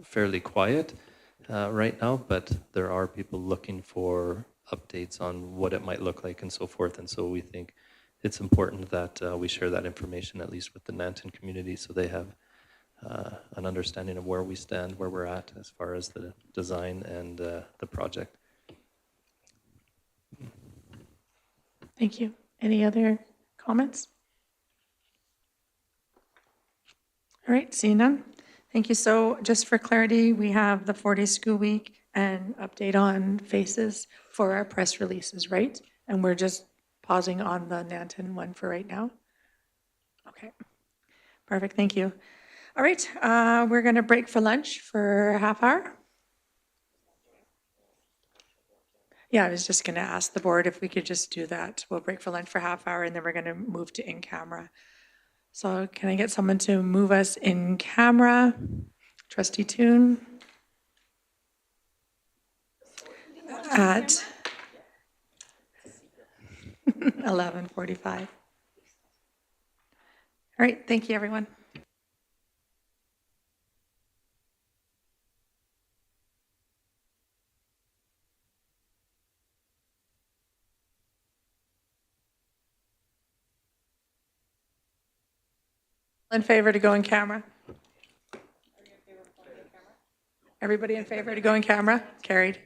fairly quiet right now, but there are people looking for updates on what it might look like and so forth. And so we think it's important that we share that information, at least with the Nanton community, so they have an understanding of where we stand, where we're at as far as the design and the project. Thank you. Any other comments? All right, seeing none. Thank you. So just for clarity, we have the 4-day school week and update on FACES for our press releases, right? And we're just pausing on the Nanton one for right now? Okay, perfect, thank you. All right, we're gonna break for lunch for a half hour. Yeah, I was just gonna ask the board if we could just do that. We'll break for lunch for a half hour and then we're gonna move to in-camera. So can I get someone to move us in camera? Trustee Toon? At 11:45. All right, thank you, everyone. In favor to go in camera? Everybody in favor to go in camera? Carried.